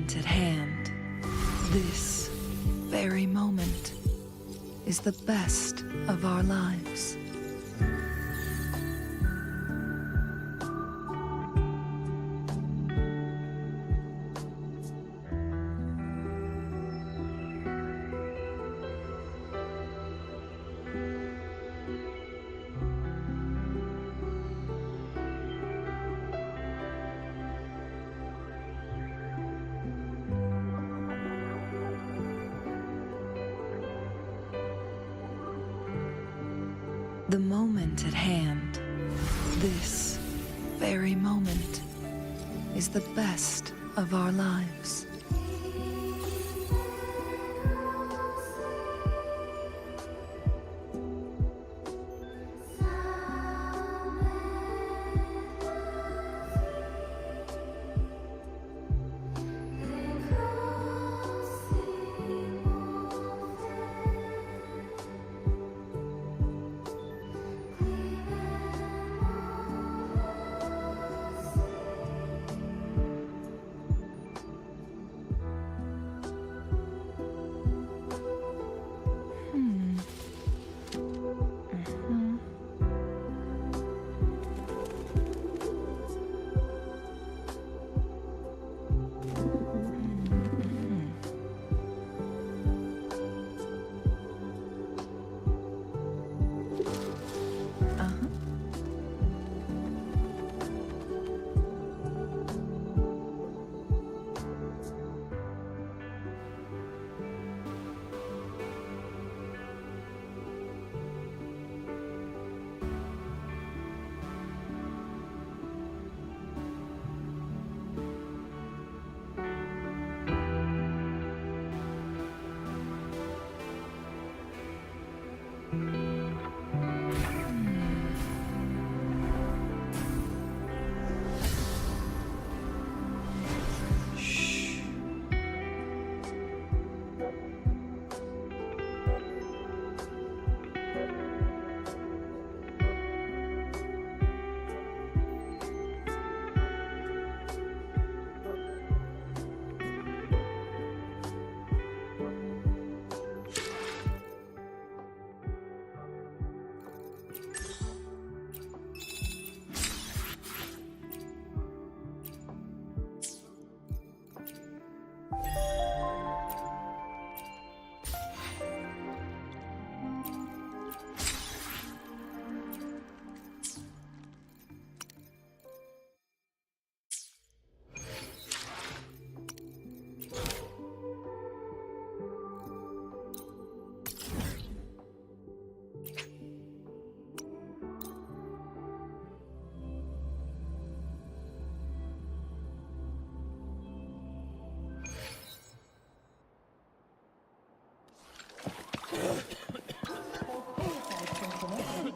moment at hand, this very moment, is the best of our lives. The moment at hand, this very moment, is the best of our lives.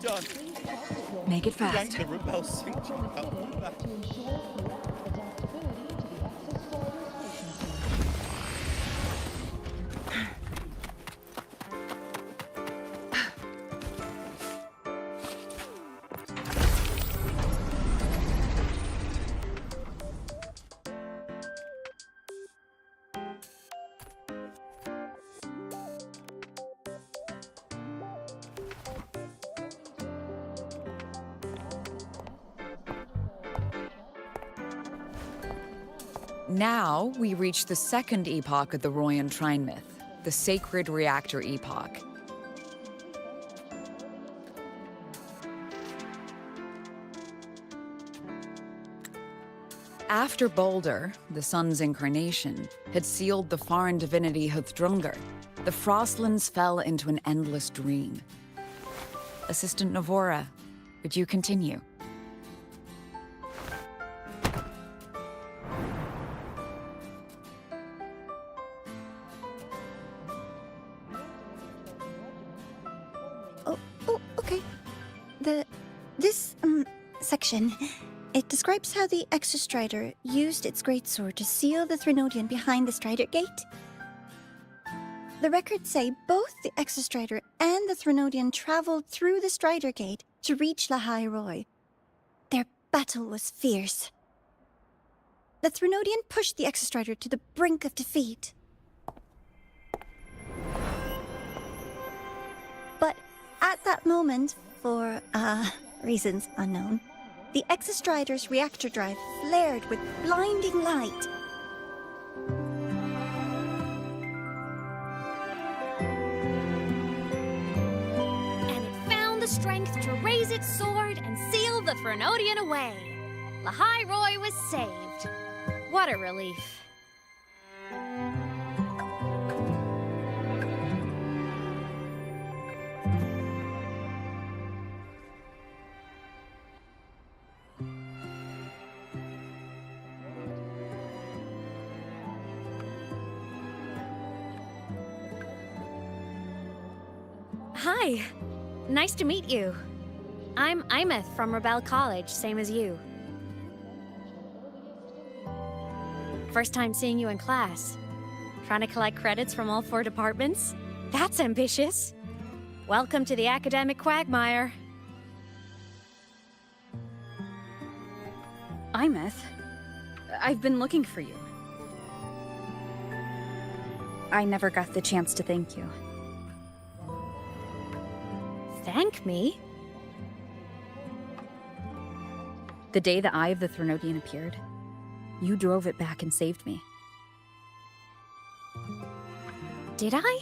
Done. Make it fast. Yank the rebel signature out the back. Now, we reach the second epoch of the Royan Trine myth, the Sacred Reactor Epoch. After Baldur, the sun's incarnation, had sealed the foreign divinity Huthdrungr, the Frostlands fell into an endless dream. Assistant Navora, would you continue? Okay. This section, it describes how the Exostrider used its greatsword to seal the Threnodian behind the Strider Gate. The records say both the Exostrider and the Threnodian traveled through the Strider Gate to reach Lahai Roy. Their battle was fierce. the Threnodian pushed the Exostrider to the brink of defeat. But at that moment, for, reasons unknown, the Exostrider's reactor drive flared with blinding light. And it found the strength to raise its sword and seal the Threnodian away. Lahai Roy was saved. What a relief. Hi. Nice to meet you. I'm Aemeath from Rebel College, same as you. First time seeing you in class. Trying to collect credits from all 4 departments? That's ambitious. Welcome to the academic quagmire. Aemeath, I've been looking for you. I never got the chance to thank you. Thank me? The day the Eye of the Threnodian appeared, you drove it back and saved me. Did I?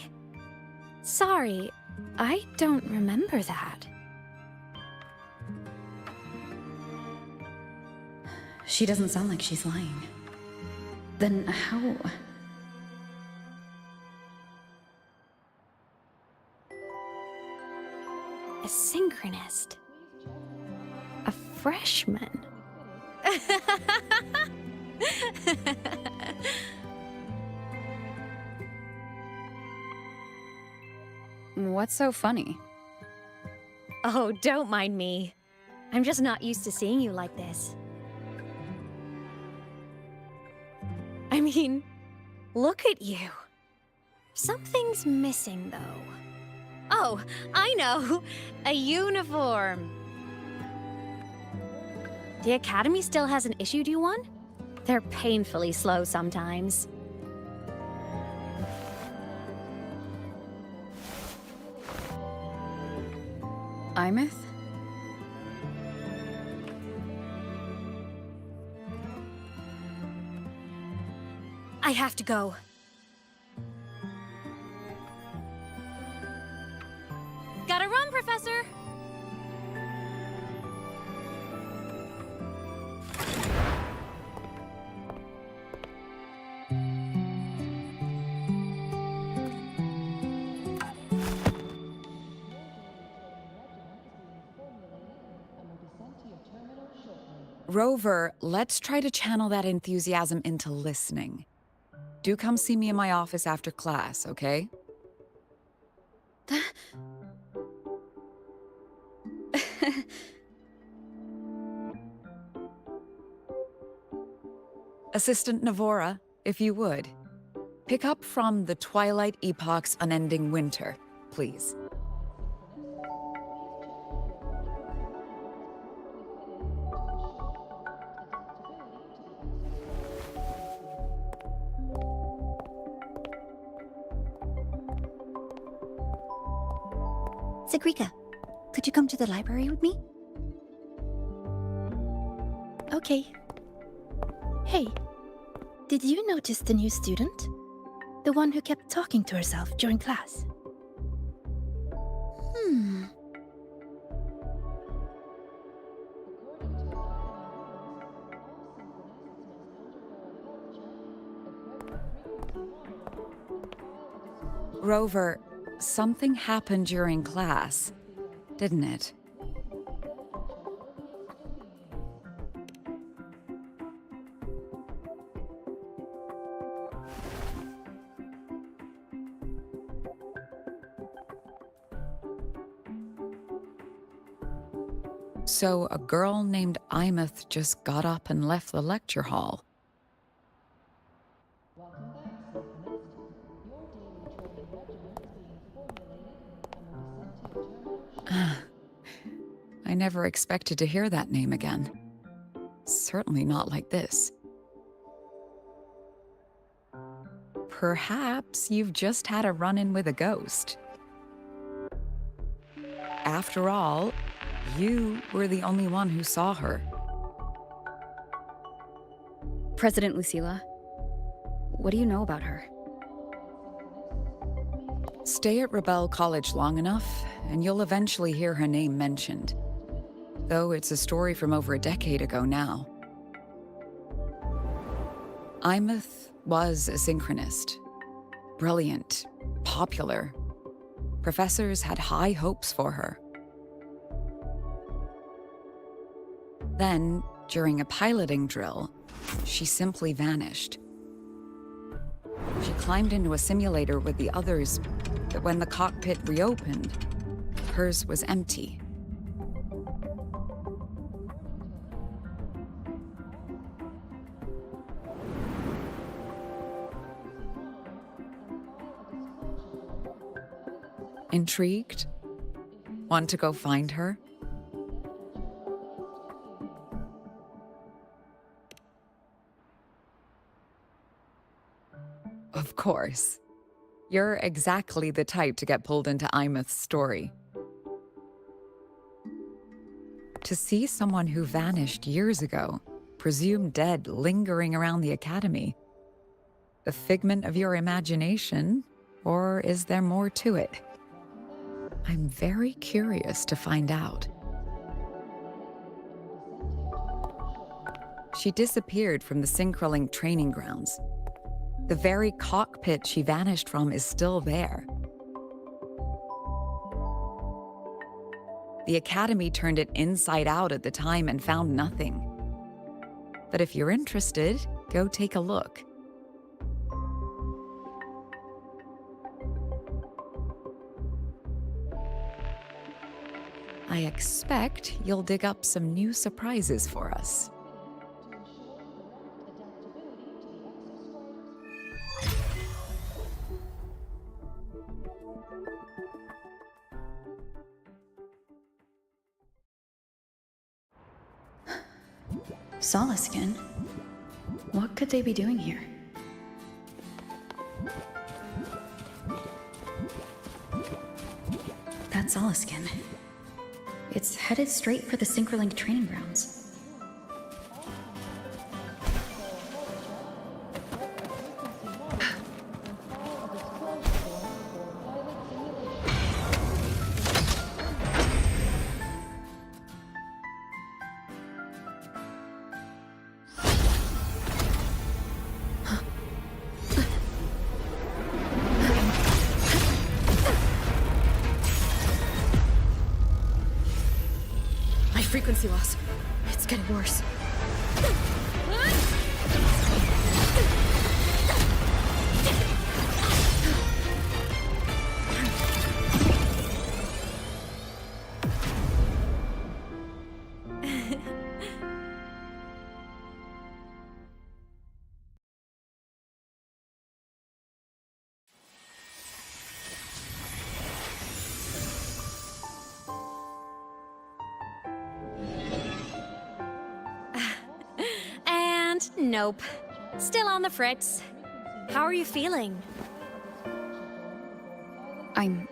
Sorry, I don't remember that. She doesn't sound like she's lying. Then how? A synchronist. A freshman. What's so funny? Oh, don't mind me. I'm just not used to seeing you like this. I mean, look at you. Something's missing, though. Oh, I know! A uniform! The Academy still hasn't issued you one? They're painfully slow sometimes. Aemeath? I have to go. Gotta run, Professor! Rover, let's try to channel that enthusiasm into listening. Do come see me in my office after class, okay? Assistant Navora, if you would. Pick up from the Twilight Epoch's Unending Winter, please. Sigrika, could you come to the library with me? Okay. Hey, did you notice the new student? The one who kept talking to herself during class? Rover, something happened during class, didn't it? So a girl named Aemeath just got up and left the lecture hall. I never expected to hear that name again. Certainly not like this. Perhaps you've just had a run-in with a ghost. After all, you were the only one who saw her. President Lucilla, what do you know about her? Stay at Rebel College long enough, and you'll eventually hear her name mentioned. Though it's a story from over a decade ago now. Aemeath was a synchronist. Brilliant, popular. Professors had high hopes for her. Then, during a piloting drill, she simply vanished. She climbed into a simulator with the others, but when the cockpit reopened, hers was empty. Intrigued? Want to go find her? Of course. You're exactly the type to get pulled into Aemeath's story. To see someone who vanished years ago, presumed dead, lingering around the academy, a figment of your imagination, or is there more to it? I'm very curious to find out. She disappeared from the Synchrolink training grounds. The very cockpit she vanished from is still there. The Academy turned it inside out at the time and found nothing. But if you're interested, go take a look. I expect you'll dig up some new surprises for us. Solaskin? What could they be doing here? That's Solaskin. It's headed straight for the Synchrolink training grounds. Frequency loss. It's getting worse. Nope. Still on the fritz. How are you feeling? I'm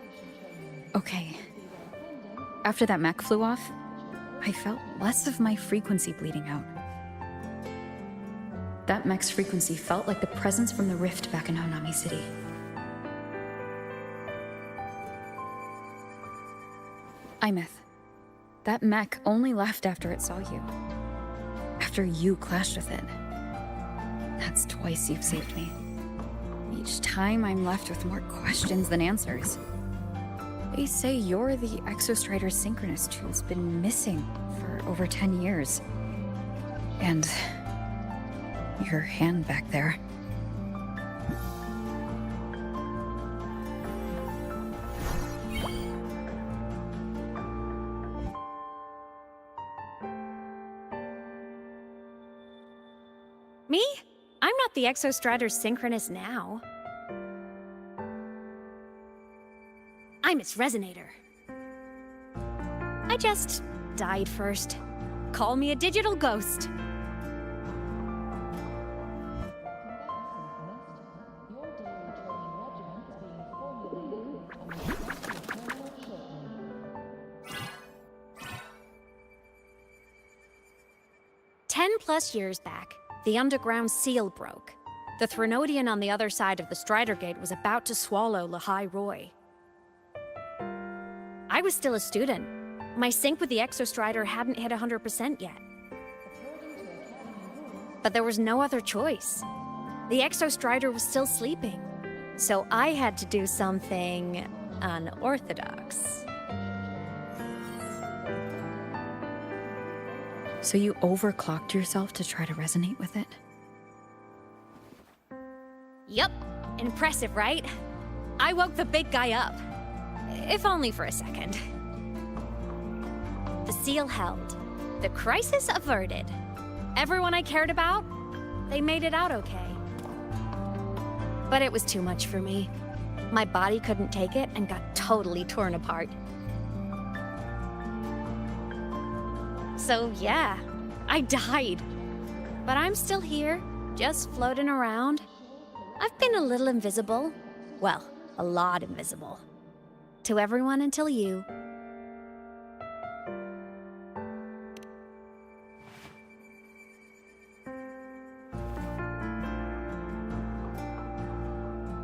okay. After that mech flew off, I felt less of my frequency bleeding out. That mech's frequency felt like the presence from the rift back in Honami City. Aemeath, that mech only left after it saw you. After you clashed with it. That's twice you've saved me. Each time I'm left with more questions than answers. They say you're the Exostrider synchronist who's been missing for over 10 years. And your hand back there. Me? I'm not the Exostrider synchronist now. I'm its resonator. I just died first. Call me a digital ghost. 10+ years back, the underground seal broke. The Threnodian on the other side of the Strider Gate was about to swallow Lahai Roy. I was still a student. My sync with the Exostrider hadn't hit 100% yet. But there was no other choice. The Exostrider was still sleeping, so I had to do something unorthodox. So you overclocked yourself to try to resonate with it? Yup. Impressive, right? I woke the big guy up. If only for a second. The seal held. The crisis averted. Everyone I cared about, they made it out okay. But it was too much for me. My body couldn't take it and got totally torn apart. So yeah, I died. But I'm still here, just floating around. I've been a little invisible. Well, a lot invisible. To everyone until you.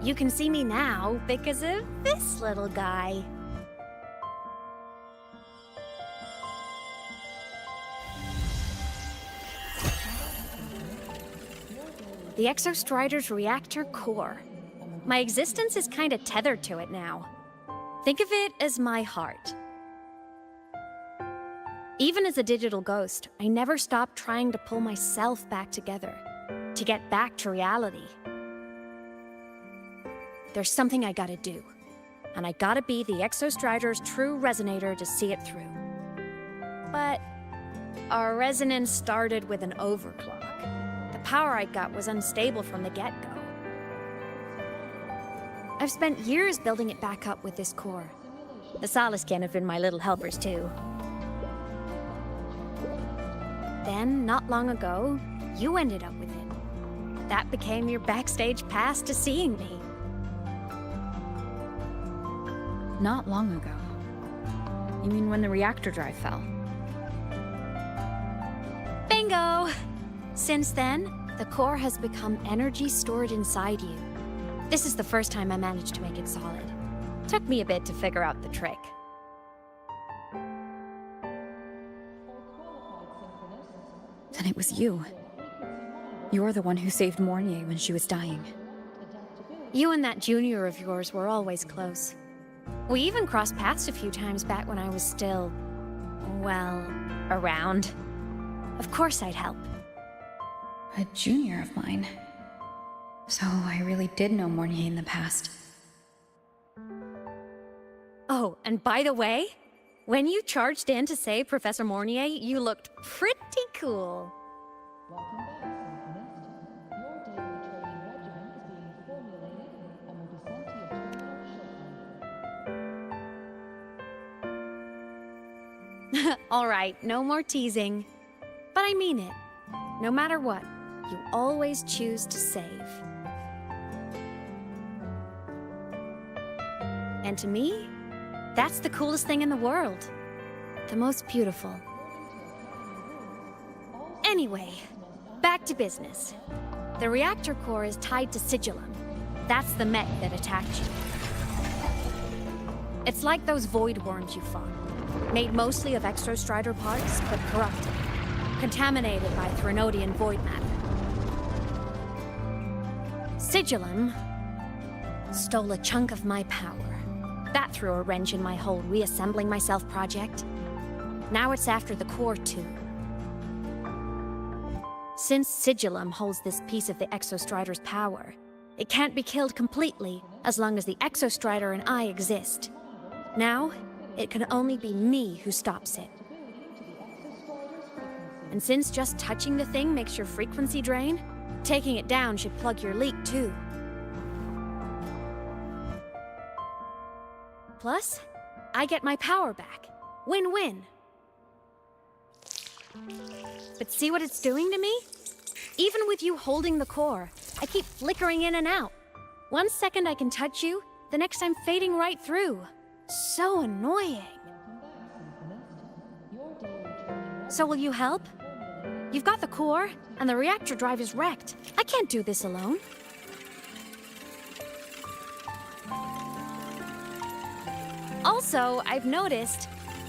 You can see me now because of this little guy. The Exostrider's reactor core. My existence is kinda tethered to it now. Think of it as my heart. Even as a digital ghost, I never stopped trying to pull myself back together, to get back to reality. There's something I gotta do, and I gotta be the Exostrider's true resonator to see it through. But our resonance started with an overclock. The power I got was unstable from the get-go. I've spent years building it back up with this core. The Solaskin have been my little helpers too. Then, not long ago, you ended up with it. That became your backstage pass to seeing me. Not long ago. You mean when the reactor drive fell? Bingo! Since then, the core has become energy stored inside you. This is the first time I managed to make it solid. Took me a bit to figure out the trick. Then it was you. You're the one who saved Mornier when she was dying. You and that junior of yours were always close. We even crossed paths a few times back when I was still, well, around. Of course I'd help. A junior of mine. So I really did know Mornier in the past. Oh, and by the way, when you charged in to save Professor Mornier, you looked pretty cool. All right, no more teasing. But I mean it. No matter what, you always choose to save. And to me, that's the coolest thing in the world. The most beautiful. Anyway, back to business. The reactor core is tied to Sigillum. That's the mech that attacked you. It's like those void worms you fought. Made mostly of Exostrider parts, but corrupted. Contaminated by Threnodian void matter. Sigillum stole a chunk of my power. That threw a wrench in my whole reassembling myself project. Now it's after the core too. Since Sigillum holds this piece of the Exostrider's power, it can't be killed completely as long as the Exostrider and I exist. Now, it can only be me who stops it. And since just touching the thing makes your frequency drain, taking it down should plug your leak too. Plus, I get my power back. Win-win. But see what it's doing to me? Even with you holding the core, I keep flickering in and out. 1 second I can touch you, the next I'm fading right through. So annoying. So will you help? You've got the core, and the reactor drive is wrecked. I can't do this alone. Also, I've noticed,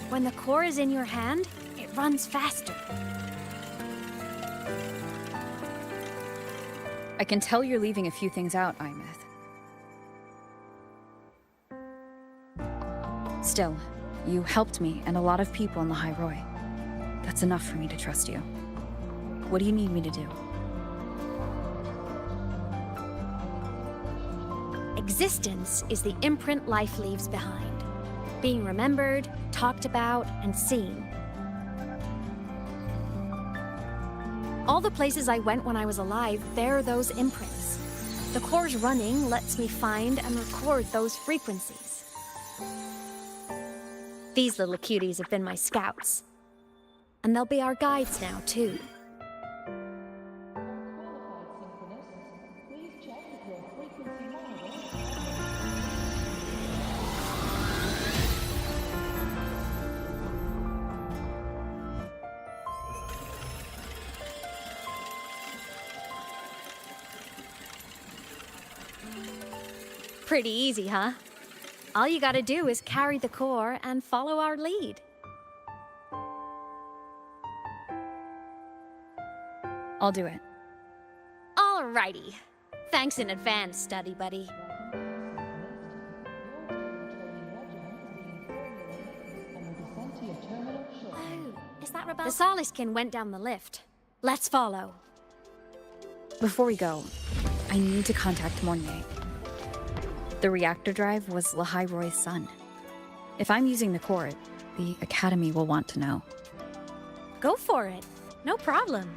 when the core is in your hand, it runs faster. I can tell you're leaving a few things out, Aemeath. Still, you helped me and a lot of people in the High Roy. That's enough for me to trust you. What do you need me to do? Existence is the imprint life leaves behind. Being remembered, talked about, and seen. All the places I went when I was alive bear those imprints. The core's running lets me find and record those frequencies. These little cuties have been my scouts. And they'll be our guides now, too. Pretty easy, huh? All you gotta do is carry the core and follow our lead. I'll do it. Alrighty. Thanks in advance, study buddy. Oh, is that Rebel? The Soliskin went down the lift. Let's follow. Before we go, I need to contact Mornier. The reactor drive was Lahai Roy's son. If I'm using the core, the Academy will want to know. Go for it. No problem.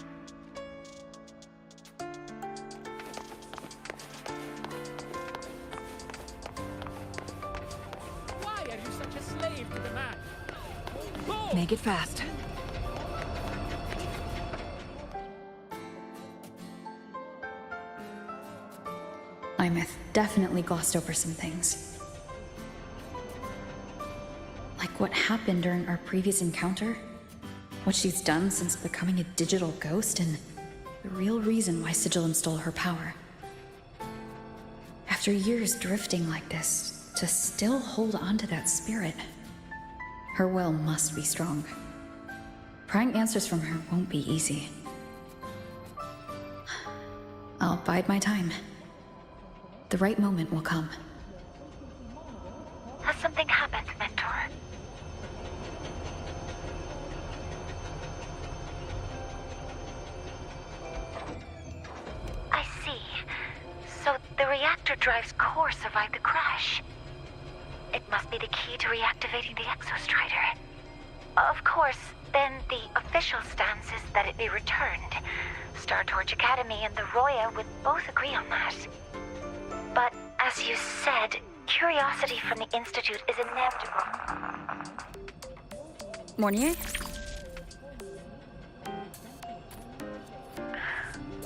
Why are you such a slave to the man? Go! Make it fast. Aemeath definitely glossed over some things. Like what happened during our previous encounter, what she's done since becoming a digital ghost, and the real reason why Sigillum stole her power. After years drifting like this, to still hold on to that spirit, her will must be strong. Prying answers from her won't be easy. I'll bide my time. The right moment will come. Has something happened, Mentor? I see. So the reactor drive's core survived the crash. It must be the key to reactivating the Exostrider. Of course, then the official stance is that it be returned. Star Torch Academy and the Roya would both agree on that. But, as you said, curiosity from the Institute is inevitable. Mornier?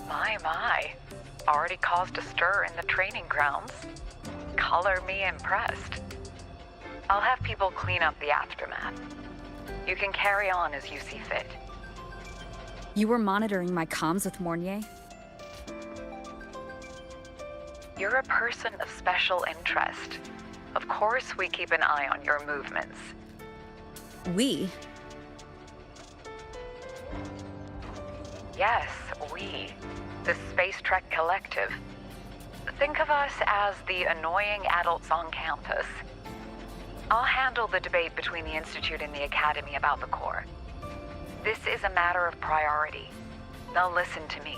My. Already caused a stir in the training grounds. Color me impressed. I'll have people clean up the aftermath. You can carry on as you see fit. You were monitoring my comms with Mornier? You're a person of special interest. Of course we keep an eye on your movements. We? Yes, we. The Space Trek Collective. Think of us as the annoying adults on campus. I'll handle the debate between the Institute and the Academy about the core. This is a matter of priority. They'll listen to me.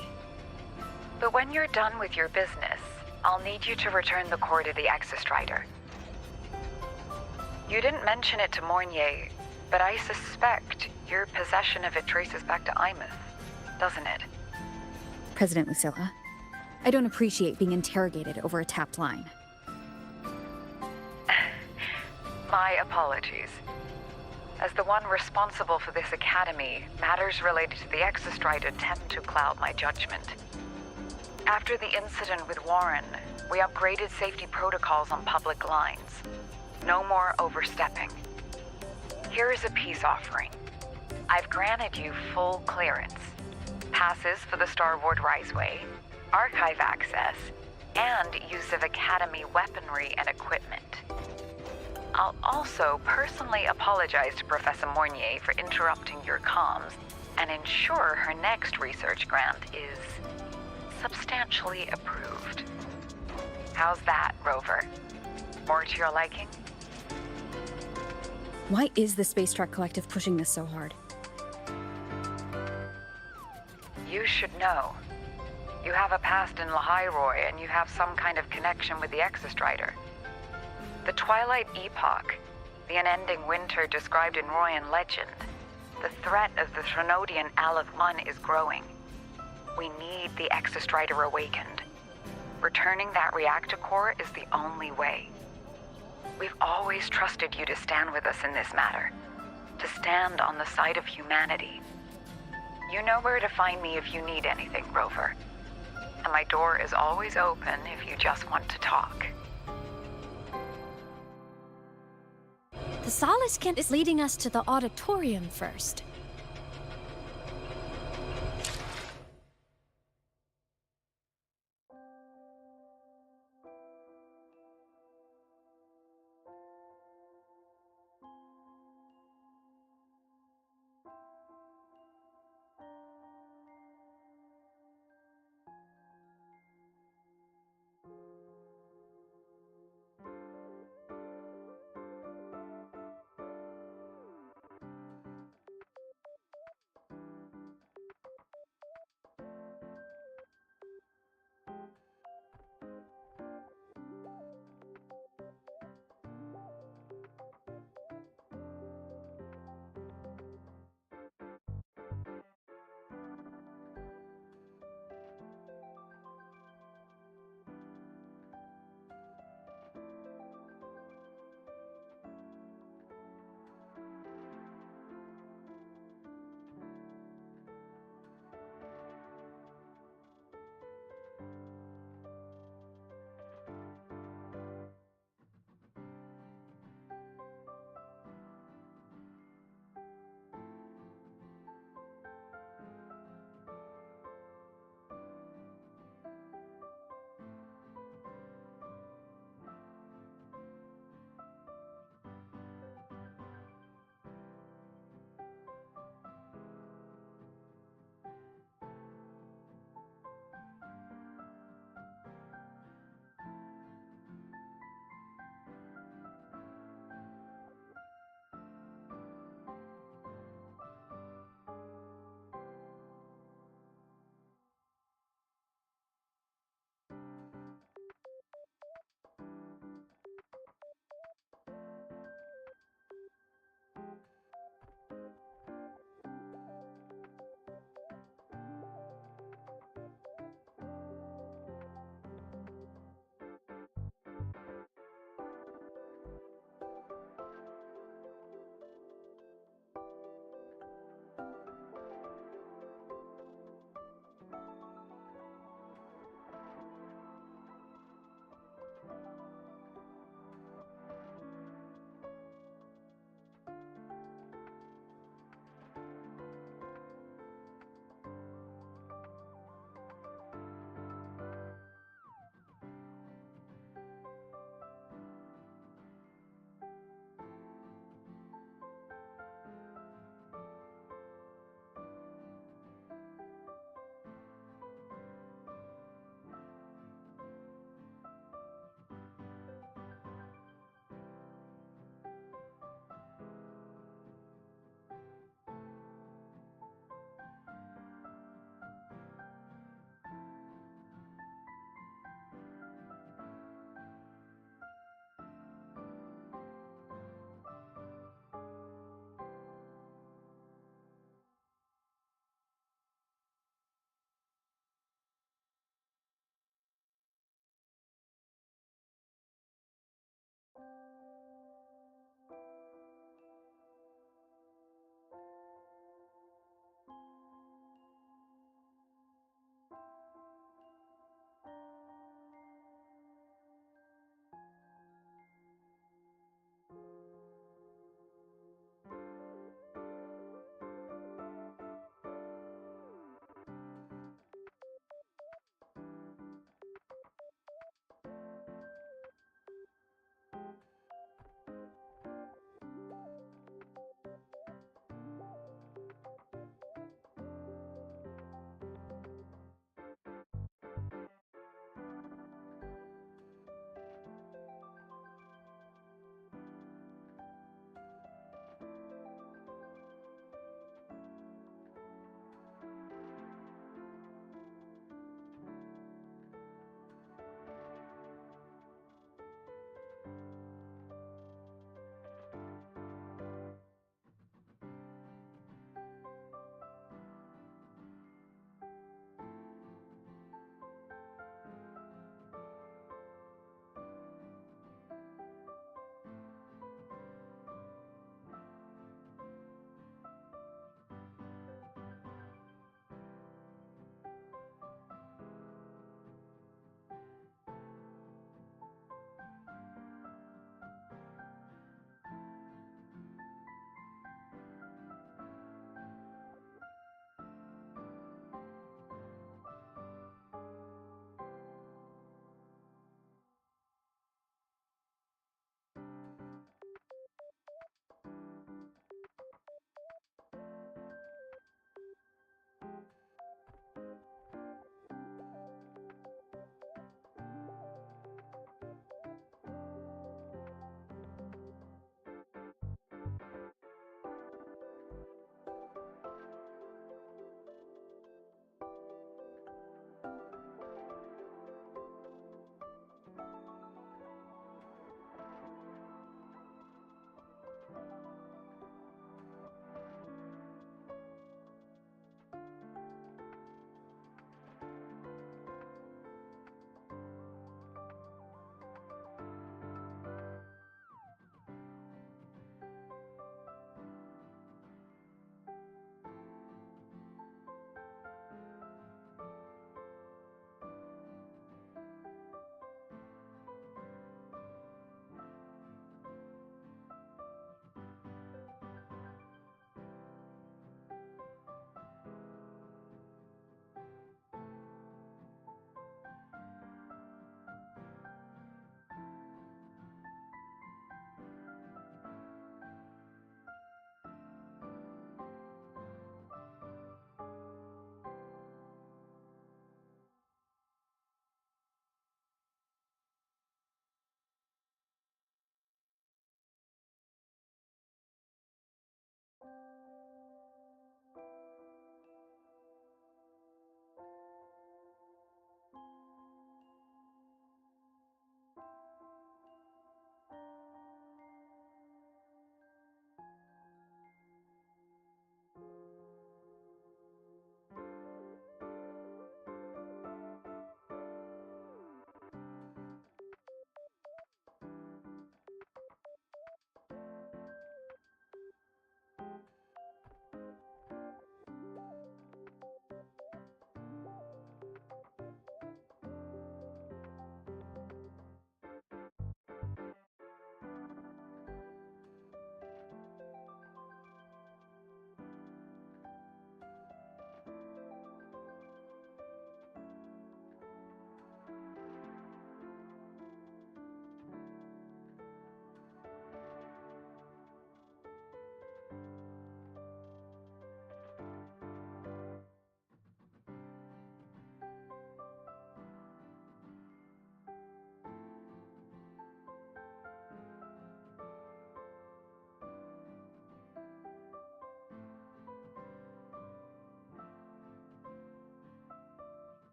But when you're done with your business, I'll need you to return the core to the Exostrider. You didn't mention it to Mornier, but I suspect your possession of it traces back to Aemeath, doesn't it? President Lucilla, I don't appreciate being interrogated over a tapped line. My apologies. As the one responsible for this academy, matters related to the Exostrider tend to cloud my judgment. After the incident with Warren, we upgraded safety protocols on public lines. No more overstepping. Here is a peace offering. I've granted you full clearance. passes for the Starboard Riseway, archive access, and use of Academy weaponry and equipment. I'll also personally apologize to Professor Mornier for interrupting your comms and ensure her next research grant is substantially approved. How's that, Rover? More to your liking? Why is the Space Trek Collective pushing this so hard? You should know. You have a past in Lahairoi, and you have some kind of connection with the Exostrider. The Twilight Epoch, the unending winter described in Royan legend, the threat of the Threnodian Aleph 1 is growing. We need the Exostrider awakened. Returning that reactor core is the only way. We've always trusted you to stand with us in this matter, to stand on the side of humanity. You know where to find me if you need anything, Rover. And my door is always open if you just want to talk. The Solace Kent is leading us to the auditorium first.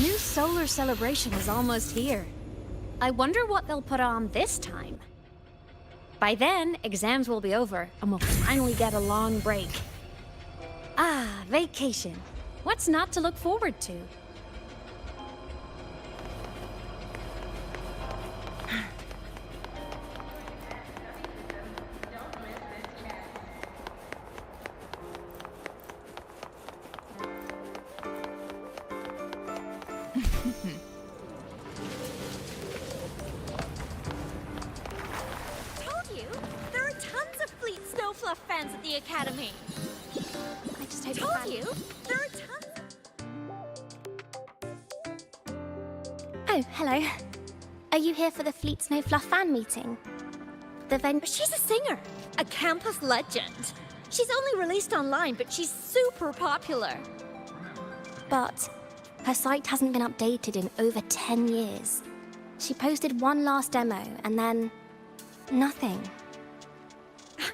new solar celebration is almost here. I wonder what they'll put on this time. By then, exams will be over, and we'll finally get a long break. Ah, vacation. What's not to look forward to? Told you! There are tons of Fleet Snowfluff fans at the Academy! I just hope Told you! There are tons Oh, hello. Are you here for the Fleet Snowfluff fan meeting? She's a singer! A campus legend! She's only released online, but she's super popular! But her site hasn't been updated in over 10 years. She posted one last demo and then nothing.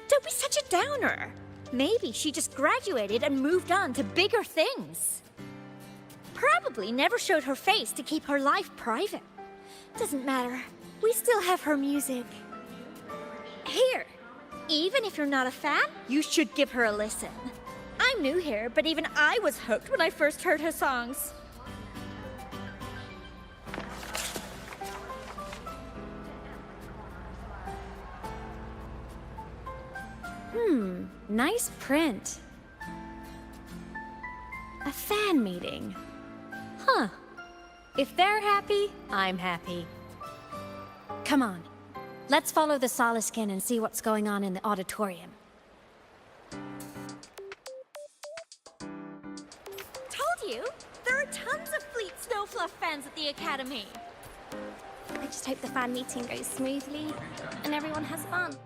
Don't be such a downer! Maybe she just graduated and moved on to bigger things. Probably never showed her face to keep her life private. Doesn't matter. We still have her music. Here, even if you're not a fan, you should give her a listen. I'm new here, but even I was hooked when I first heard her songs. Nice print. A fan meeting. Huh. If they're happy, I'm happy. Come on. Let's follow the Soliskin and see what's going on in the auditorium. Told you! There are tons of Fleet Snowfluff fans at the Academy! I just hope the fan meeting goes smoothly and everyone has fun.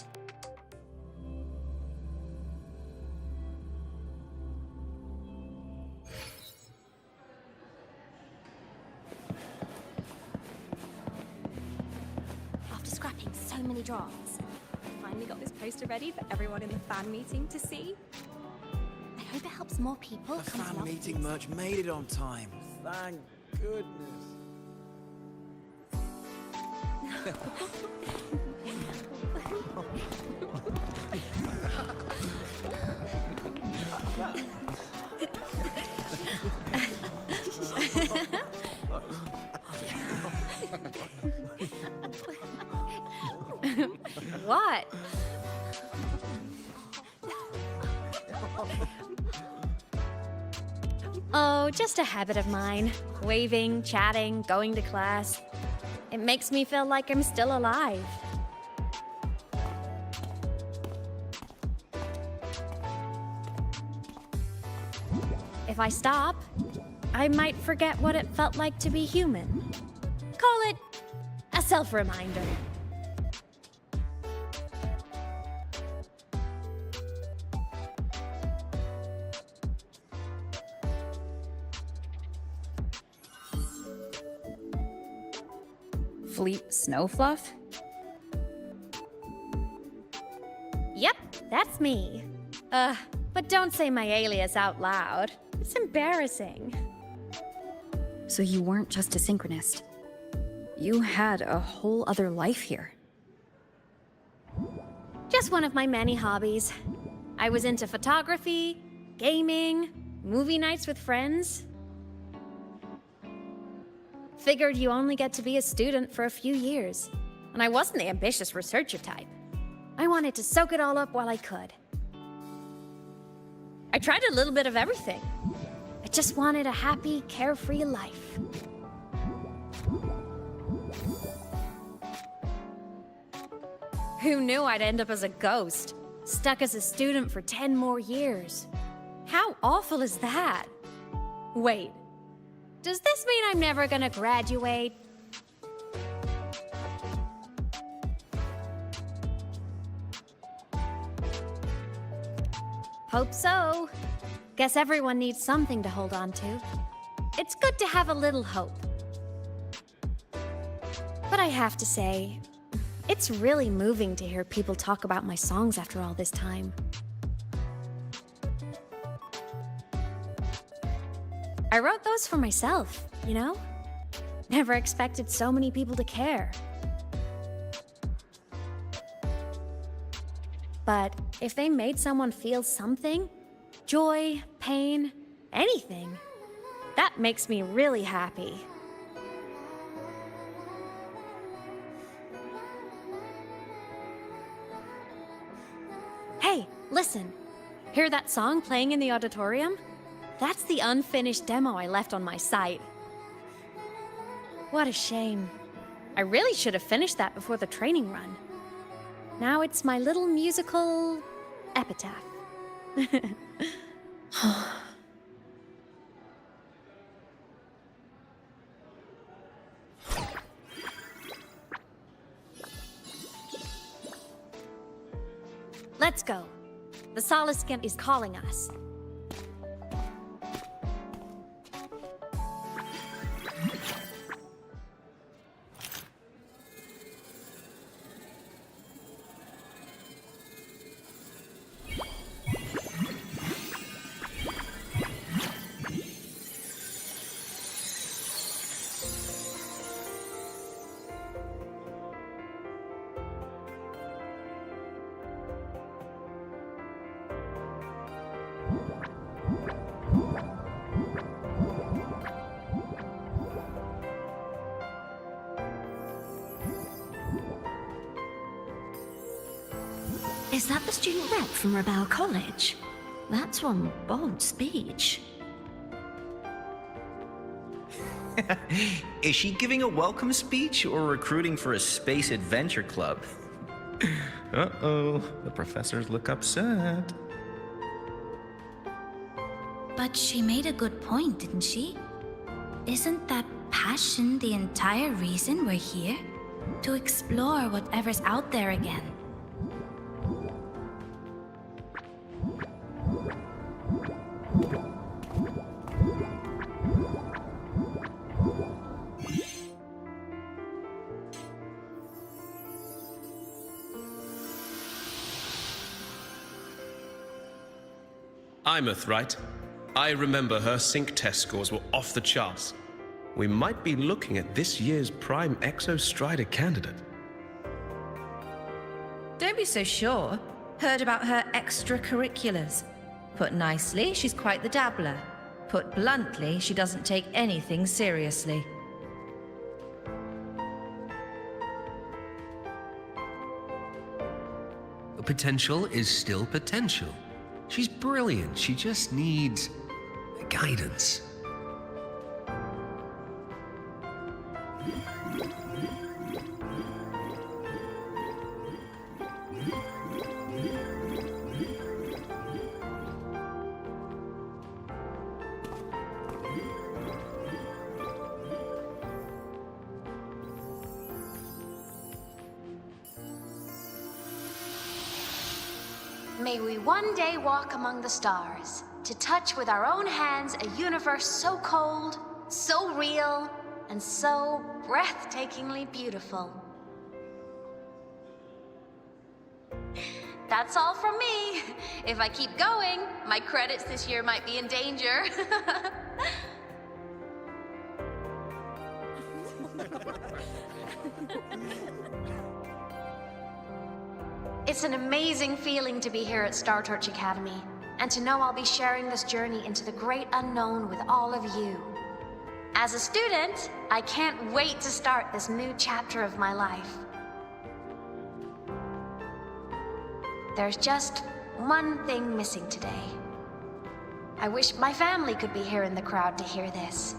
After scrapping so many drafts, Finally got this poster ready for everyone in the fan meeting to see. I hope it helps more people The come to fan love meeting these. merch made it on time. Thank goodness. What? Oh, just a habit of mine. Waving, chatting, going to class. It makes me feel like I'm still alive. If I stop, I might forget what it felt like to be human. Call it a self-reminder. Fleet Snowfluff? Yep, that's me. But don't say my alias out loud. It's embarrassing. So you weren't just a synchronist. You had a whole other life here. Just one of my many hobbies. I was into photography, gaming, movie nights with friends. Figured you only get to be a student for a few years. And I wasn't the ambitious researcher type. I wanted to soak it all up while I could. I tried a little bit of everything. I just wanted a happy, carefree life. Who knew I'd end up as a ghost, stuck as a student for 10 more years? How awful is that? Wait, does this mean I'm never gonna graduate? Hope so. Guess everyone needs something to hold on to. It's good to have a little hope. But I have to say, it's really moving to hear people talk about my songs after all this time. I wrote those for myself, you know? Never expected so many people to care. But if they made someone feel something, joy, pain, anything, that makes me really happy. Hey, listen. Hear that song playing in the auditorium? That's the unfinished demo I left on my site. What a shame. I really should have finished that before the training run. Now it's my little musical epitaph. Let's go. The Soliscan is calling us. Is that the student rep from Rebel College? That's one bold speech. Is she giving a welcome speech or recruiting for a space adventure club? Uh-oh, the professors look upset. But she made a good point, didn't she? Isn't that passion the entire reason we're here? To explore whatever's out there again. Aemeath, right? I remember her sync test scores were off the charts. We might be looking at this year's prime Exostrider candidate. Don't be so sure. Heard about her extracurriculars. Put nicely, she's quite the dabbler. Put bluntly, she doesn't take anything seriously. Potential is still potential. She's brilliant. She just needs guidance. May we one day walk among the stars, to touch with our own hands a universe so cold, so real, and so breathtakingly beautiful. That's all from me. If I keep going, my credits this year might be in danger. It's an amazing feeling to be here at Star Torch Academy, and to know I'll be sharing this journey into the great unknown with all of you. As a student, I can't wait to start this new chapter of my life. There's just one thing missing today. I wish my family could be here in the crowd to hear this.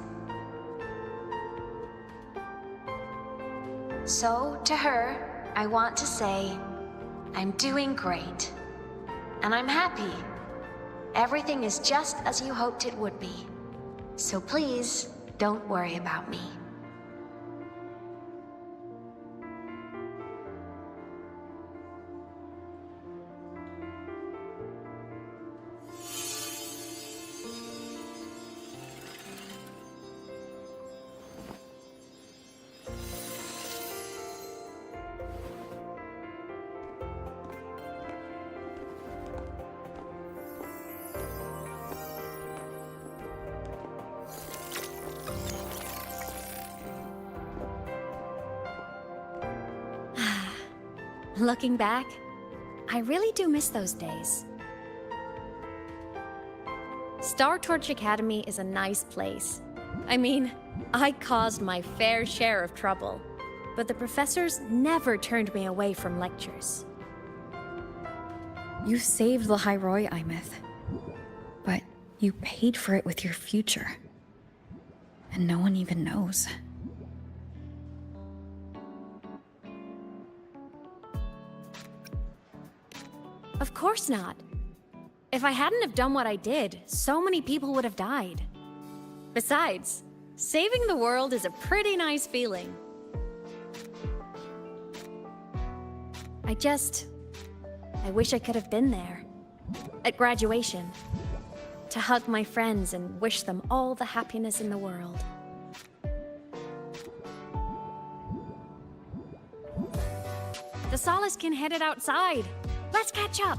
So, to her, I want to say, I'm doing great. And I'm happy. Everything is just as you hoped it would be. So please, don't worry about me. Looking back, I really do miss those days. Star Torch Academy is a nice place. I mean, I caused my fair share of trouble, but the professors never turned me away from lectures. You saved Lahairoi, Aemeath. But you paid for it with your future. And no one even knows. Of course not. If I hadn't have done what I did, so many people would have died. Besides, saving the world is a pretty nice feeling. I wish I could have been there. At graduation. To hug my friends and wish them all the happiness in the world. The Solaskin headed outside. Let's catch up.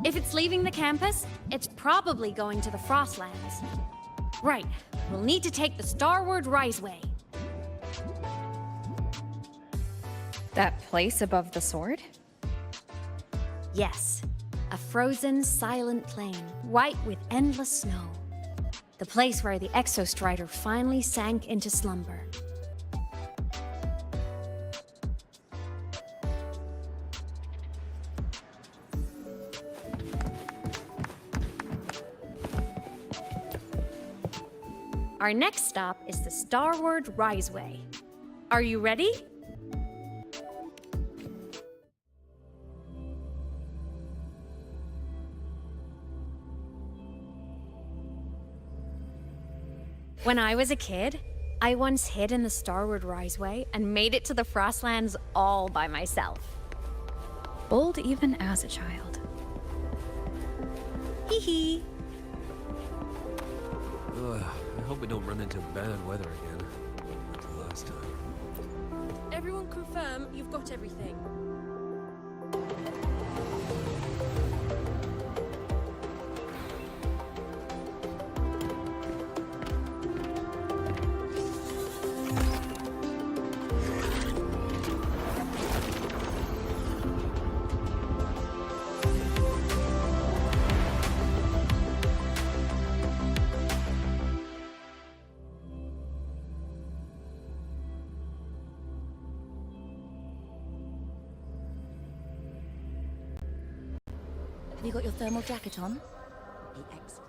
If it's leaving the campus, it's probably going to the Frostlands. Right, we'll need to take the Starward Riseway. That place above the sword? Yes, a frozen, silent plain, white with endless snow. The place where the Exostrider finally sank into slumber. Our next stop is the Starward Riseway. Are you ready? When I was a kid, I once hid in the Starward Riseway and made it to the Frostlands all by myself. Bold even as a child. Hee hee. Ugh, I hope we don't run into bad weather again, like the last time. Everyone confirm you've got everything. Have you got your thermal jacket on? Excellent.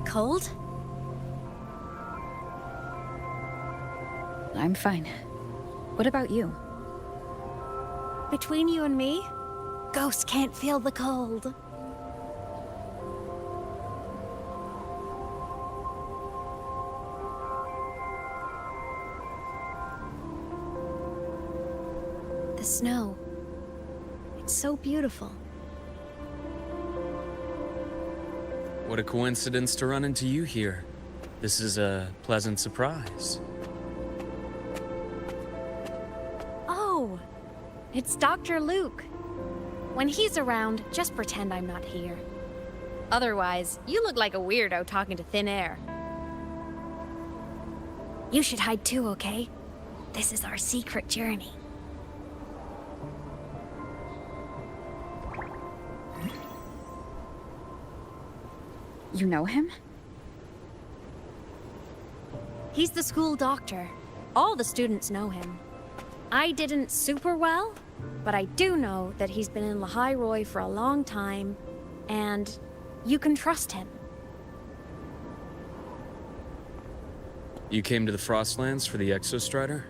Cold? I'm fine. What about you? Between you and me, ghosts can't feel the cold. The snow. It's so beautiful. What a coincidence to run into you here. This is a pleasant surprise. Oh, it's Dr. Luke. When he's around, just pretend I'm not here. Otherwise, you look like a weirdo talking to thin air. You should hide too, okay? This is our secret journey. You know him? He's the school doctor. All the students know him. I didn't super well, but I do know that he's been in Lahairoi for a long time, and you can trust him. You came to the Frostlands for the Exostrider?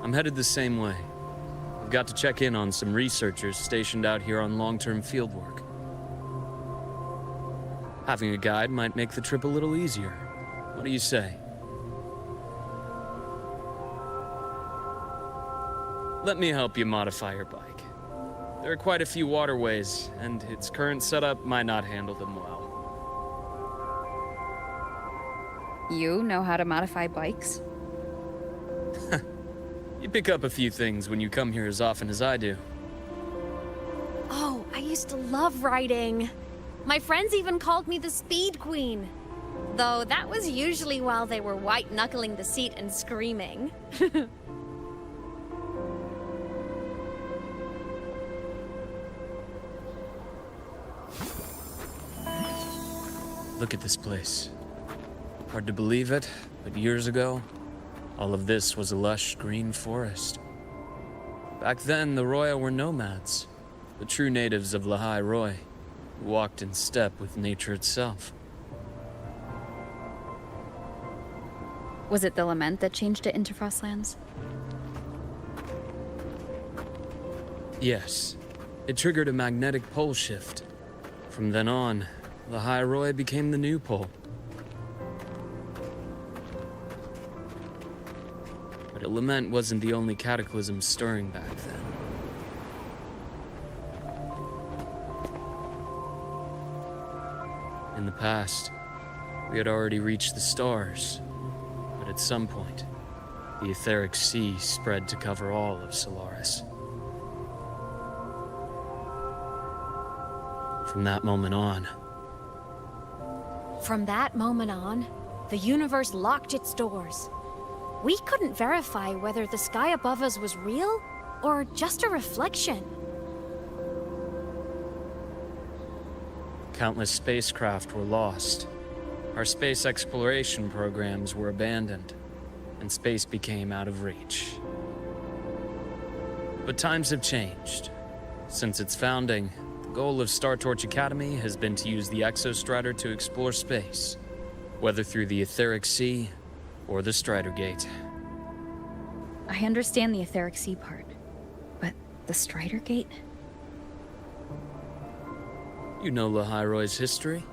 I'm headed the same way. I've got to check in on some researchers stationed out here on long-term fieldwork. Having a guide might make the trip a little easier. What do you say? Let me help you modify your bike. There are quite a few waterways, and its current setup might not handle them well. You know how to modify bikes? You pick up a few things when you come here as often as I do. Oh, I used to love riding. My friends even called me the Speed Queen. Though that was usually while they were white-knuckling the seat and screaming. Look at this place. Hard to believe it, but years ago, all of this was a lush green forest. Back then, the Roya were nomads, the true natives of Lahai Roy, who walked in step with nature itself. Was it the lament that changed it into Frostlands? Yes, it triggered a magnetic pole shift. From then on, Lahai Roy became the new pole. But a lament wasn't the only cataclysm stirring back then. In the past, we had already reached the stars, but at some point, the etheric sea spread to cover all of Solaris. From that moment on, the universe locked its doors. We couldn't verify whether the sky above us was real or just a reflection. countless spacecraft were lost. Our space exploration programs were abandoned, and space became out of reach. But times have changed. Since its founding, the goal of Star Torch Academy has been to use the Exostrider to explore space, whether through the Etheric Sea or the Strider Gate. I understand the Etheric Sea part, but the Strider Gate? You know Lahai Roy's history.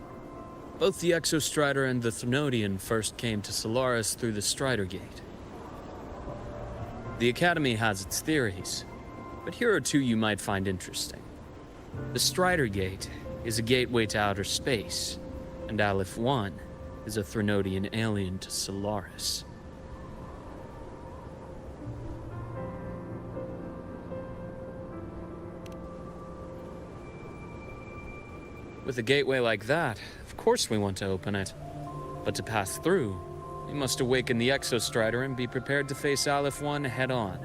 Both the Exostrider and the Thrnodian first came to Solaris through the Strider Gate. The Academy has its theories, but here are two you might find interesting. The Strider Gate is a gateway to outer space, and Aleph 1 is a Thrnodian alien to Solaris. With a gateway like that, of course we want to open it. But to pass through, we must awaken the Exostrider and be prepared to face Aleph 1 head-on.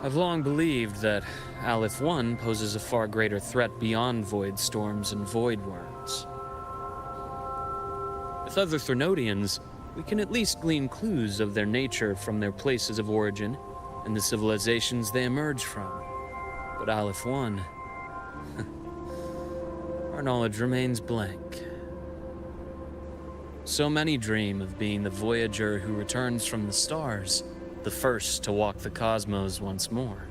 I've long believed that Aleph 1 poses a far greater threat beyond void storms and void worms. With other Thrnodians, we can at least glean clues of their nature from their places of origin and the civilizations they emerge from. But Aleph 1... our knowledge remains blank. So many dream of being the Voyager who returns from the stars, the first to walk the cosmos once more.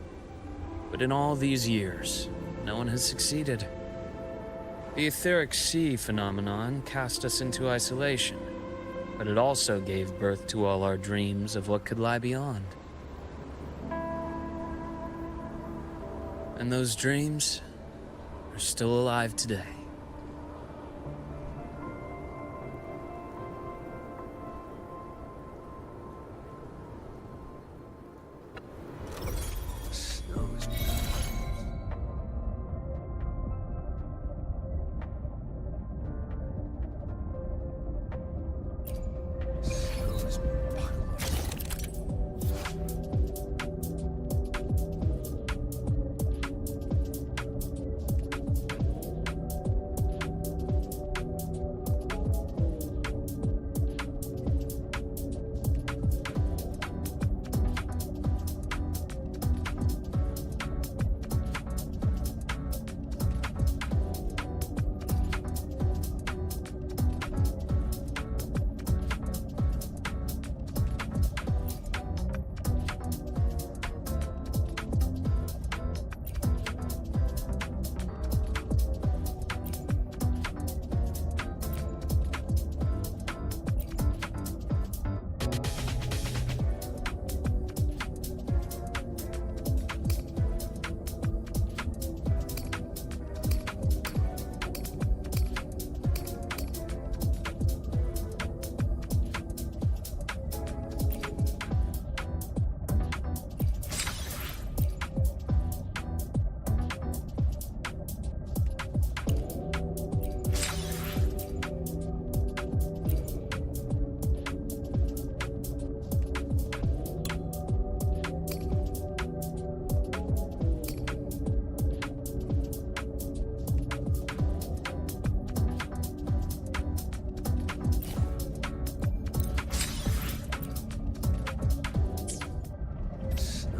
But in all these years, no one has succeeded. The Etheric Sea phenomenon cast us into isolation, but it also gave birth to all our dreams of what could lie beyond. And those dreams are still alive today.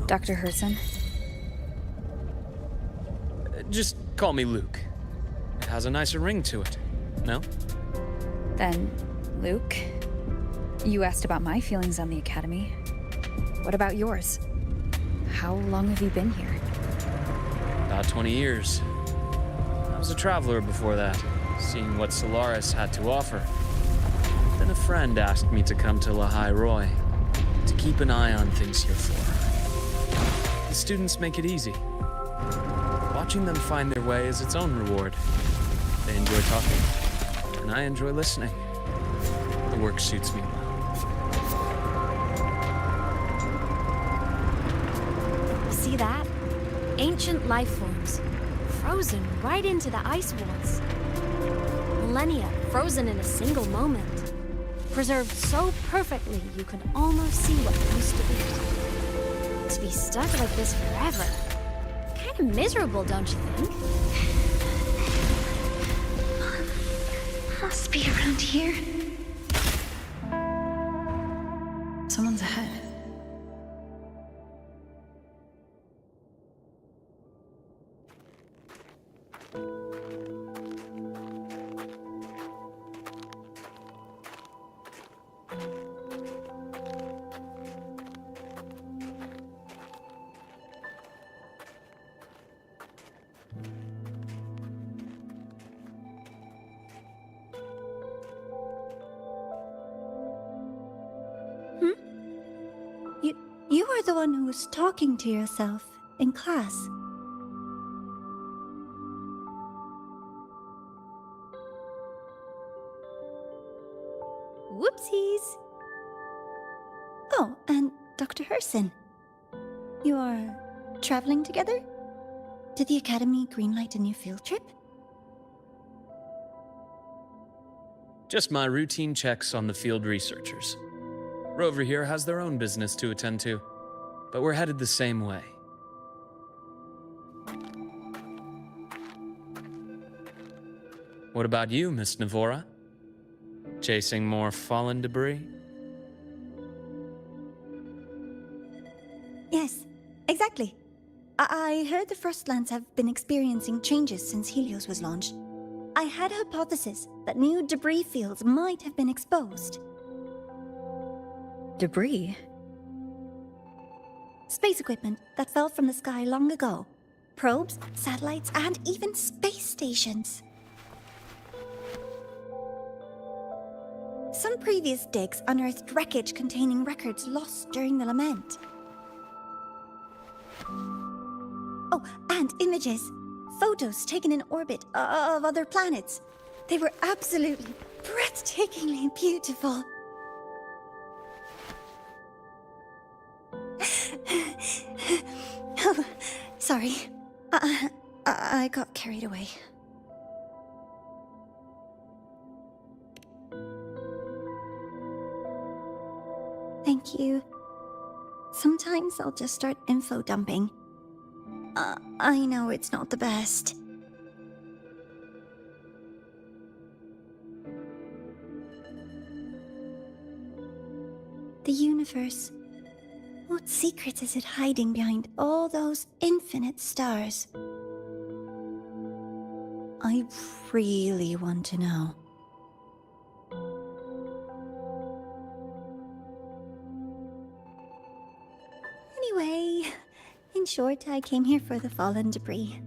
Dr. Herson? Just call me Luke. It has a nicer ring to it, no? Then, Luke, you asked about my feelings on the Academy. What about yours? How long have you been here? About 20 years. I was a traveler before that, seeing what Solaris had to offer. Then a friend asked me to come to Lahai Roy, to keep an eye on things here for her. The students make it easy. Watching them find their way is its own reward. They enjoy talking, and I enjoy listening. The work suits me well. See that? Ancient life forms, frozen right into the ice walls. Millennia frozen in a single moment. Preserved so perfectly you can almost see what used to be. To be stuck like this forever. Kind of miserable, don't you think? Must be around here. Someone's ahead. You are the one who was talking to yourself in class. Whoopsies! Oh, and Dr. Herson. You are traveling together? Did the Academy greenlight a new field trip? Just my routine checks on the field researchers. Rover here has their own business to attend to, but we're headed the same way. What about you, Miss Navora? Chasing more fallen debris? Yes, exactly. I heard the Frostlands have been experiencing changes since Helios was launched. I had a hypothesis that new debris fields might have been exposed. Debris? Space equipment that fell from the sky long ago. Probes, satellites, and even space stations. Some previous digs unearthed wreckage containing records lost during the Lament. Oh, and images. Photos taken in orbit of other planets. They were absolutely breathtakingly beautiful. Oh, sorry. I got carried away. Thank you. Sometimes I'll just start info dumping. I know it's not the best. The universe. What secrets is it hiding behind all those infinite stars? I really want to know. Anyway, in short, I came here for the fallen debris.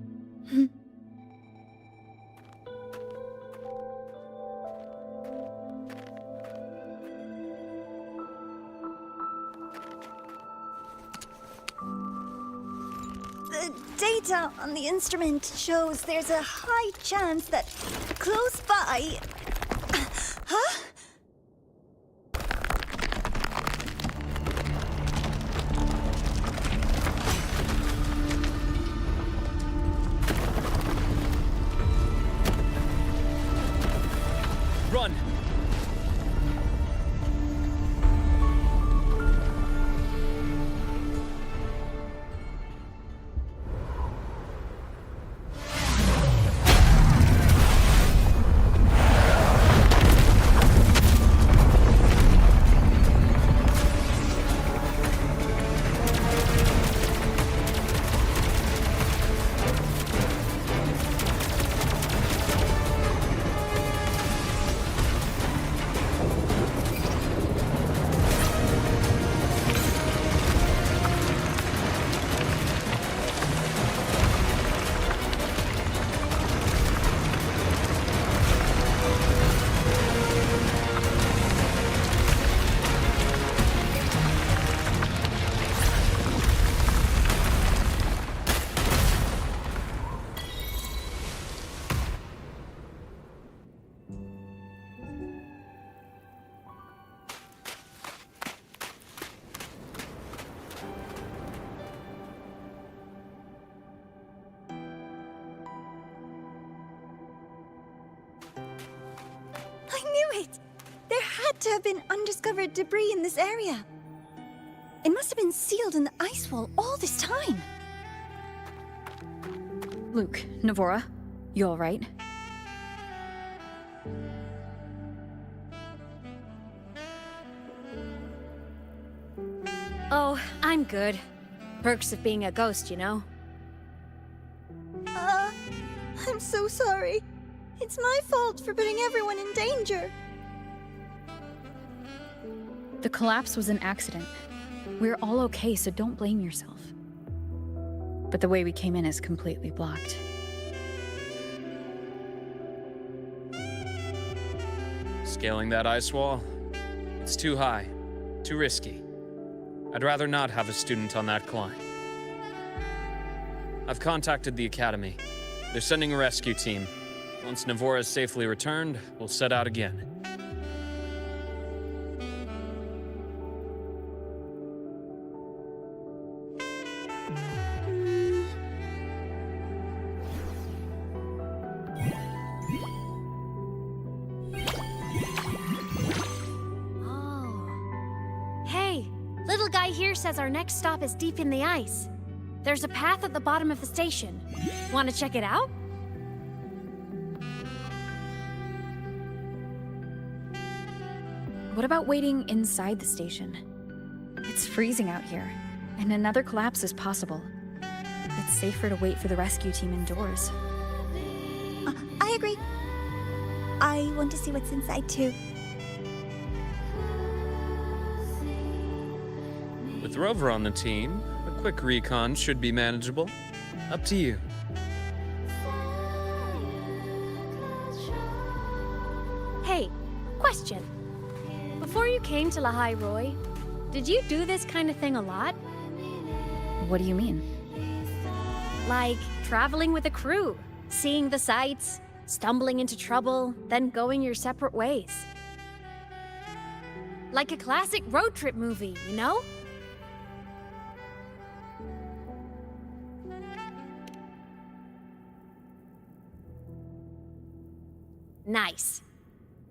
The data on the instrument shows there's a high chance that close by... Huh? Run! to have been undiscovered debris in this area. It must have been sealed in the ice wall all this time. Luke, Navora, you alright? Oh, I'm good. Perks of being a ghost, you know? I'm so sorry. It's my fault for putting everyone in danger. The collapse was an accident. We're all okay, so don't blame yourself. But the way we came in is completely blocked. Scaling that ice wall? It's too high, too risky. I'd rather not have a student on that climb. I've contacted the Academy. They're sending a rescue team. Once Navora is safely returned, we'll set out again. Little guy here says our next stop is deep in the ice. There's a path at the bottom of the station. Want to check it out? What about waiting inside the station? It's freezing out here, and another collapse is possible. It's safer to wait for the rescue team indoors. I agree. I want to see what's inside too. With Rover on the team, a quick recon should be manageable. Up to you. Hey, question. Before you came to Lahai Roy, did you do this kind of thing a lot? What do you mean? Like traveling with a crew, seeing the sights, stumbling into trouble, then going your separate ways. Like a classic road trip movie, you know? Nice.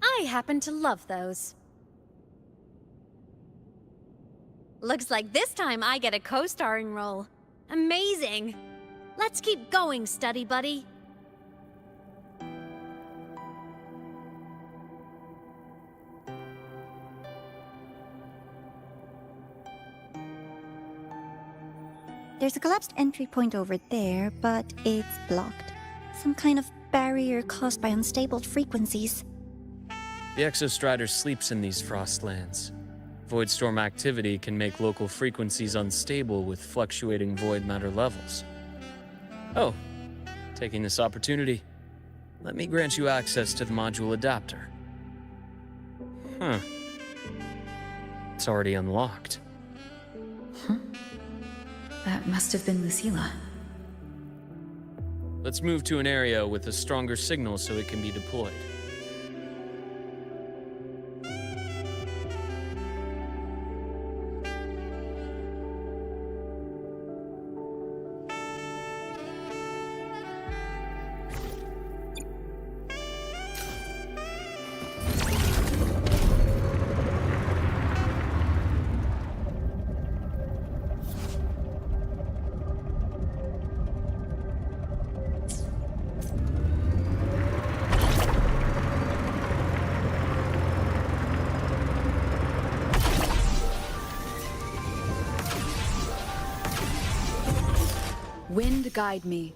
I happen to love those. Looks like this time I get a co-starring role. Amazing. Let's keep going, study buddy. There's a collapsed entry point over there, but it's blocked. Some kind of barrier caused by unstable frequencies. The Exostrider sleeps in these frostlands. Void storm activity can make local frequencies unstable with fluctuating void matter levels. Oh, taking this opportunity, let me grant you access to the module adapter. Huh. It's already unlocked. That must have been Lucilla. Let's move to an area with a stronger signal so it can be deployed. Wind guide me.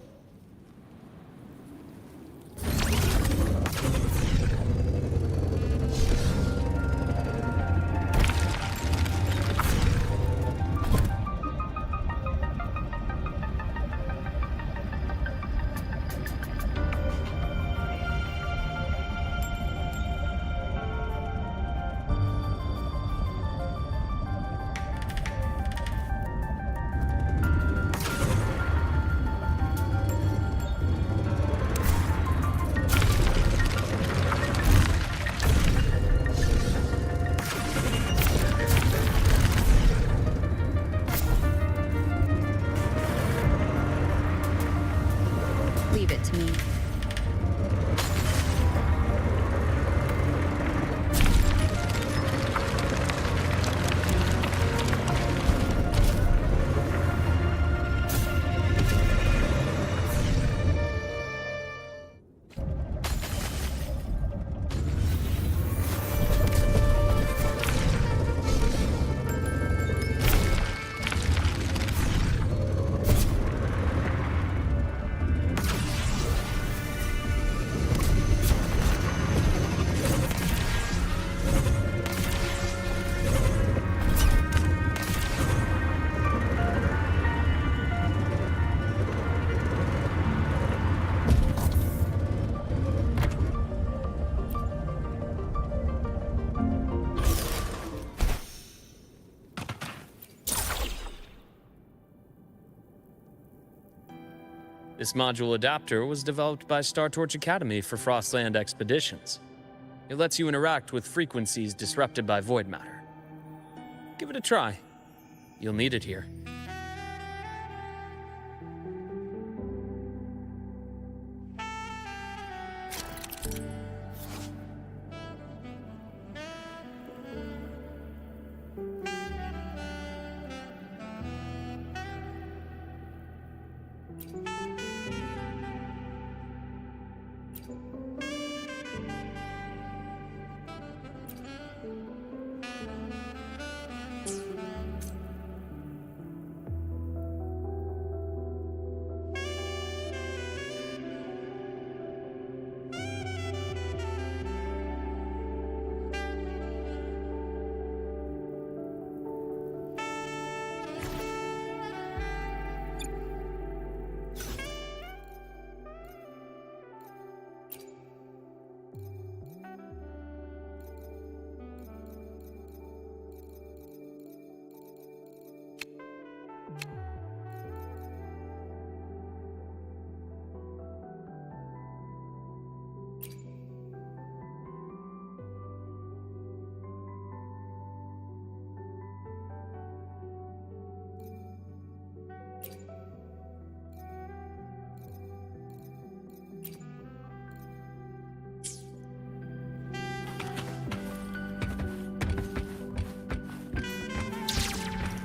This module adapter was developed by Star Torch Academy for Frostland expeditions. It lets you interact with frequencies disrupted by void matter. Give it a try. You'll need it here.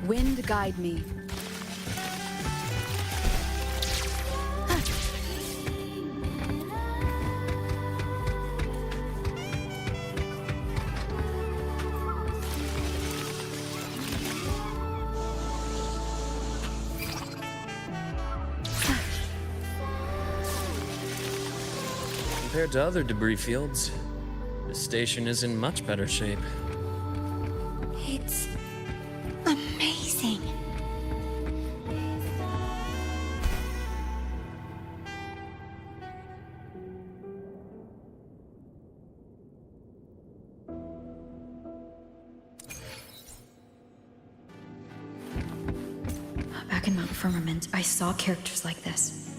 Wind guide me. Compared to other debris fields, this station is in much better shape. It's amazing. Back in Mount Firmament, I saw characters like this.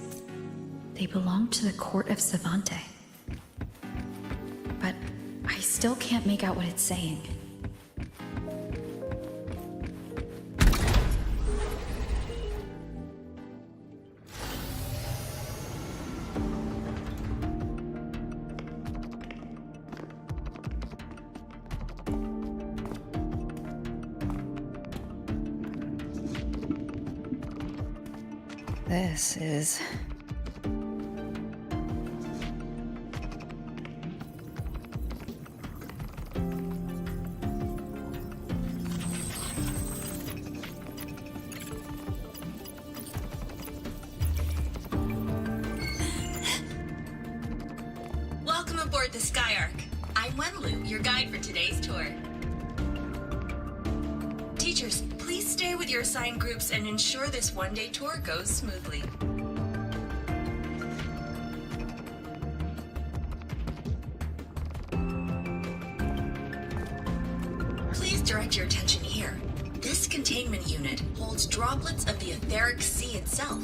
They belonged to the court of Savante. But I still can't make out what it's saying. This is... Welcome aboard the Skyark. I'm Wenlu, your guide for today's tour. Teachers, please stay with your assigned groups and ensure this one-day tour goes smoothly. Please direct your attention here. This containment unit holds droplets of the etheric sea itself.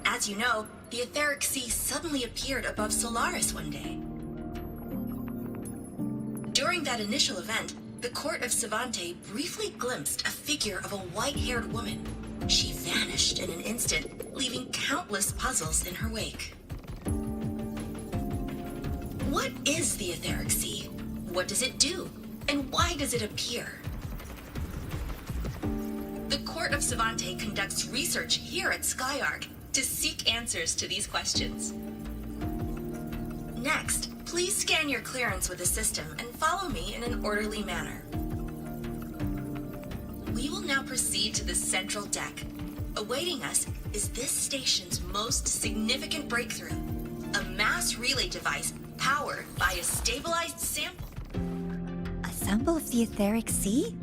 As you know, the etheric sea suddenly appeared above Solaris one day. During that initial event, the court of Savante briefly glimpsed a figure of a white-haired woman. She vanished in an instant, leaving countless puzzles in her wake. What is the etheric sea? What does it do? And why does it appear? The court of Savante conducts research here at Skyark to seek answers to these questions. Next, please scan your clearance with the system and follow me in an orderly manner. We will now proceed to the central deck. Awaiting us is this station's most significant breakthrough, a mass relay device powered by a stabilized sample. A sample of the etheric sea?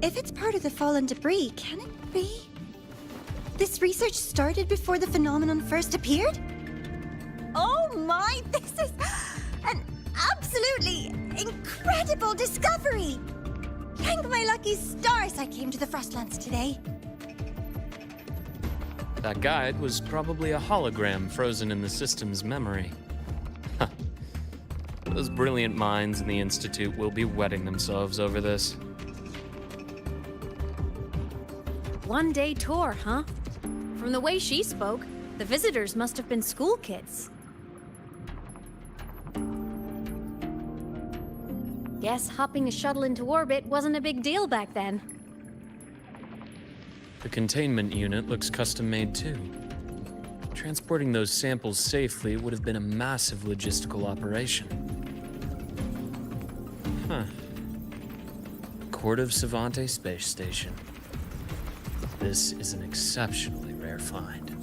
If it's part of the fallen debris, can it be? This research started before the phenomenon first appeared? Oh my, this is an absolutely incredible discovery! Thank my lucky stars I came to the Frostlands today. That guide was probably a hologram frozen in the system's memory. Huh. Those brilliant minds in the Institute will be wetting themselves over this. One-day tour, huh? From the way she spoke, the visitors must have been school kids. Guess hopping a shuttle into orbit wasn't a big deal back then. The containment unit looks custom-made too. Transporting those samples safely would have been a massive logistical operation. Huh. Court of Savante Space Station. This is an exceptionally rare find.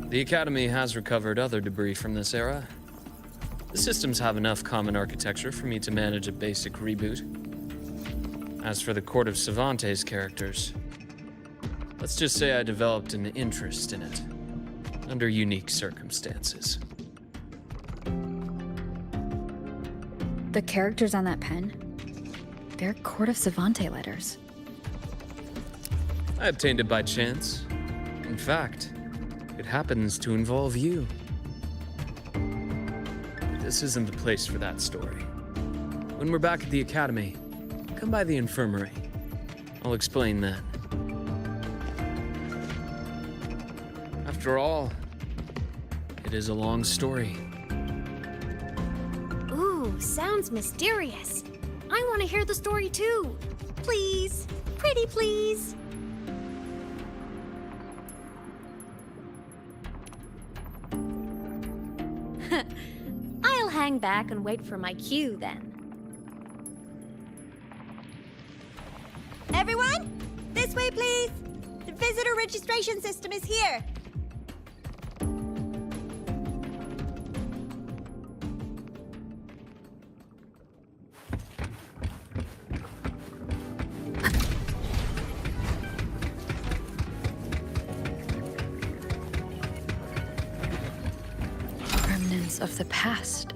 The Academy has recovered other debris from this era. The systems have enough common architecture for me to manage a basic reboot. As for the Court of Savante's characters, let's just say I developed an interest in it, under unique circumstances. The characters on that pen, they're Court of Savante letters. I obtained it by chance. In fact, it happens to involve you. This isn't the place for that story. When we're back at the Academy, come by the infirmary. I'll explain then. After all, it is a long story. Ooh, sounds mysterious. I want to hear the story too. Please, pretty please. I'll hang back and wait for my cue then. Everyone, this way please. The visitor registration system is here. Remnants of the past.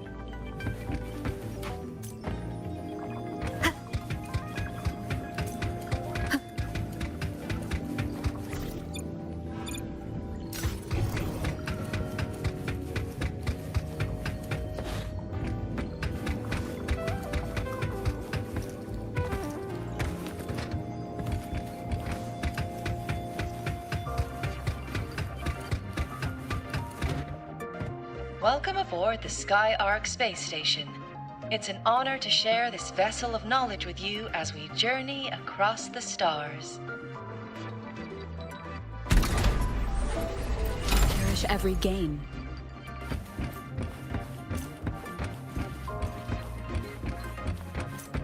Welcome aboard the Sky Ark space station. It's an honor to share this vessel of knowledge with you as we journey across the stars. Cherish every gain.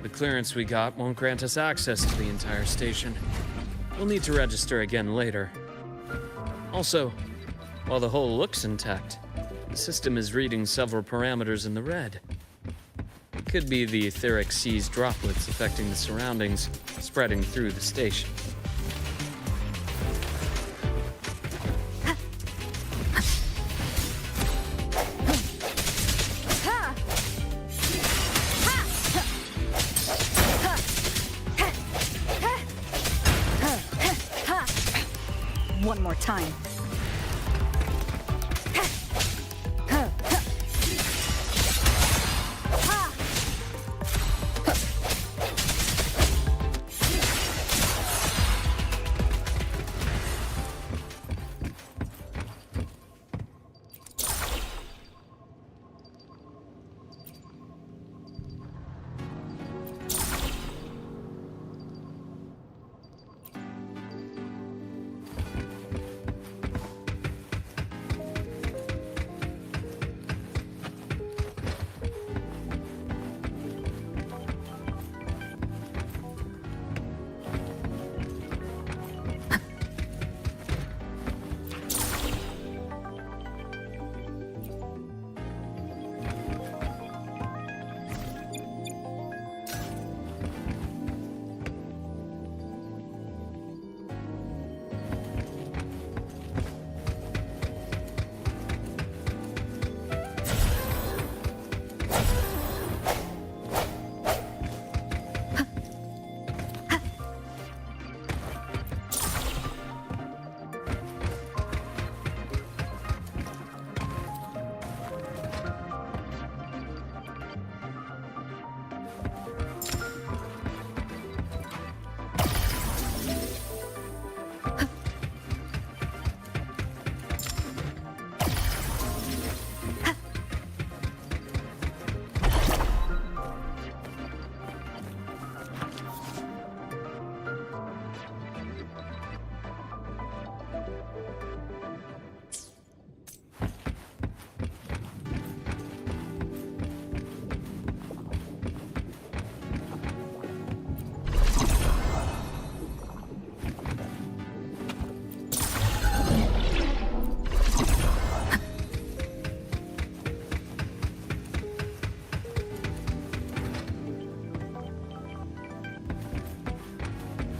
The clearance we got won't grant us access to the entire station. We'll need to register again later. Also, while the hull looks intact, the system is reading several parameters in the red. It could be the etheric sea's droplets affecting the surroundings, spreading through the station. One more time.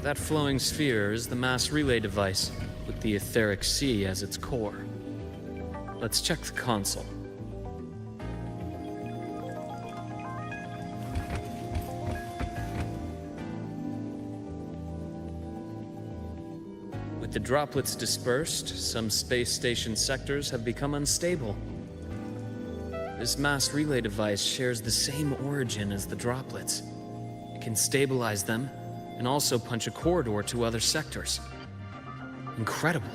That flowing sphere is the mass relay device, with the etheric sea as its core. Let's check the console. With the droplets dispersed, some space station sectors have become unstable. This mass relay device shares the same origin as the droplets. It can stabilize them and also punch a corridor to other sectors. Incredible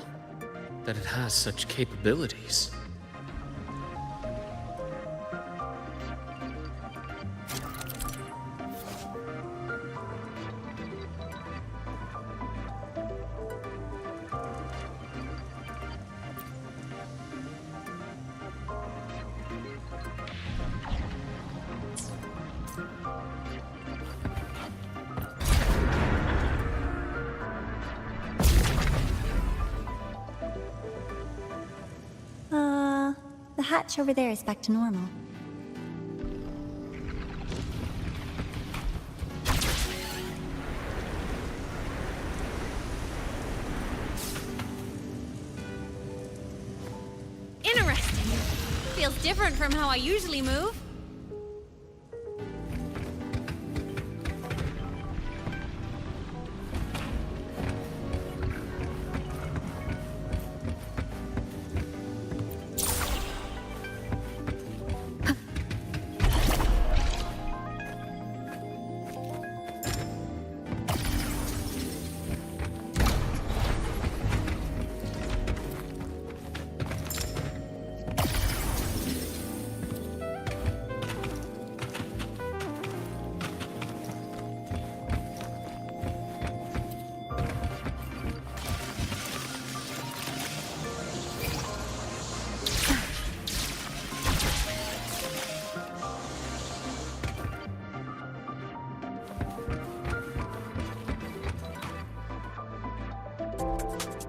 that it has such capabilities. The hatch over there is back to normal. Interesting. Feels different from how I usually move.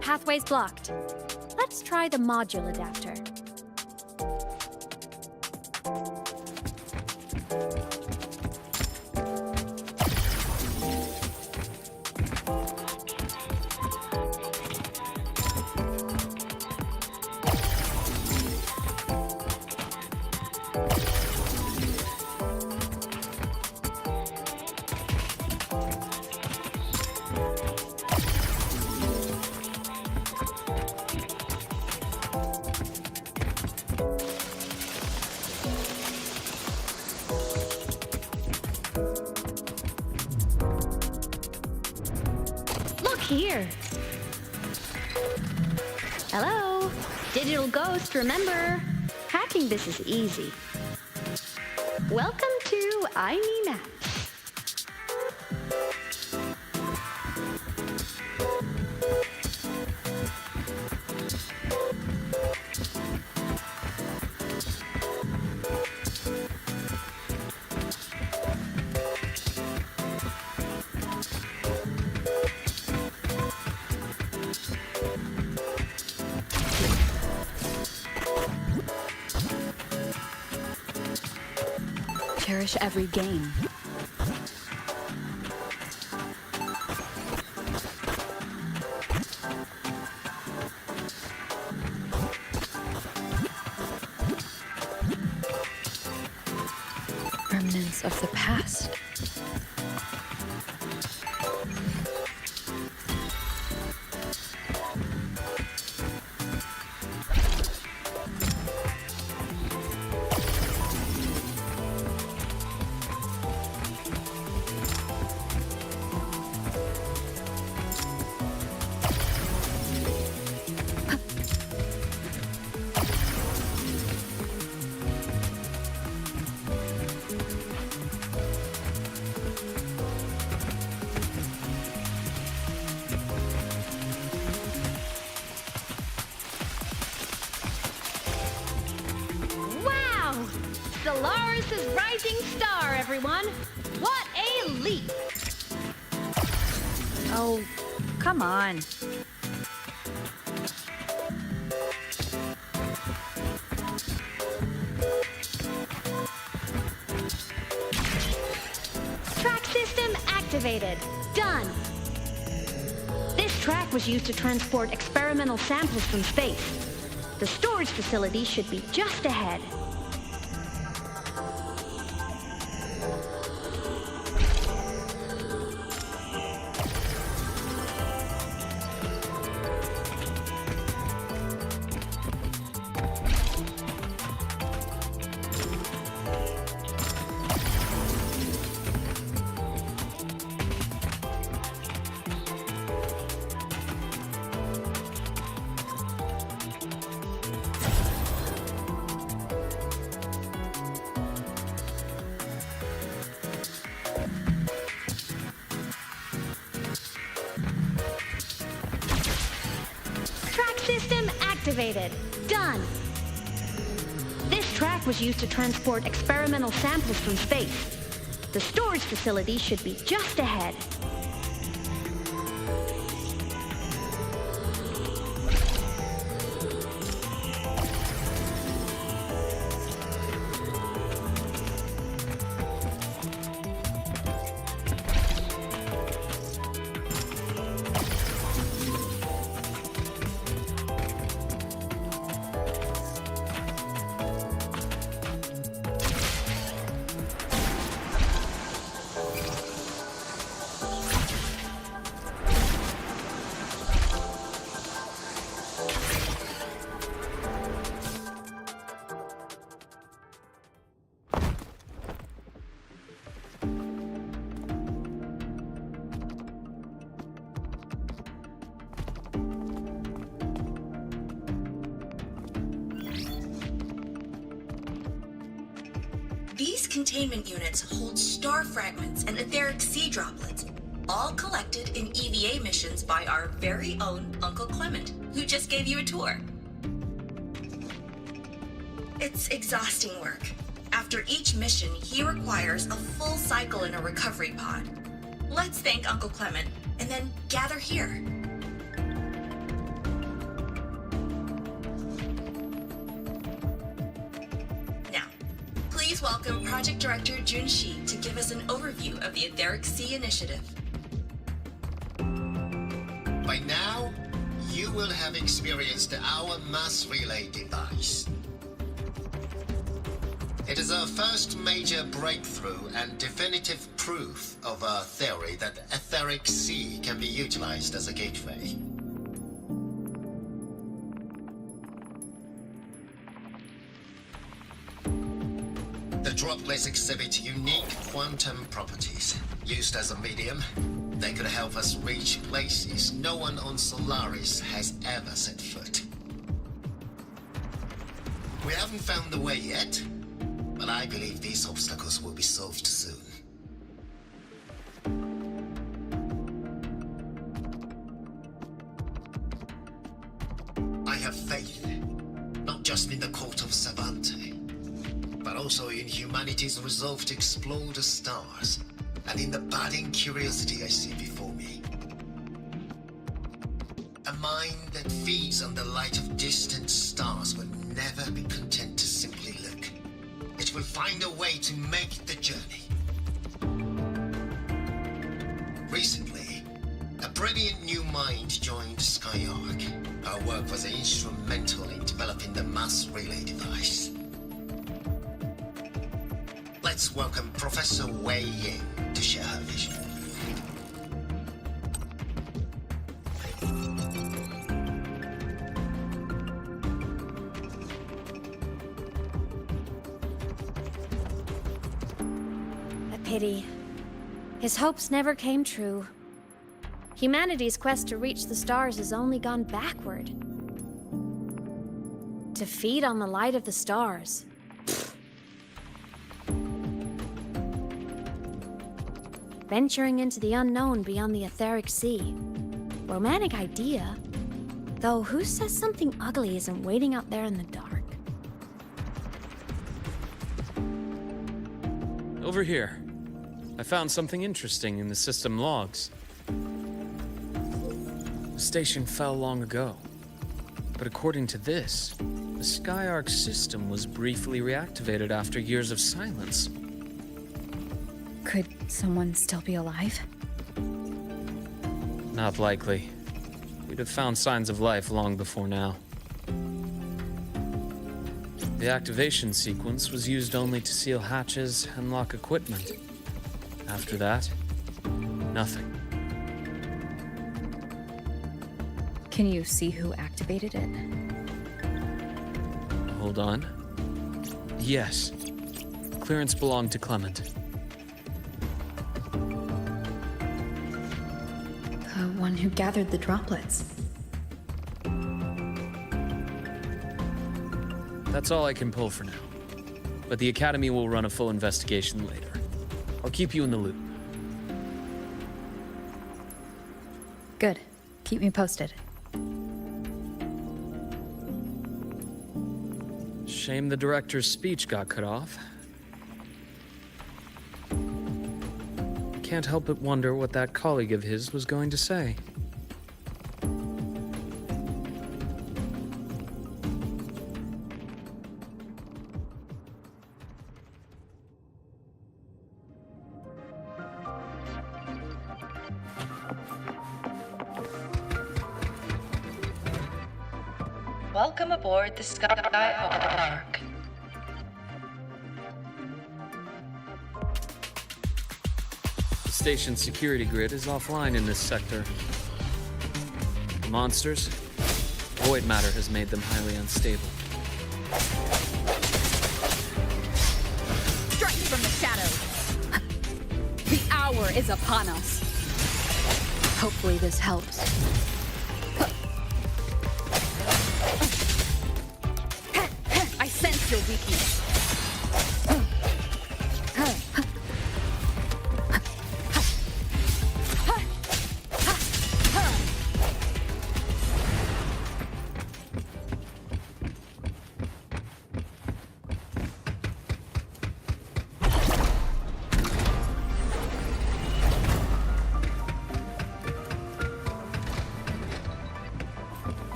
Pathway's blocked. Let's try the module adapter. Here. Hello? Digital ghost, remember? Hacking this is easy. Welcome to Aemeath. Cherish every game. Remnants of the past. Solaris' rising star, everyone! What a leap! Oh, come on. Track system activated. Done. track was used to transport experimental samples from space. The storage facility should be just ahead. System activated. Done. This track was used to transport experimental samples from space. The storage facility should be just ahead. These containment units hold star fragments and etheric sea droplets, all collected in EVA missions by our very own Uncle Clement, who just gave you a tour. It's exhausting work. After each mission, he requires a full cycle in a recovery pod. Let's thank Uncle Clement, and then gather here. Please welcome Project Director Jun Shi to give us an overview of the Etheric Sea Initiative. By now, you will have experienced our mass relay device. It is our first major breakthrough and definitive proof of our theory that Etheric Sea can be utilized as a gateway. The droplets exhibit unique quantum properties. Used as a medium, they could help us reach places no one on Solaris has ever set foot. We haven't found the way yet, but I believe these obstacles will be solved soon. I have faith, not just in the court of Savante, but also in humanity's resolve to explore the stars, and in the budding curiosity I see before me. A mind that feeds on the light of distant stars will never be content to simply look. It will find a way to make the journey. Recently, a brilliant new mind joined Skyark. Our work was instrumental in developing the mass relay device. Let's welcome Professor Wei Ying to share her vision. A pity. His hopes never came true. Humanity's quest to reach the stars has only gone backward. To feed on the light of the stars. Venturing into the unknown beyond the Etheric Sea. Romantic idea. Though who says something ugly isn't waiting out there in the dark? Over here. I found something interesting in the system logs. The station fell long ago. But according to this, the Skyark system was briefly reactivated after years of silence. Could someone still be alive? Not likely. we'd have found signs of life long before now. The activation sequence was used only to seal hatches and lock equipment. After that, nothing. Can you see who activated it? Hold on. Yes. Clearance belonged to Clement. The one who gathered the droplets. That's all I can pull for now. But the Academy will run a full investigation later. I'll keep you in the loop. Good. Keep me posted. Shame the director's speech got cut off. Can't help but wonder what that colleague of his was going to say. Welcome aboard the Skyark. The station's security grid is offline in this sector. The monsters, void matter has made them highly unstable. Strike from the shadows! The hour is upon us. Hopefully this helps. I sense your weakness.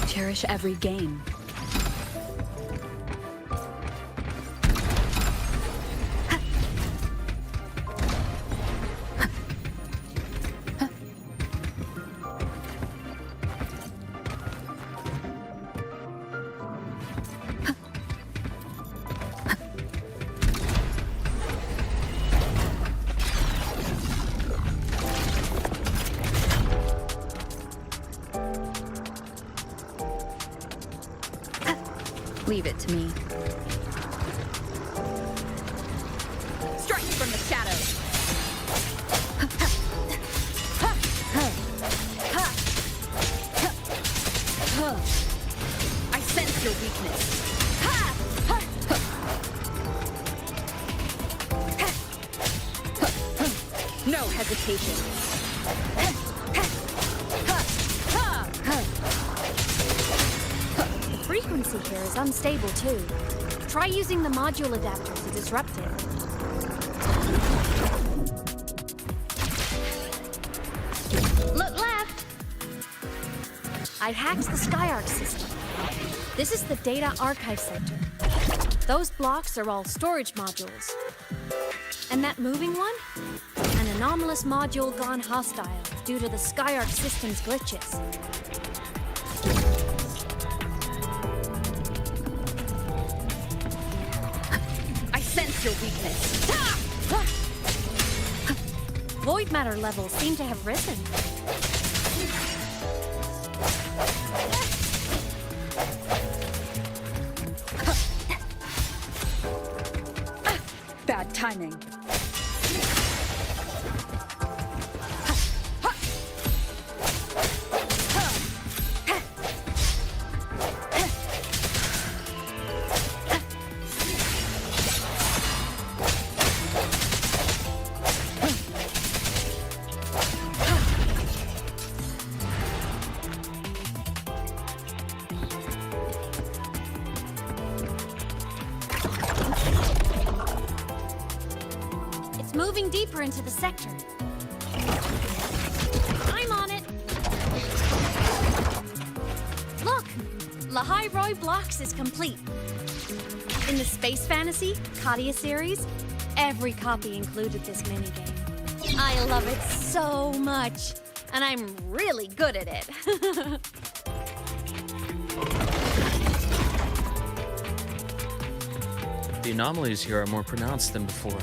Cherish every game. Leave it to me. Strike from the shadows. I sense your weakness. No hesitation. The frequency here is unstable too. Try using the module adapter to disrupt it. Look left! I hacked the Skyark system. This is the data archive center. Those blocks are all storage modules. And that moving one? An anomalous module gone hostile due to the Skyark system's glitches. your weakness. Void matter levels seem to have risen. Bad timing. Moving deeper into the sector. I'm on it. Look, Lahai Roy Blocks is complete. In the Space Fantasy Katia series, every copy included this minigame. I love it so much, and I'm really good at it. The anomalies here are more pronounced than before.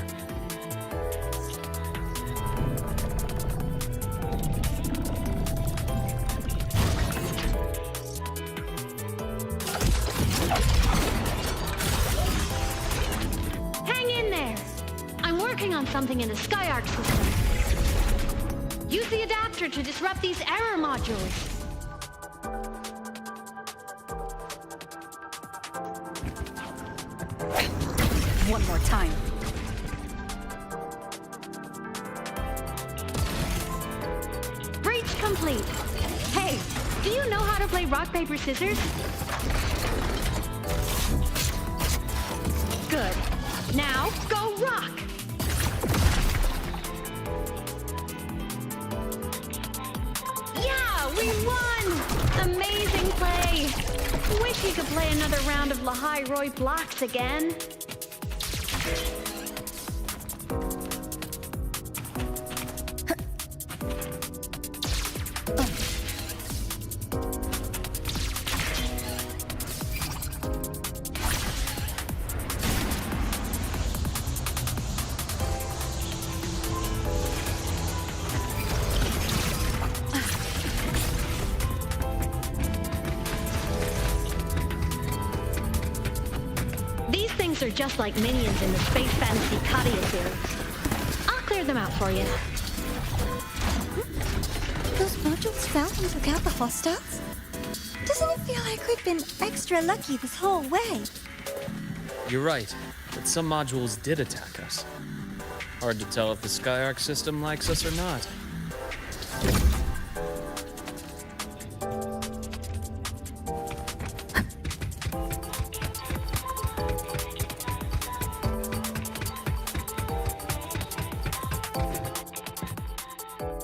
Something in the Skyark system. Use the adapter to disrupt these error modules. One more time. Breach complete. Hey, do you know how to play rock, paper, scissors? Good. Now, go rock! We won! Amazing play! Wish we could play another round of Lahai Roy Blocks again. Are just like minions in the Space Fantasy Katia series. I'll clear them out for you. Those modules fell and took out the hostiles? Doesn't it feel like we've been extra lucky this whole way? You're right, but some modules did attack us. Hard to tell if the Skyark system likes us or not.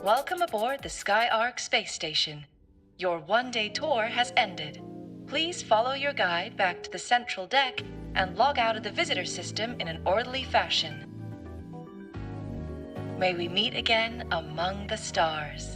Welcome aboard the Skyark space station. Your one-day tour has ended. Please follow your guide back to the central deck and log out of the visitor system in an orderly fashion. May we meet again among the stars.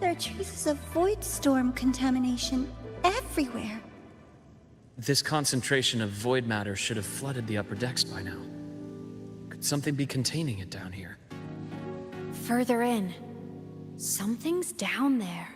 There are traces of void storm contamination everywhere. This concentration of void matter should have flooded the upper decks by now. Could something be containing it down here? Further in. Something's down there.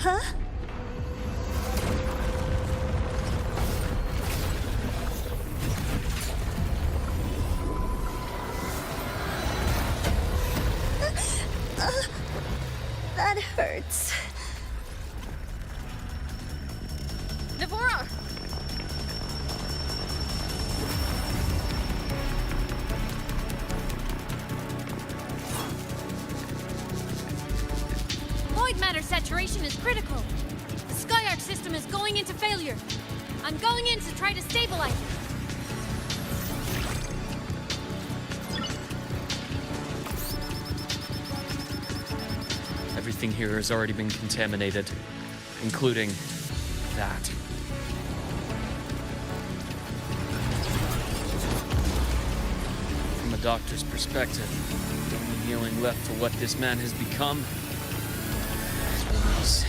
Huh? That hurts. Navora! Void matter saturation is critical. The Skyark system is going into failure. I'm going in to try to stabilize it. Everything here has already been contaminated, including that. From a doctor's perspective, the only healing left for what this man has become is release.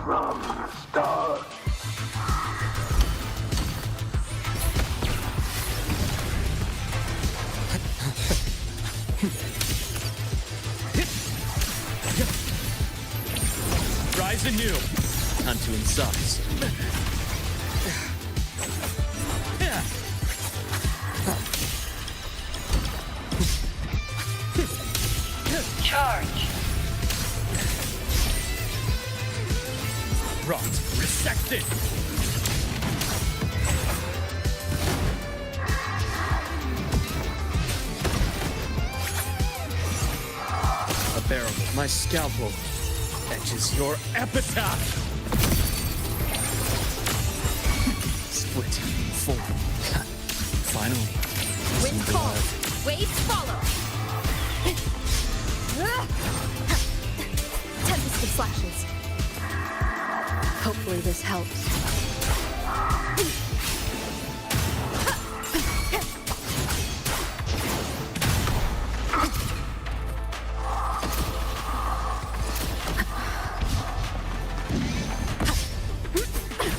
From the stars. Rise anew. Unto insides. Charge. Rot. Resected. Unbearable. My scalpel etches your epitaph. Split. Form. Finally. Wind call. Waves follow. Tempest of flashes. Hopefully this helps.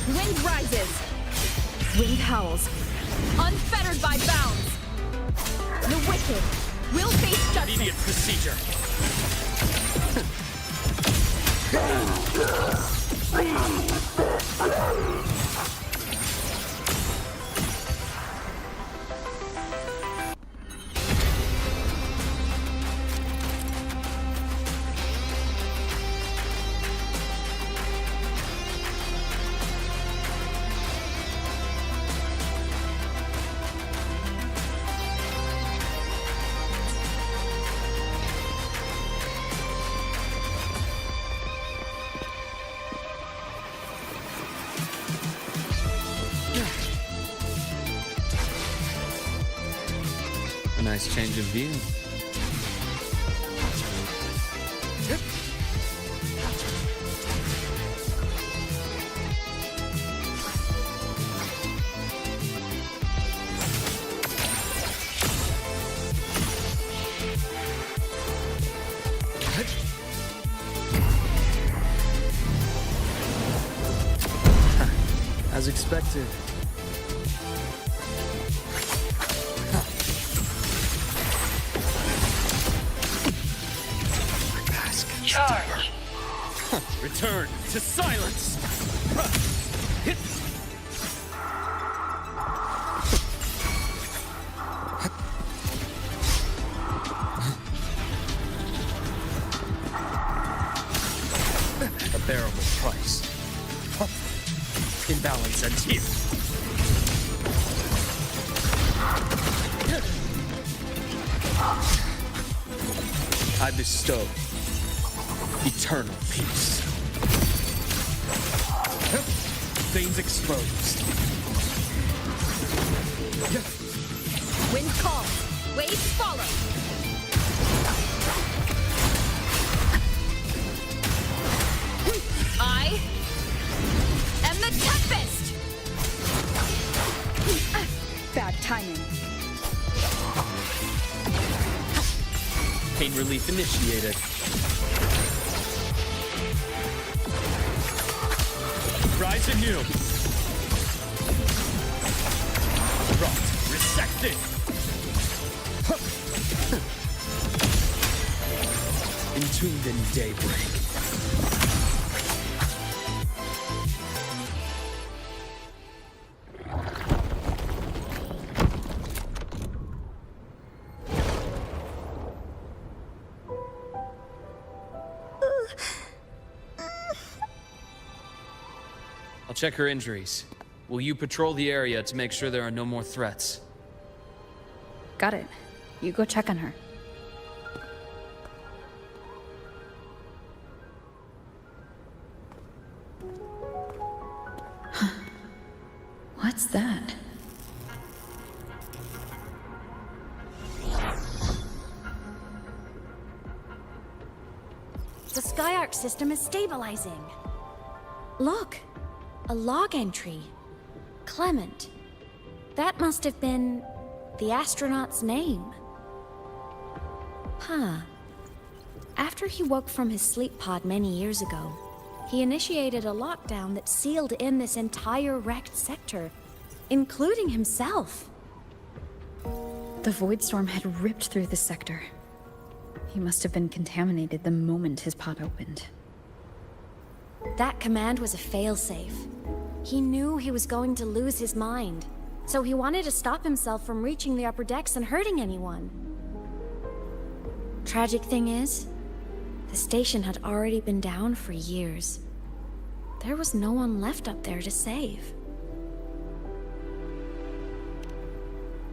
Wind rises. Wind howls. Unfettered by bounds. The wicked will face justice. Immediate procedure. A nice change of view. As expected. Charge. Return to silence. A bearable price. Imbalance ends here. I bestow eternal peace. Veins exposed. Wind calls. Waves follow. I am the Tempest! Bad timing. Pain relief initiated. Rise anew. Accepted! Entombed in daybreak. I'll check her injuries. Will you patrol the area to make sure there are no more threats? Got it. You go check on her. What's that? The Skyark system is stabilizing. Look, a log entry. Clement. That must have been the astronaut's name. Huh. After he woke from his sleep pod many years ago, he initiated a lockdown that sealed in this entire wrecked sector, including himself. The void storm had ripped through the sector. He must have been contaminated the moment his pod opened. That command was a failsafe. He knew he was going to lose his mind, so he wanted to stop himself from reaching the upper decks and hurting anyone. Tragic thing is, the station had already been down for years. There was no one left up there to save.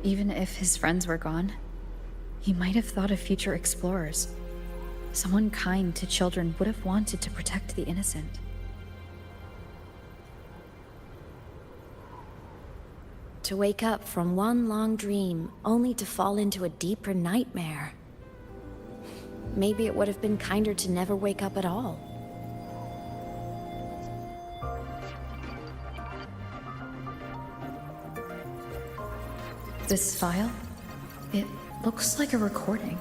Even if his friends were gone, he might have thought of future explorers. Someone kind to children would have wanted to protect the innocent. To wake up from one long dream, only to fall into a deeper nightmare. Maybe it would have been kinder to never wake up at all. This file? It looks like a recording.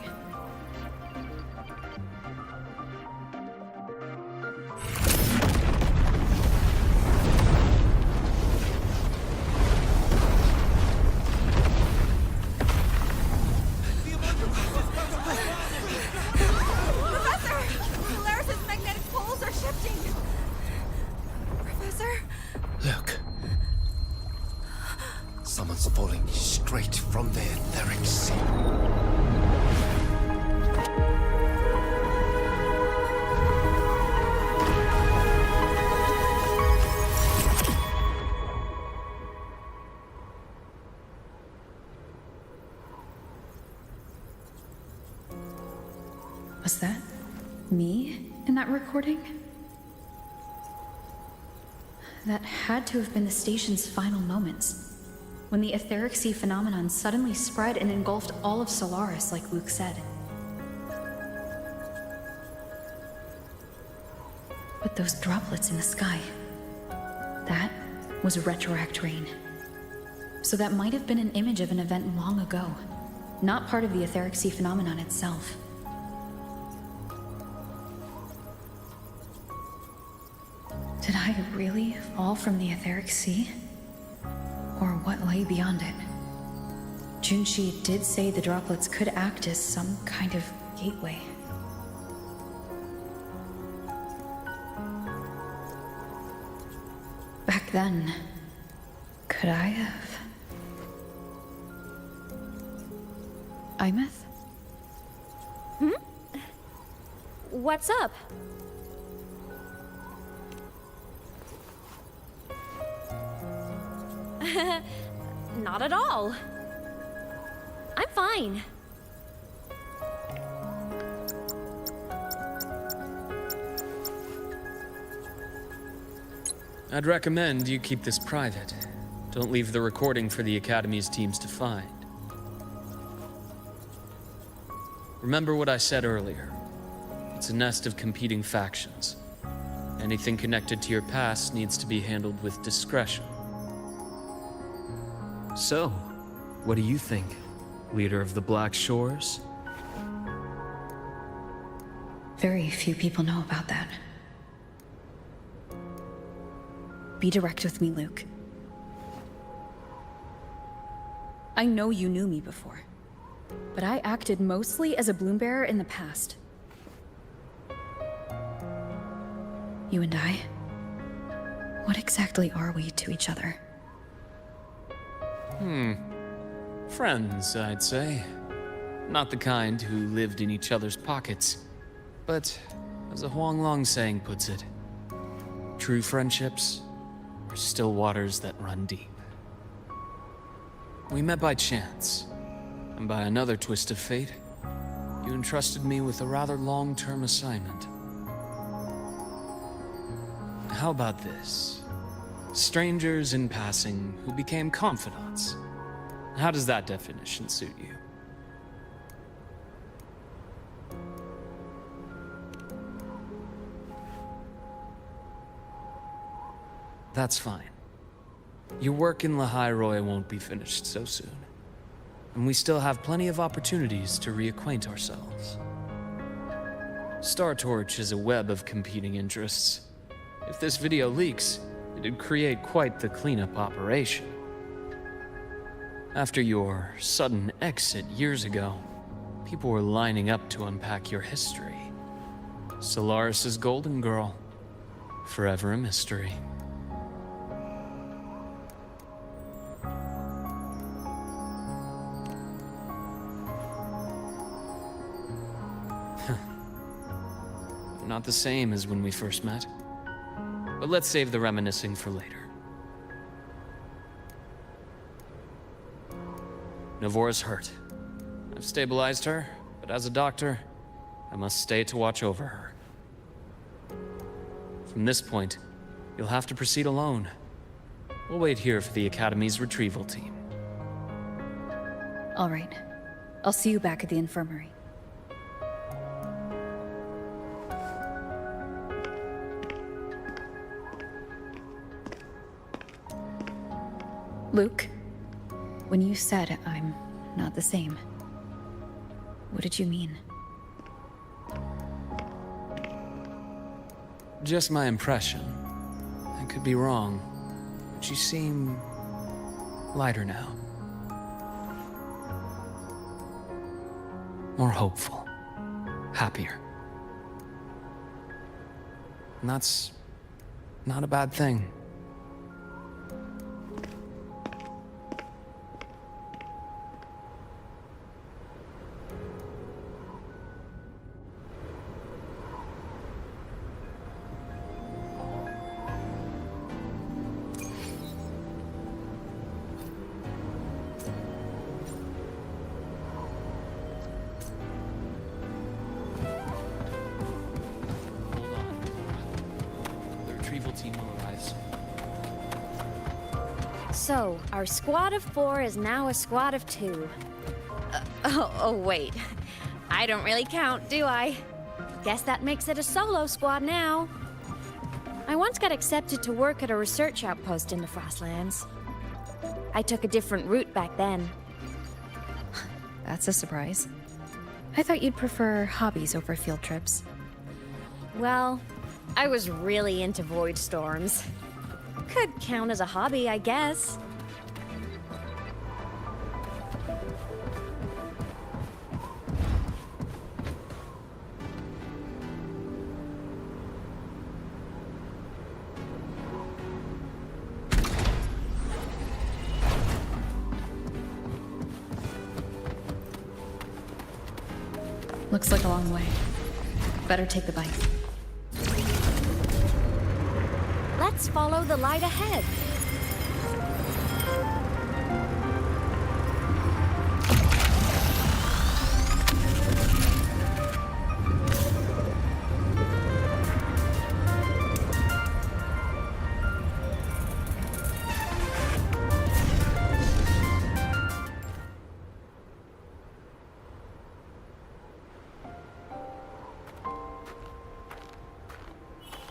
Someone's falling straight from the etheric sea. Was that me in that recording? That had to have been the station's final moments, when the etheric sea phenomenon suddenly spread and engulfed all of Solaris, like Luke said. But those droplets in the sky, that was retroact rain. So that might have been an image of an event long ago, not part of the etheric sea phenomenon itself. Did I really fall from the etheric sea? Or what lay beyond it? Junshi did say the droplets could act as some kind of gateway. Back then, could I have? Aemeath? What's up? Not at all. I'm fine. I'd recommend you keep this private. Don't leave the recording for the Academy's teams to find. Remember what I said earlier. It's a nest of competing factions. Anything connected to your past needs to be handled with discretion. So, what do you think, leader of the Black Shores? Very few people know about that. Be direct with me, Luke. I know you knew me before, but I acted mostly as a bloom-bearer in the past. You and I, what exactly are we to each other? Friends, I'd say. Not the kind who lived in each other's pockets, but as a Huanglong saying puts it, true friendships are still waters that run deep. We met by chance, and by another twist of fate, you entrusted me with a rather long-term assignment. How about this? Strangers in passing who became confidants. How does that definition suit you? That's fine. Your work in Lahai won't be finished so soon. And we still have plenty of opportunities to reacquaint ourselves. Star Torch is a web of competing interests. If this video leaks, it'd create quite the cleanup operation. After your sudden exit years ago, people were lining up to unpack your history. Solaris's Golden Girl, forever a mystery. Not the same as when we first met. But let's save the reminiscing for later. Navora's hurt. I've stabilized her, but as a doctor, I must stay to watch over her. From this point, you'll have to proceed alone. We'll wait here for the Academy's retrieval team. All right. I'll see you back at the infirmary. Luke, when you said I'm not the same, what did you mean? Just my impression. I could be wrong, but you seem lighter now. More hopeful. Happier. And that's not a bad thing. So, our squad of 4 is now a squad of 2. Wait. I don't really count, do I? Guess that makes it a solo squad now. I once got accepted to work at a research outpost in the Frostlands. I took a different route back then. That's a surprise. I thought you'd prefer hobbies over field trips. Well, I was really into void storms. Could count as a hobby, I guess. Looks like a long way. Better take the bike. Let's follow the light ahead.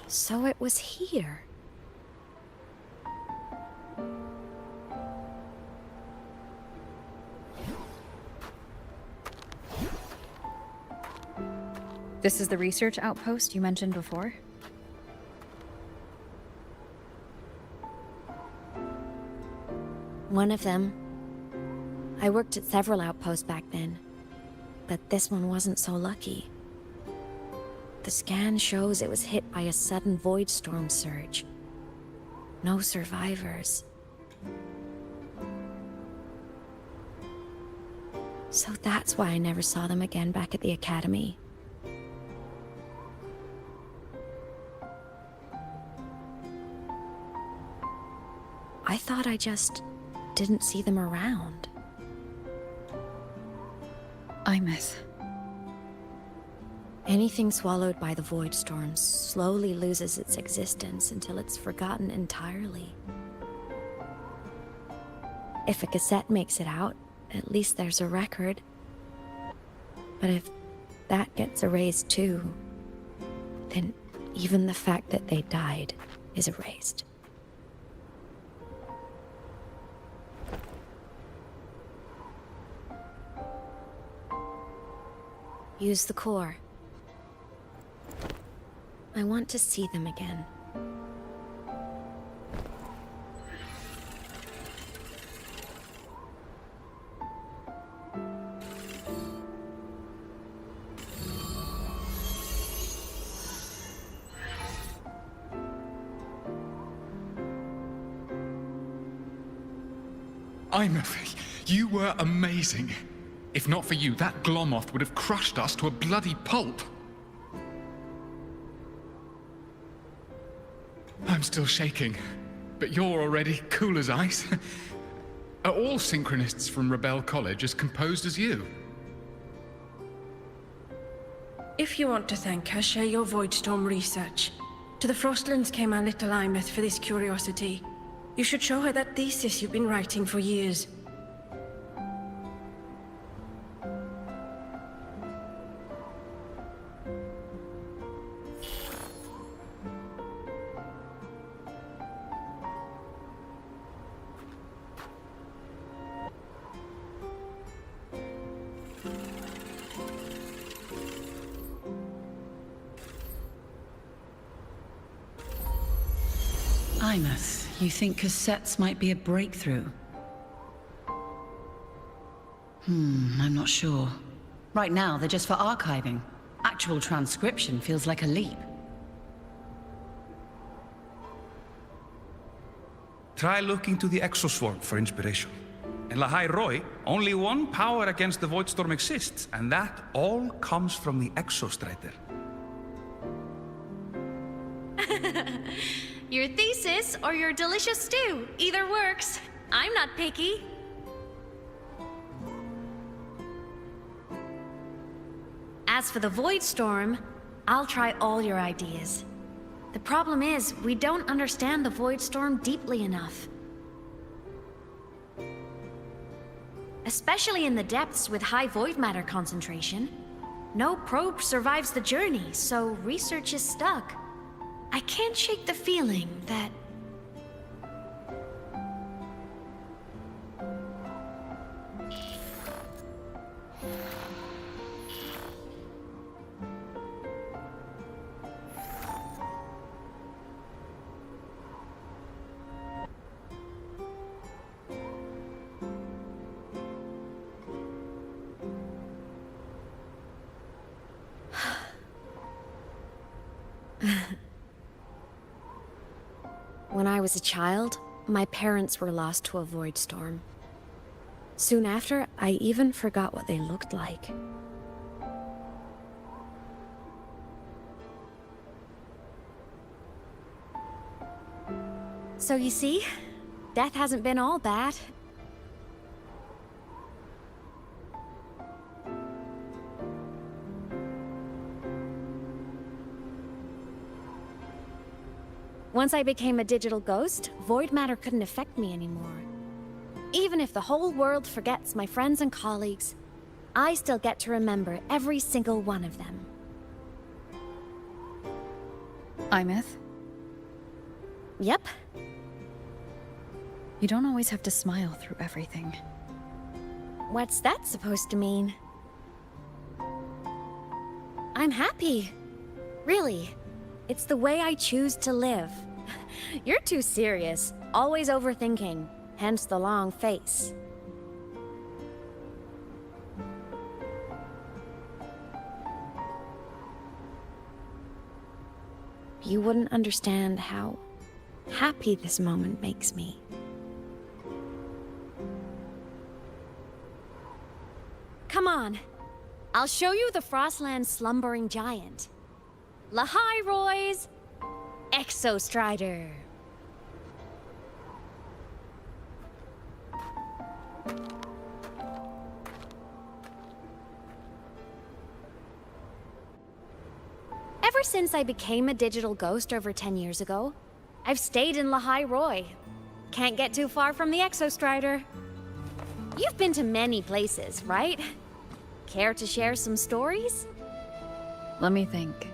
So it was here. This is the research outpost you mentioned before? One of them. I worked at several outposts back then, but this one wasn't so lucky. The scan shows it was hit by a sudden void storm surge. No survivors. So that's why I never saw them again back at the academy. I thought I just didn't see them around. Aemeath. Anything swallowed by the void storms slowly loses its existence until it's forgotten entirely. If a cassette makes it out, at least there's a record. But if that gets erased too, then even the fact that they died is erased. Use the core. I want to see them again. Aemeath, you were amazing. If not for you, that Glomoth would have crushed us to a bloody pulp. I'm still shaking, but you're already cool as ice. Are all synchronists from Rebel College as composed as you? If you want to thank her, share your Voidstorm research. To the Frostlands came our little Aemeath for this curiosity. You should show her that thesis you've been writing for years. Aemeath, you think cassettes might be a breakthrough? I'm not sure. Right now, they're just for archiving. Actual transcription feels like a leap. Try looking to the Exoswarm for inspiration. In Lahai Roi, only one power against the Voidstorm exists, and that all comes from the Exostrider. Your thesis or your delicious stew. Either works. I'm not picky. As for the void storm, I'll try all your ideas. The problem is, we don't understand the void storm deeply enough. Especially in the depths with high void matter concentration. No probe survives the journey, so research is stuck. I can't shake the feeling that... When I was a child, my parents were lost to a void storm. Soon after, I even forgot what they looked like. So you see, death hasn't been all bad. Once I became a digital ghost, void matter couldn't affect me anymore. Even if the whole world forgets my friends and colleagues, I still get to remember every single one of them. Aemeath? Yep. You don't always have to smile through everything. What's that supposed to mean? I'm happy. Really. It's the way I choose to live. You're too serious. Always overthinking. Hence the long face. you wouldn't understand how happy this moment makes me. Come on. I'll show you the Frostland's slumbering giant. Lahai Roy's Exostrider. Ever since I became a digital ghost over 10 years ago, I've stayed in Lahai Roy. Can't get too far from the Exostrider. You've been to many places, right? Care to share some stories? Let me think.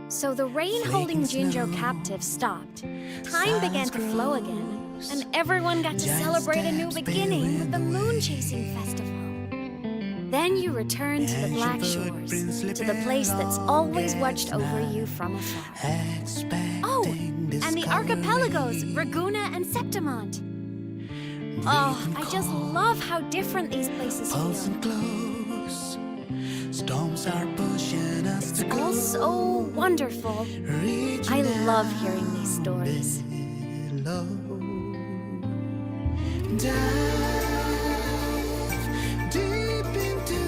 So the rain holding Jinjo captive stopped. Time began to flow again, and everyone got to celebrate a new beginning with the Moon Chasing Festival. Then you returned to the Black Shores, to the place that's always watched over you from afar. Oh, and the archipelagos, Raguna and Septimont. Oh, I just love how different these places feel. Storms are pushing us It's all so wonderful. I love hearing these stories. Dive deep into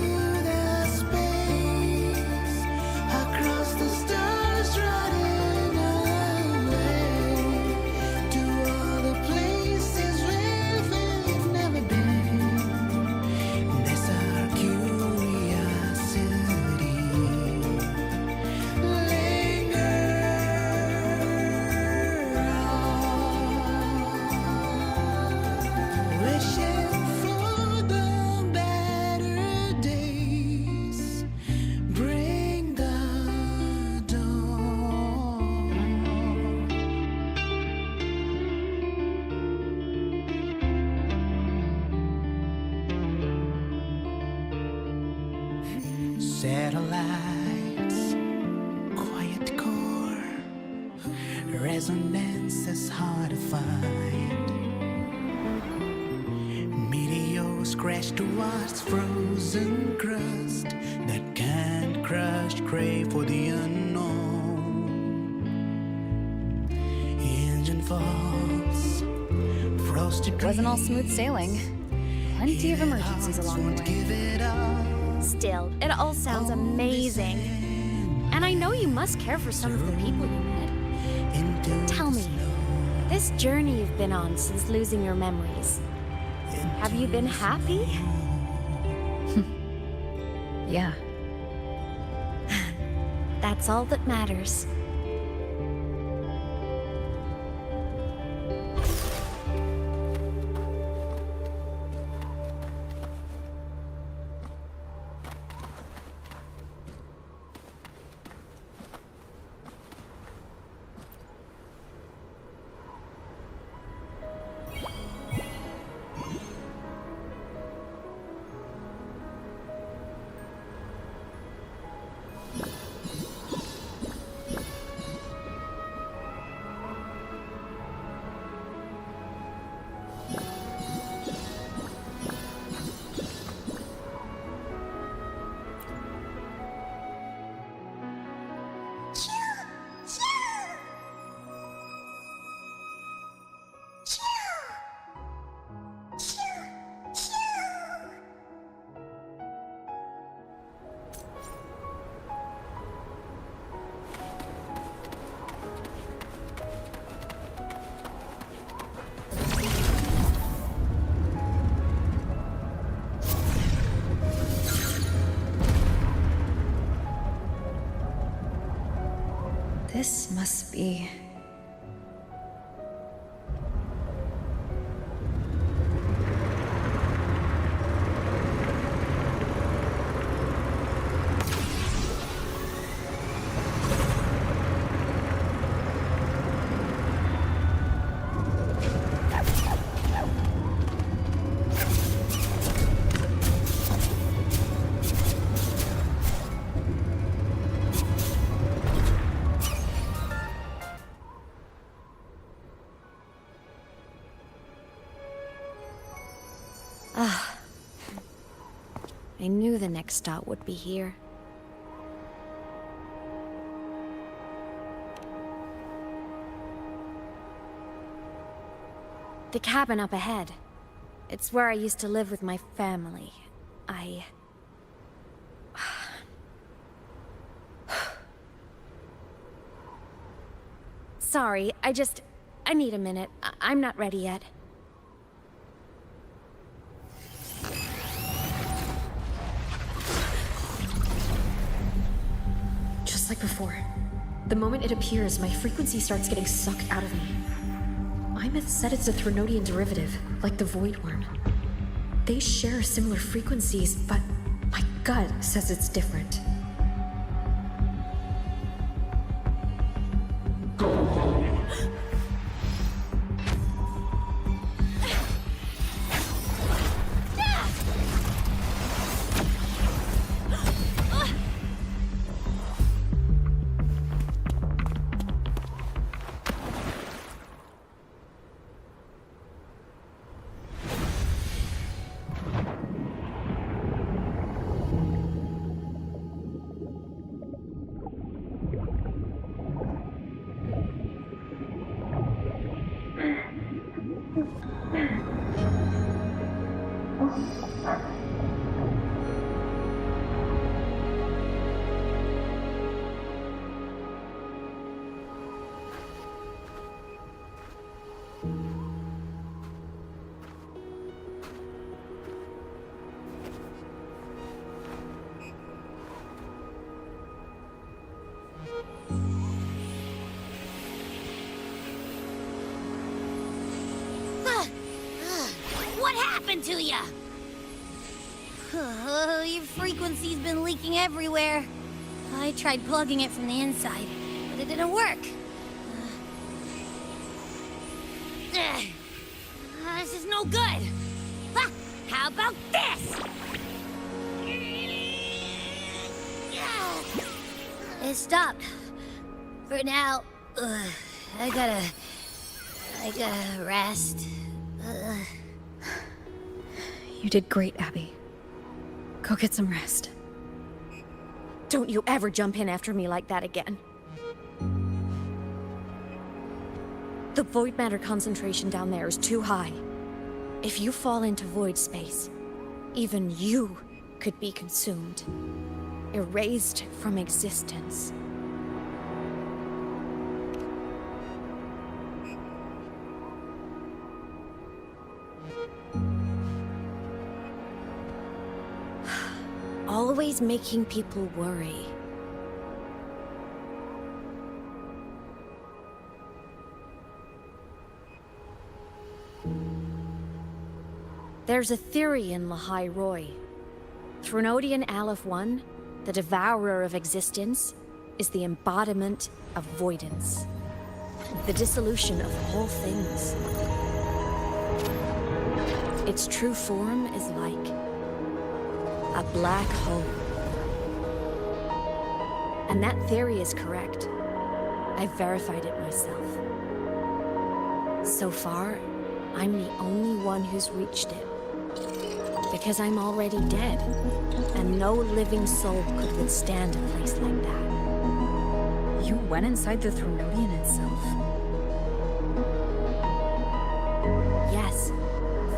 the space, across the stars, running away to all the places where we've never been. There's our curiosity. Wishing for the better days, bring the dawn. Satellites, quiet core, resonance is hard to find. Meteors crash towards frozen crust that can't crush, crave for the unknown. Engine falls, frosted Wasn't all smooth sailing. Plenty of emergencies along the way. Still, it all sounds amazing. And I know you must care for some of the people you met. Tell me, this journey you've been on since losing your memories, have you been happy? Yeah. That's all that matters. This must be... Ah. I knew the next stop would be here. The cabin up ahead. It's where I used to live with my family. Sorry, I need a minute. I'm not ready yet. Just like before. The moment it appears, my frequency starts getting sucked out of me. Aemeath said it's a Threnodian derivative, like the Void Worm. They share similar frequencies, but my gut says it's different. What happened to ya? Your frequency's been leaking everywhere. I tried plugging it from the inside, but it didn't work. This is no good. How about this? It stopped. For now. I gotta rest. You did great, Abby. Go get some rest. Don't you ever jump in after me like that again. The void matter concentration down there is too high. If you fall into void space, even you could be consumed, erased from existence. Always making people worry. There's a theory in Lahai Roy. Threnodian Aleph 1, the devourer of existence, is the embodiment of voidance. The dissolution of all things. Its true form is like a black hole. And that theory is correct. I've verified it myself. So far, I'm the only one who's reached it. Because I'm already dead, and no living soul could withstand a place like that. You went inside the Threnodian itself? Yes.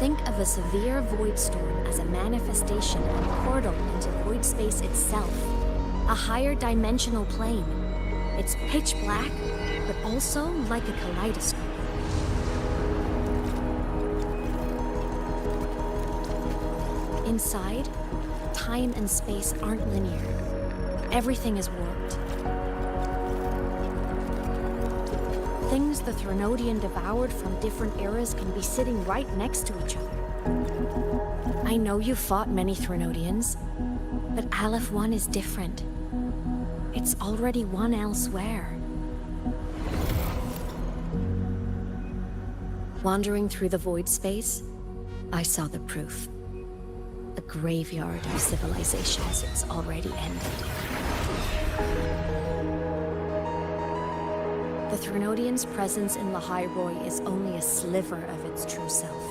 Think of a severe void storm as a manifestation and portal into void space itself. A higher dimensional plane. It's pitch black, but also like a kaleidoscope. Inside, time and space aren't linear. Everything is warped. Things the Threnodian devoured from different eras can be sitting right next to each other. I know you fought many Threnodians, but Aleph 1 is different. It's already won elsewhere. Wandering through the void space, I saw the proof. A graveyard of civilizations it's already ended. The Threnodian's presence in Lahai Roy is only a sliver of its true self.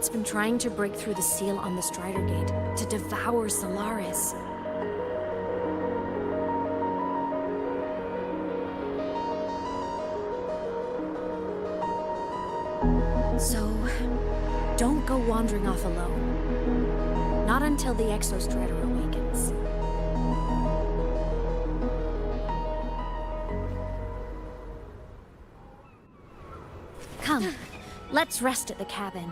It's been trying to break through the seal on the Strider Gate to devour Solaris. So, don't go wandering off alone. Not until the Exostrider awakens. Come, let's rest at the cabin.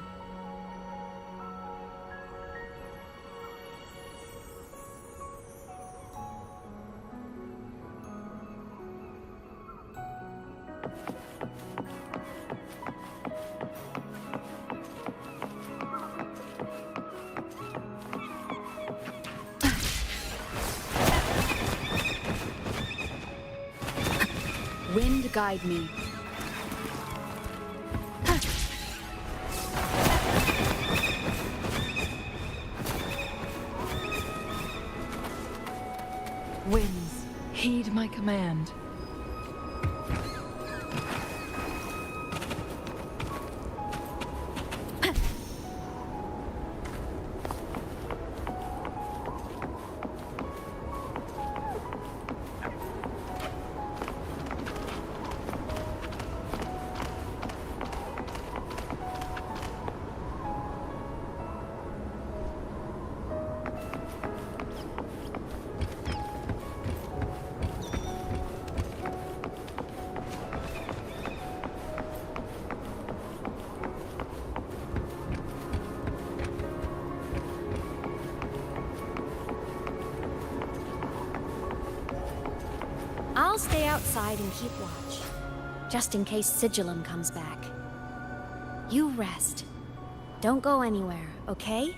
Wind guide me. Winds, heed my command. I'll stay outside and keep watch, just in case Sigillum comes back. You rest. Don't go anywhere, okay?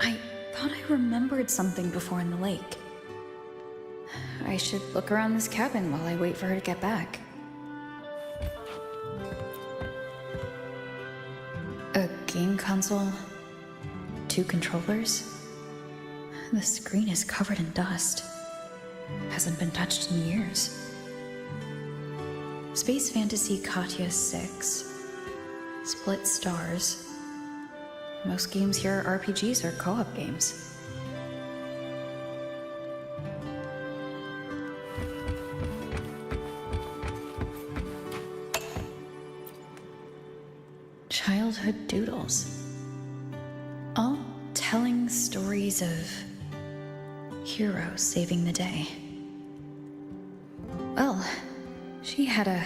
I thought I remembered something before in the lake. I should look around this cabin while I wait for her to get back. A game console, 2 controllers. The screen is covered in dust. Hasn't been touched in years. Space Fantasy Katya 6. Split stars. Most games here are RPGs or co-op games. Childhood doodles. All telling stories of heroes saving the day. Well, she had a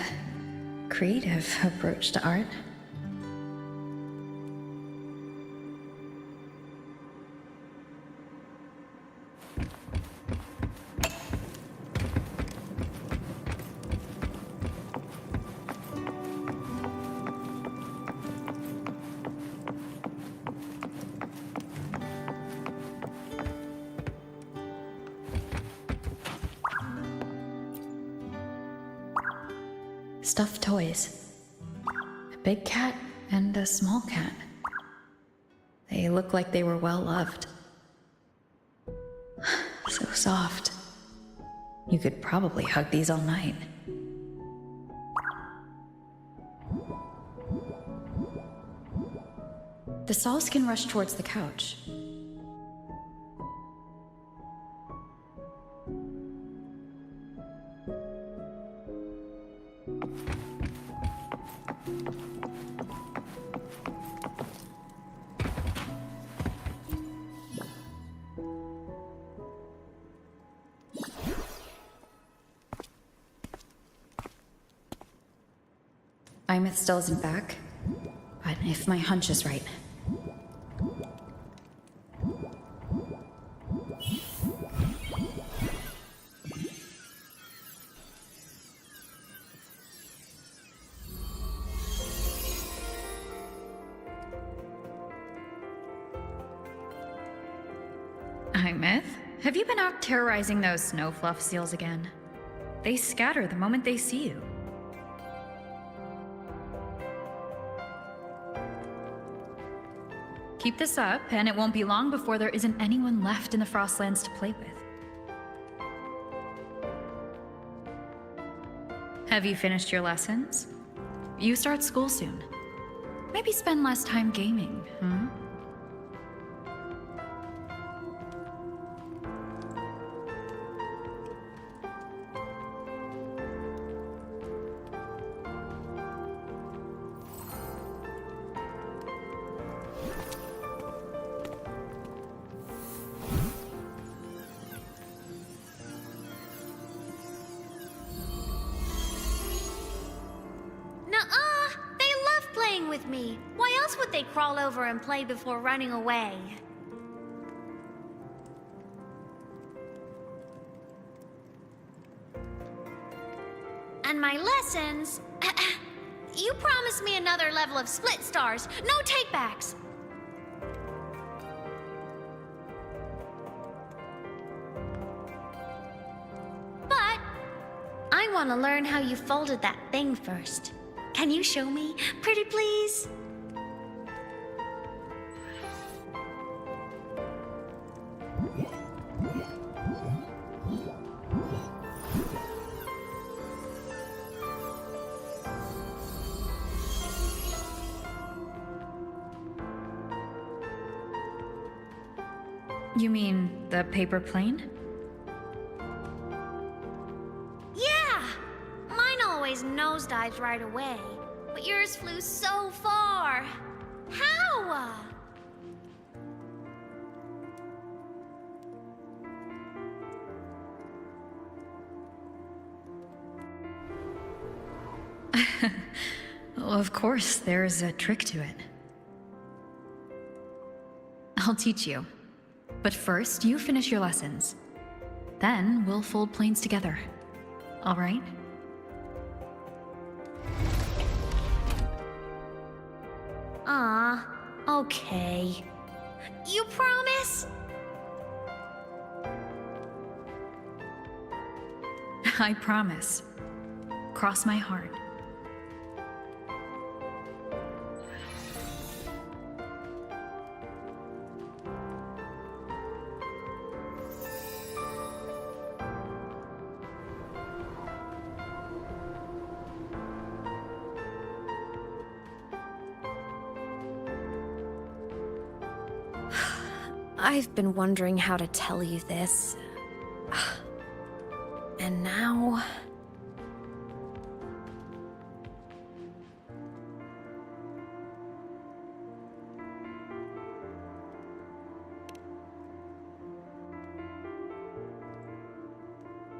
creative approach to art. Stuffed toys. A big cat and a small cat. They look like they were well loved. So soft. You could probably hug these all night. The saws can rush towards the couch. Aemeath still isn't back, but if my hunch is right. Aemeath, have you been out terrorizing those snow fluff seals again? They scatter the moment they see you. Keep this up, and it won't be long before there isn't anyone left in the Frostlands to play with. Have you finished your lessons? You start school soon. Maybe spend less time gaming, huh? Nuh-uh! They love playing with me. Why else would they crawl over and play before running away? And my lessons... You promised me another level of split stars. No takebacks. But I want to learn how you folded that thing first. Can you show me, pretty please? You mean the paper plane? Yeah! Mine always nosedives right away, but yours flew so far. How? Well, of course, there's a trick to it. I'll teach you. But first, you finish your lessons. Then, we'll fold planes together. All right? Okay. You promise? I promise. Cross my heart. I've been wondering how to tell you this. And now...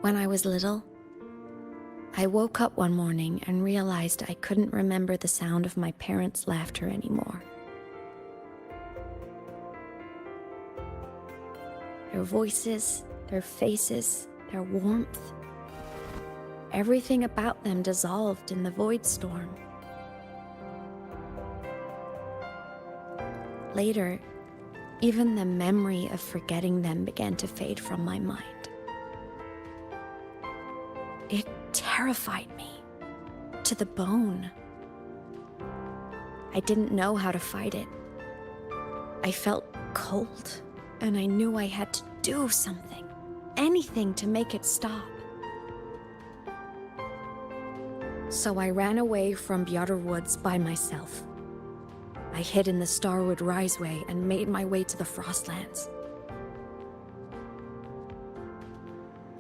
When I was little, I woke up one morning and realized I couldn't remember the sound of my parents' laughter anymore. Their voices, their faces, their warmth. Everything about them dissolved in the void storm. Later, even the memory of forgetting them began to fade from my mind. It terrified me to the bone. I didn't know how to fight it. I felt cold, and I knew I had to do something, anything to make it stop. So I ran away from Bjarter Woods by myself. I hid in the Starwood Riseway and made my way to the Frostlands.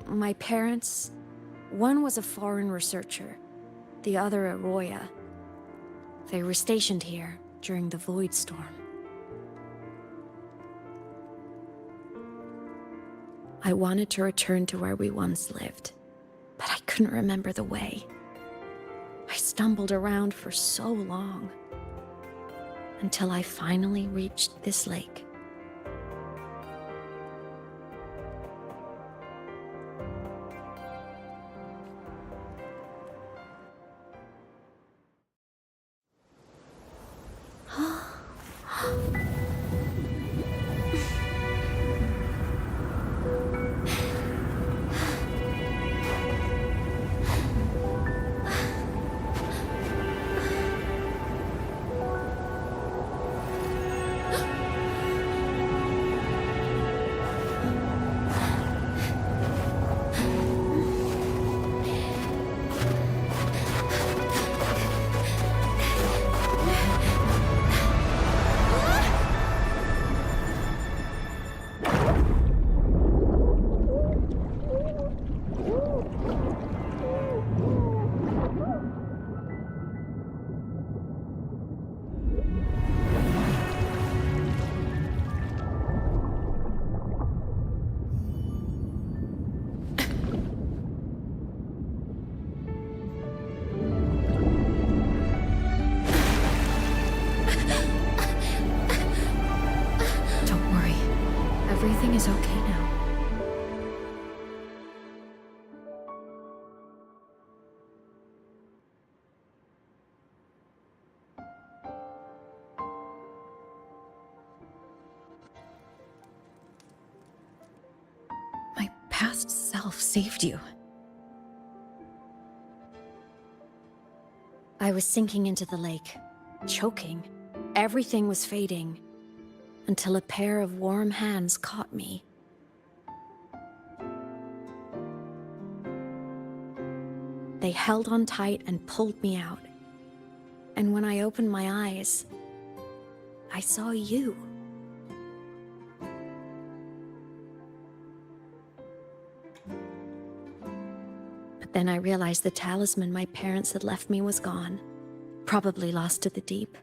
My parents, one was a foreign researcher, the other a Roya. They were stationed here during the Void Storm. I wanted to return to where we once lived, but I couldn't remember the way. I stumbled around for so long, until I finally reached this lake. everything is okay now. My past self saved you. I was sinking into the lake, choking. Everything was fading, until a pair of warm hands caught me. They held on tight and pulled me out. And when I opened my eyes, I saw you. But then I realized the talisman my parents had left me was gone, probably lost to the deep.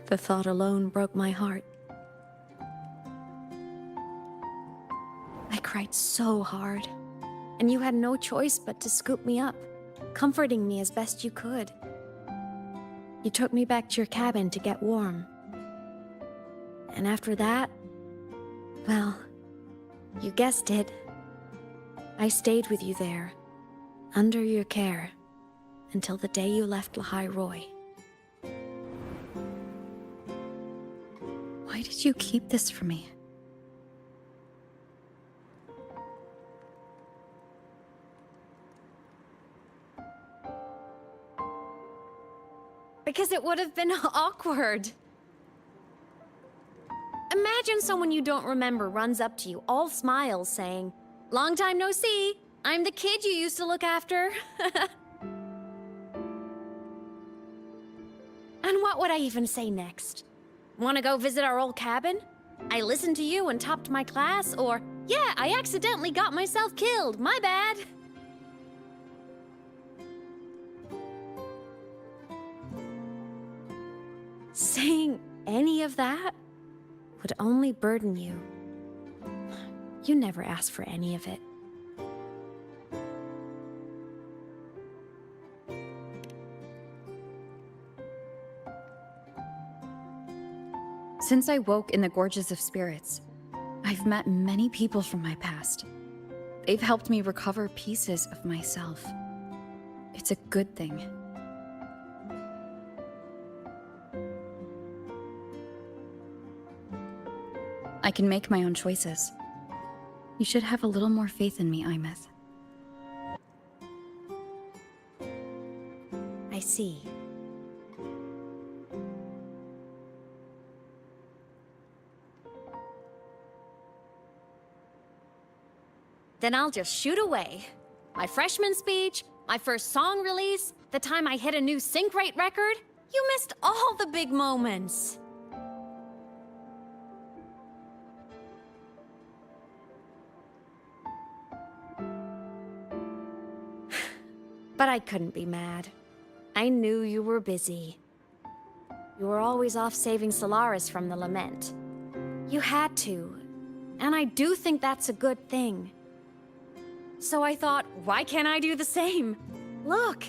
The thought alone broke my heart. I cried so hard, and you had no choice but to scoop me up, comforting me as best you could. You took me back to your cabin to get warm. And after that, well, you guessed it. I stayed with you there, under your care, until the day you left Lahai Roy. Why did you keep this from me? Because it would have been awkward. Imagine someone you don't remember runs up to you, all smiles, saying, "Long time no see. I'm the kid you used to look after." And what would I even say next? Want to go visit our old cabin? I listened to you and topped my class, or, "Yeah, I accidentally got myself killed. My bad." Saying any of that would only burden you. You never asked for any of it. Since I woke in the Gorges of Spirits, I've met many people from my past. They've helped me recover pieces of myself. It's a good thing. I can make my own choices. You should have a little more faith in me, Aemeath. I see. Then I'll just shoot away. My freshman speech, my first song release, the time I hit a new sync rate record. You missed all the big moments. But I couldn't be mad. I knew you were busy. You were always off saving Solaris from the lament. You had to, and I do think that's a good thing. So I thought, why can't I do the same? Look,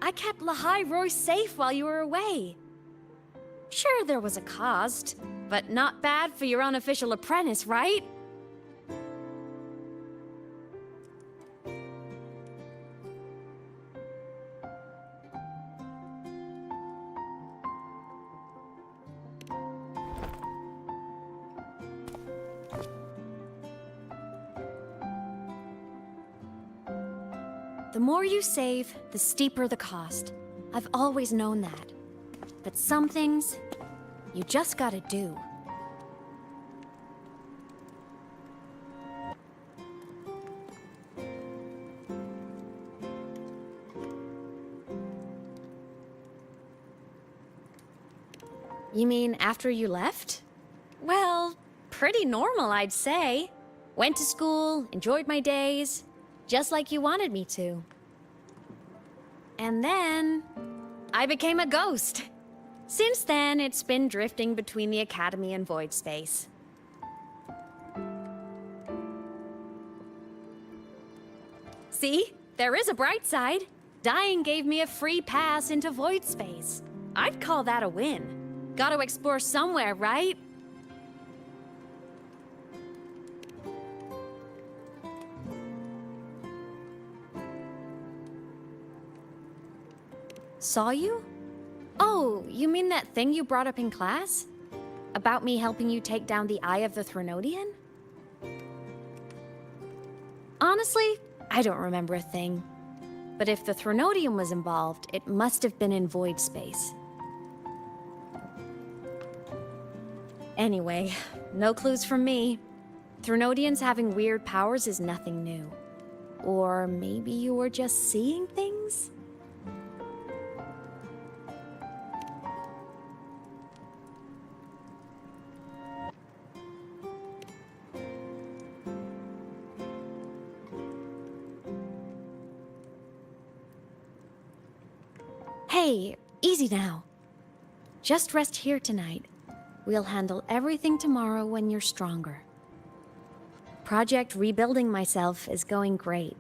I kept Lahai Roy safe while you were away. Sure, there was a cost, but not bad for your unofficial apprentice, right? The more you save, the steeper the cost. I've always known that. But some things, you just gotta do. You mean after you left? Well, pretty normal, I'd say. Went to school, enjoyed my days, just like you wanted me to. And then, I became a ghost. Since then, it's been drifting between the Academy and Void Space. See? There is a bright side. Dying gave me a free pass into Void Space. I'd call that a win. Gotta explore somewhere, right? Saw you? Oh, you mean that thing you brought up in class? About me helping you take down the Eye of the Threnodian? Honestly, I don't remember a thing. But if the Threnodian was involved, it must have been in void space. Anyway, no clues from me. Threnodians having weird powers is nothing new. Or maybe you were just seeing things? Hey, easy now. Just rest here tonight. We'll handle everything tomorrow when you're stronger. Project Rebuilding Myself is going great.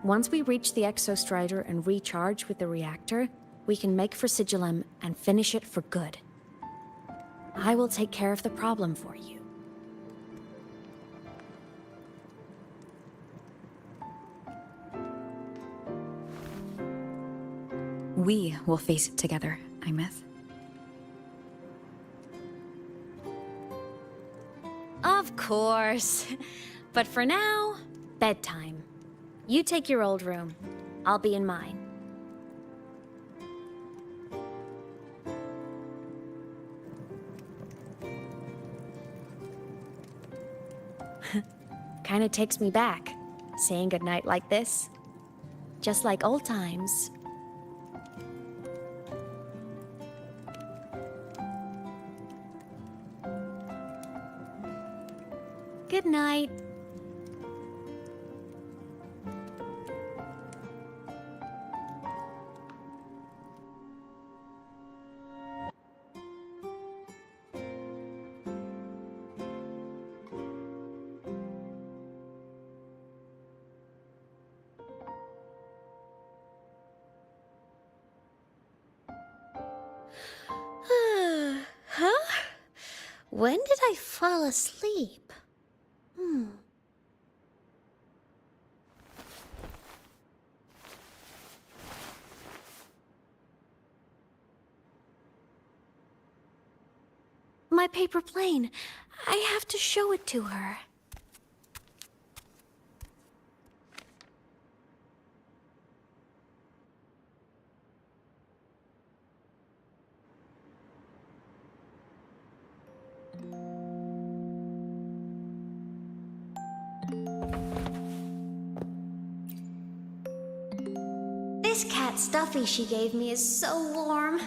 Once we reach the Exostrider and recharge with the reactor, we can make for Sigillum and finish it for good. I will take care of the problem for you. We will face it together, Aemeath. Of course. But for now, bedtime. You take your old room. I'll be in mine. Kinda takes me back, saying goodnight like this. Just like old times. Good night. Huh? When did I fall asleep? My paper plane. I have to show it to her. This cat stuffy she gave me is so warm.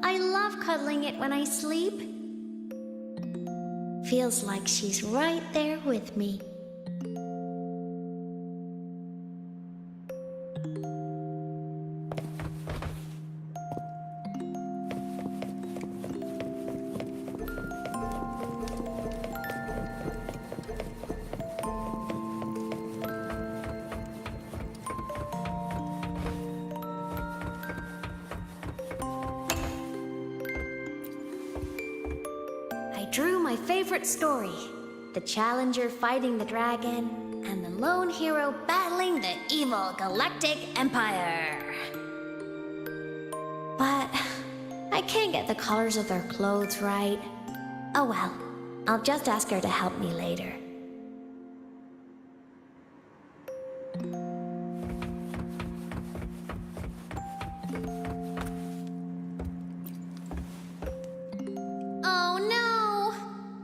I love cuddling it when I sleep. Feels like she's right there with me. Drew my favorite story. The Challenger fighting the dragon, and the lone hero battling the evil Galactic Empire. But I can't get the colors of their clothes right. Oh well, I'll just ask her to help me later.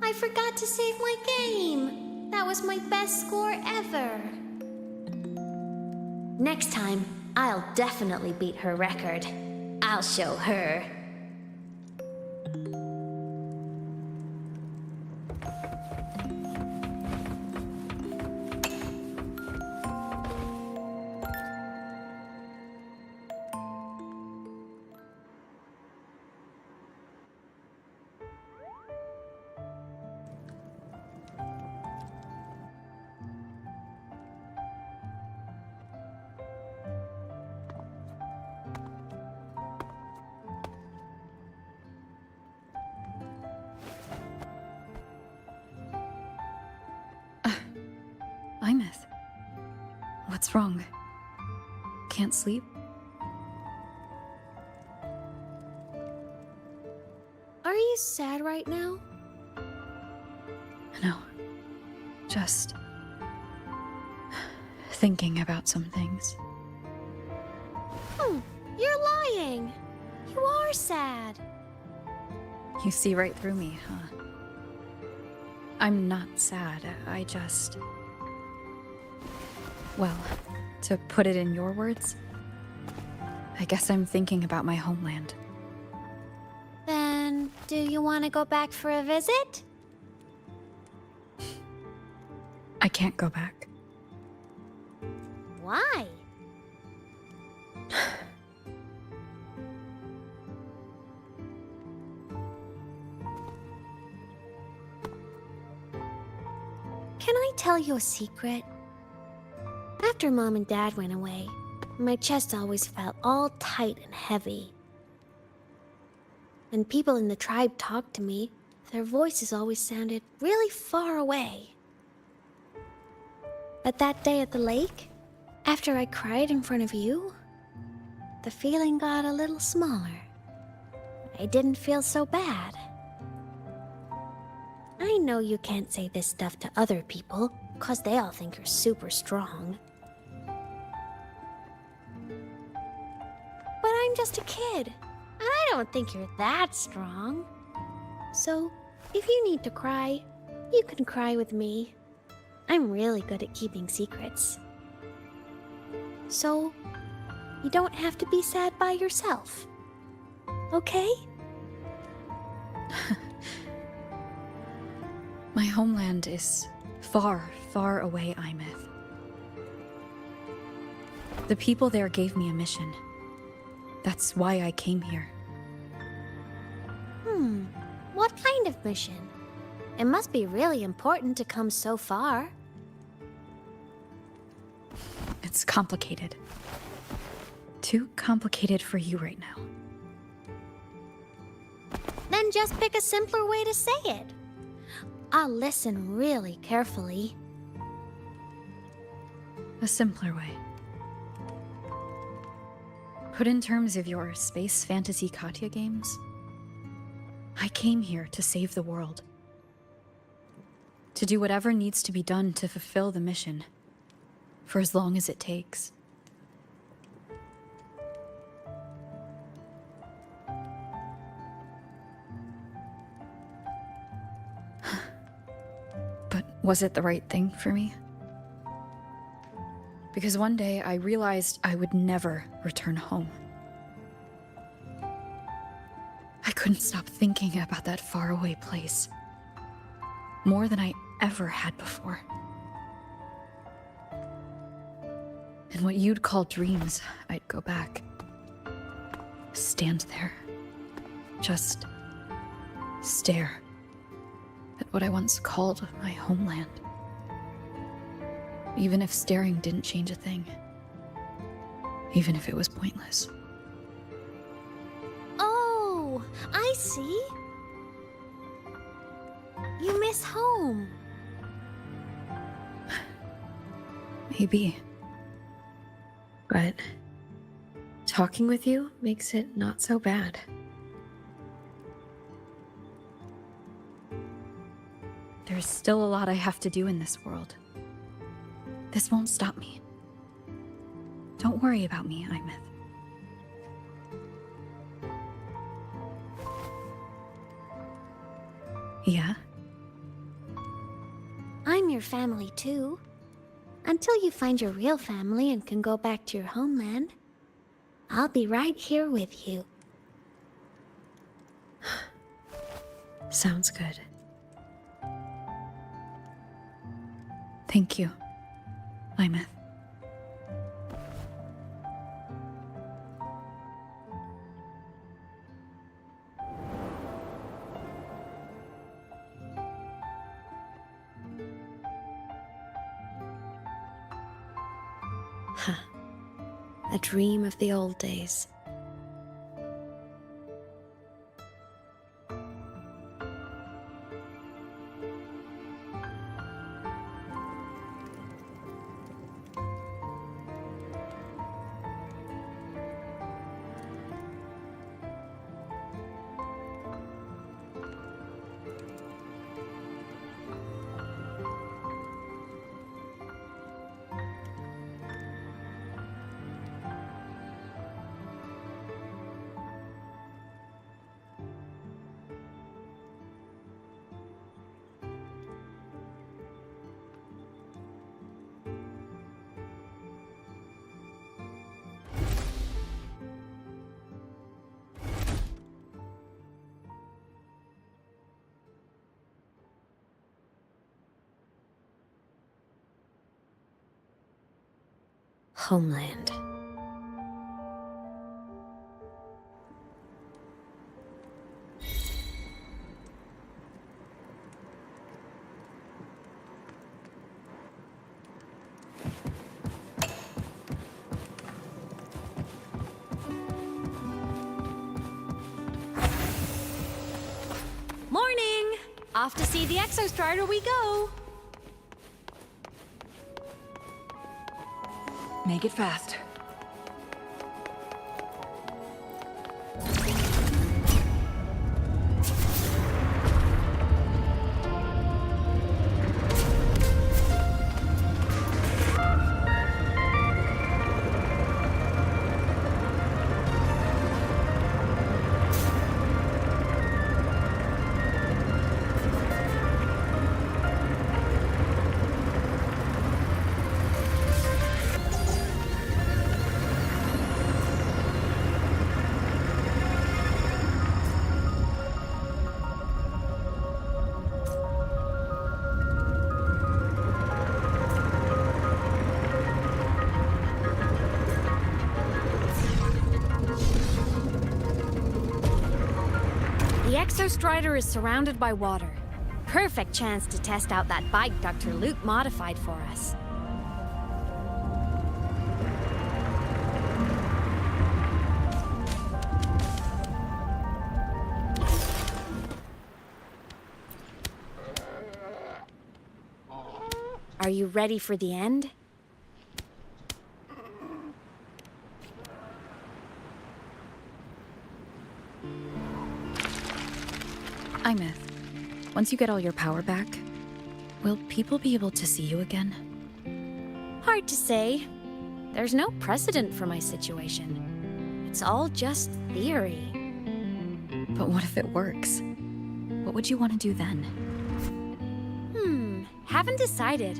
I forgot to save my game. That was my best score ever. Next time, I'll definitely beat her record. I'll show her. Aemeath. What's wrong? Can't sleep? sad right now? No. Just thinking about some things. You're lying. You are sad. You see right through me, huh? I'm not sad. I just... Well, to put it in your words, I guess I'm thinking about my homeland. Then, do you want to go back for a visit? I can't go back. Why? Can I tell you a secret? After Mom and Dad went away, my chest always felt all tight and heavy. When people in the tribe talked to me, their voices always sounded really far away. But that day at the lake, after I cried in front of you, the feeling got a little smaller. I didn't feel so bad. I know you can't say this stuff to other people, 'cause they all think you're super strong. But I'm just a kid, and I don't think you're that strong. So, if you need to cry, you can cry with me. I'm really good at keeping secrets. So, you don't have to be sad by yourself. Okay? My homeland is far, far away, Aemeath. The people there gave me a mission. That's why I came here. What kind of mission? It must be really important to come so far. It's complicated. Too complicated for you right now. Then just pick a simpler way to say it. I'll listen really carefully. A simpler way. Put in terms of your space fantasy Katya games, I came here to save the world. To do whatever needs to be done to fulfill the mission, for as long as it takes. But was it the right thing for me? Because one day I realized I would never return home. I couldn't stop thinking about that faraway place. More than I ever had before. In what you'd call dreams, I'd go back. Stand there. Just stare at what I once called my homeland. Even if staring didn't change a thing. Even if it was pointless. Oh, I see. You miss home. Maybe. But talking with you makes it not so bad. There's still a lot I have to do in this world. This won't stop me. Don't worry about me, Aemeath. Yeah? I'm your family too. Until you find your real family and can go back to your homeland, I'll be right here with you. Sounds good. Thank you, Aemeath. A dream of the old days. homeland. Morning! Off to see the Exostrider we go! Make it fast. The Exostrider is surrounded by water. Perfect chance to test out that bike Dr. Luke modified for us. Are you ready for the end? Aemeath, once you get all your power back, will people be able to see you again? Hard to say. There's no precedent for my situation. It's all just theory. But what if it works? What would you want to do then? Haven't decided.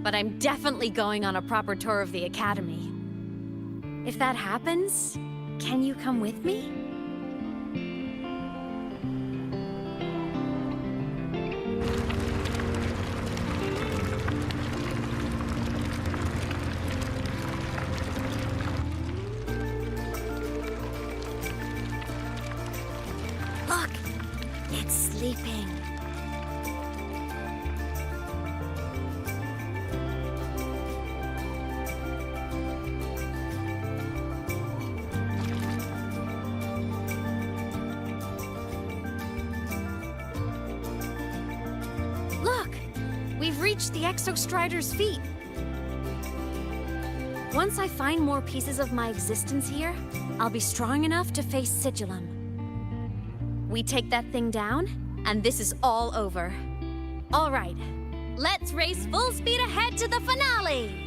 But I'm definitely going on a proper tour of the Academy. If that happens, can you come with me? Look, it's sleeping. Look, we've reached the Exostrider's feet. Once I find more pieces of my existence here, I'll be strong enough to face Sigillum. We take that thing down, and this is all over. All right, let's race full speed ahead to the finale!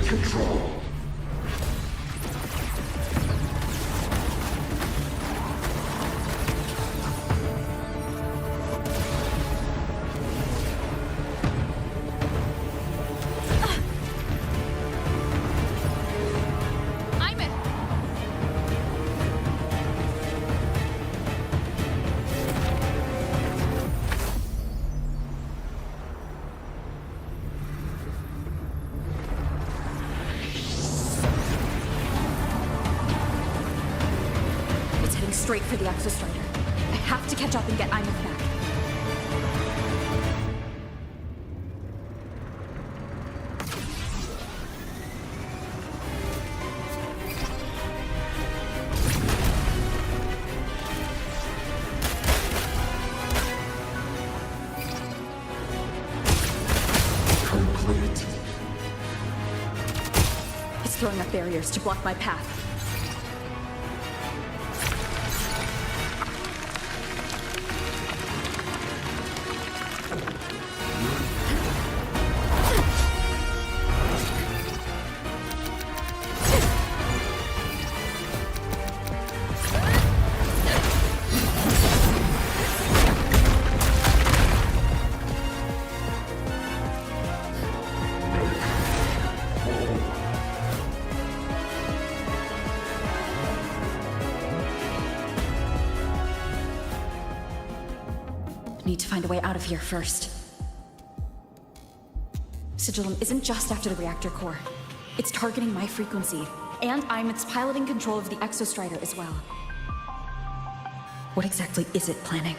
Control. Straight for the Exostrider. I have to catch up and get Aemeath back. Complete. It's throwing up barriers to block my path. Need to find a way out of here first. Sigillum isn't just after the reactor core. It's targeting my frequency, and Aemeath's piloting control of the Exostrider as well. What exactly is it planning?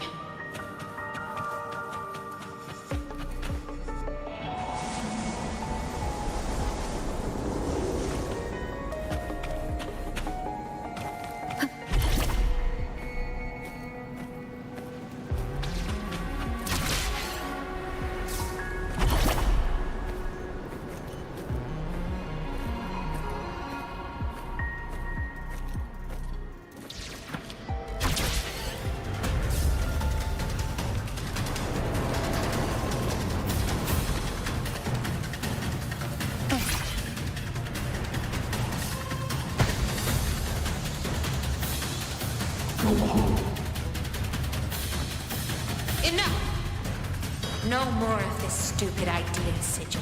Enough! No more of this stupid idea, Sigillum.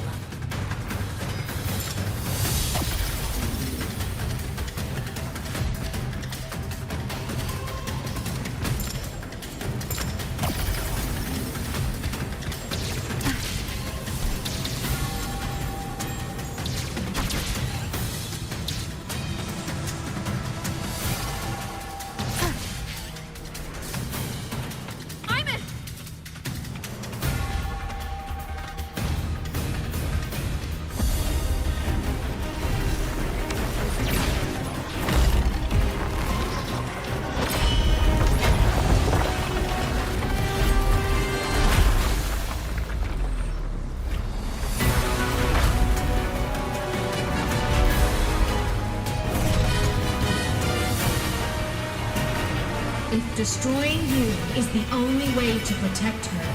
If destroying you is the only way to protect her,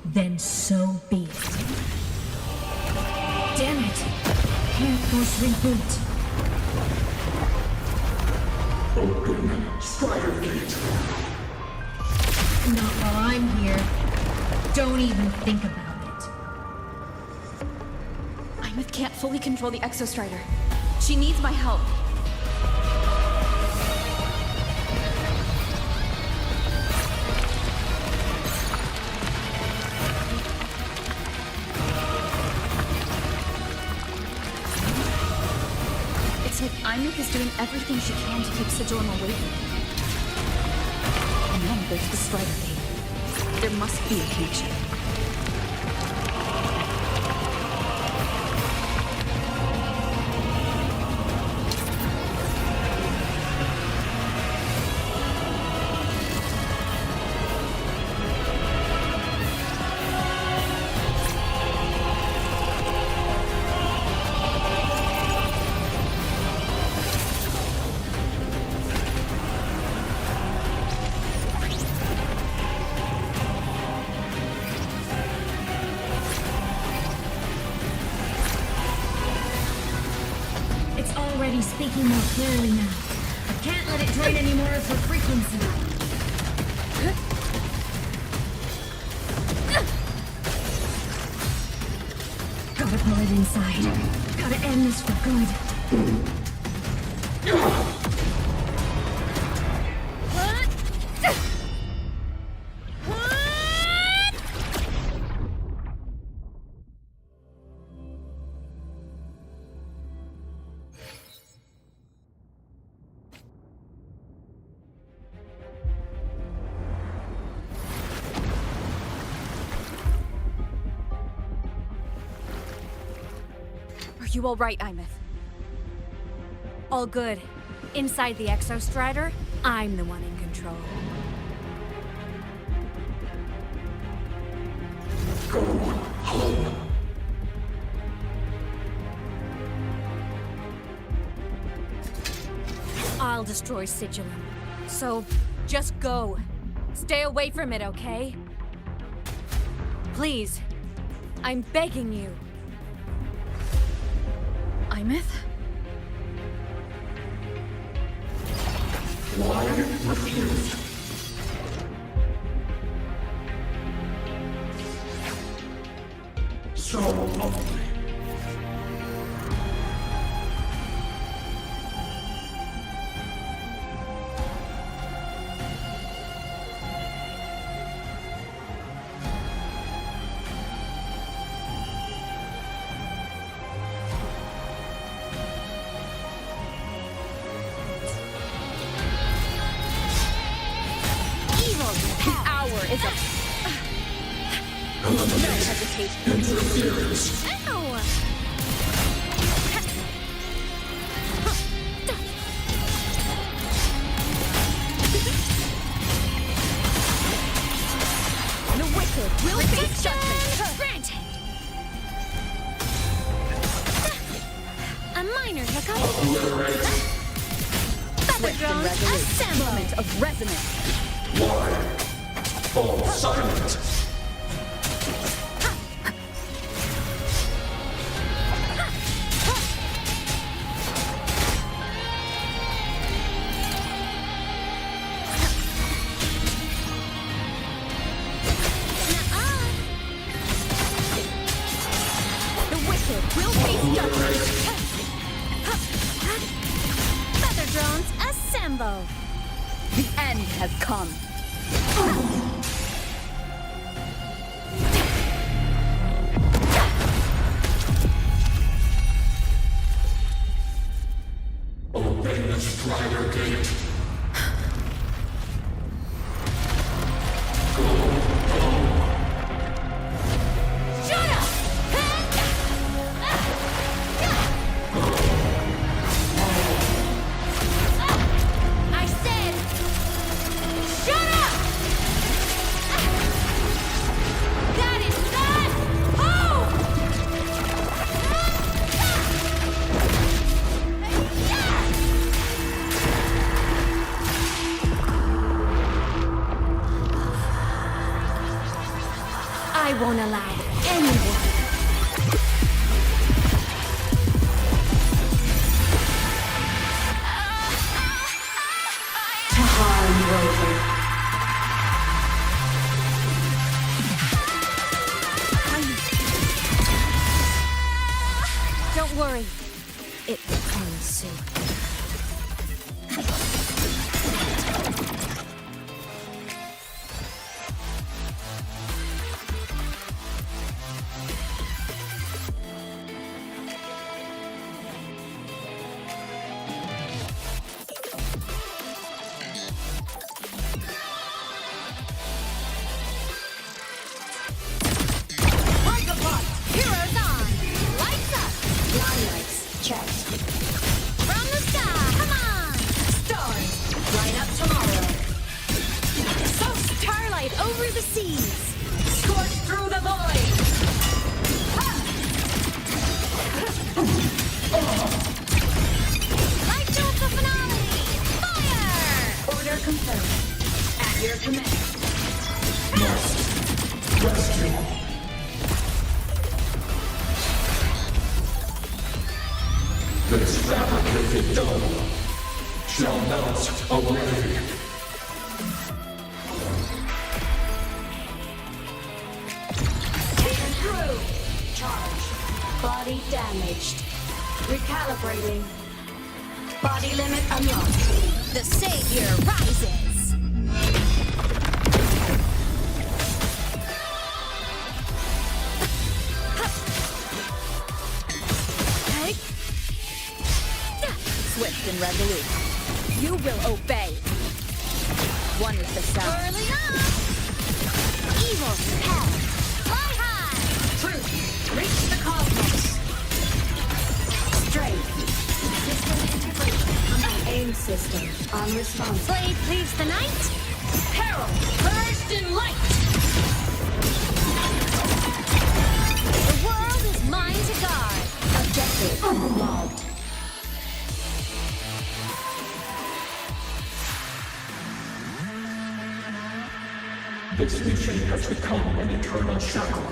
then so be it. Damn it! Can't force reboot. Open Strider Gate. Not while I'm here. Don't even think about it. Aemeath can't fully control the Exostrider. She needs my help. It's like Aemeath is doing everything she can to keep Sigillum away from me. And then there's the Strider Gate. There must be a connection. Already speaking more clearly now. I can't let it drain any more of her frequency. Gotta pull it inside. Gotta end this for good. Are you all right, Aemeath? All good. Inside the Exostrider, I'm the one in control. Go home. I'll destroy Sigillum. So, just go. Stay away from it, okay? Please. I'm begging you. Aemeath? Why refused? So lovely. Poison! No hesitation. Interference. Ow! The wicked will face judgment. Granted. A minor hiccup. Feather drones assemble. Moment of resonance. Why? Fall silent. The wicked will face judgment. Feather drones assemble. The end has come. Obey the Strider Gate. Shut up! I said, shut up! That is not home! I won't allow anyone. To harm Rover. Don't worry. It will come soon. Like a part. Heroes on. Lights up. Lights, check. From the sky. Come on. Stars, light up tomorrow. So starlight over the seas. Scorch through the void. Light to the finale. Fire! Order confirmed. At your command. Rescue. This fabricated dome shall melt away. Through. Charge. Body damaged. Recalibrating. Body limit unlocked. The savior rises. Hey. Swift and resolute. You will obey. One is the sound. Early up. Evil hell. Fly high. Truth. Reach the cosmos. Strength. System integration. Aim system. Unresponsive. Blade cleaves the night. Peril. Burst in light. The world is mine to guard. Objective unlocked. This mission has become an eternal shackle.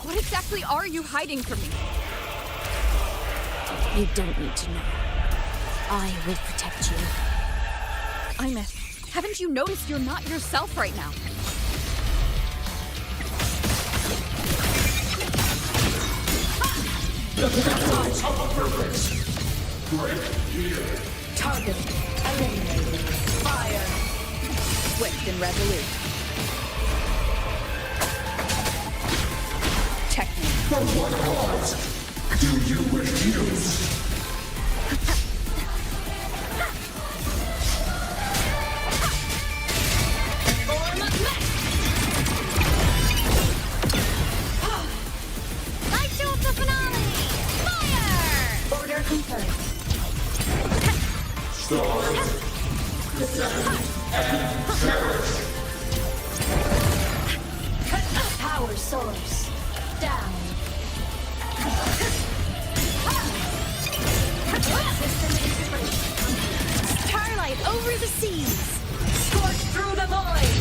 What exactly are you hiding from me? You don't need to know. I will protect you. Aemeath, haven't you noticed you're not yourself right now? Shackles of a purpose. Break here. Target eliminated. Fire. Swift and resolute. Technique. For what cause do you refuse? Light show of the finale! Fire! Order confirmed. Stars, descend and perish. Power source. Down. System integration. Starlight over the seas! Scorch through the void.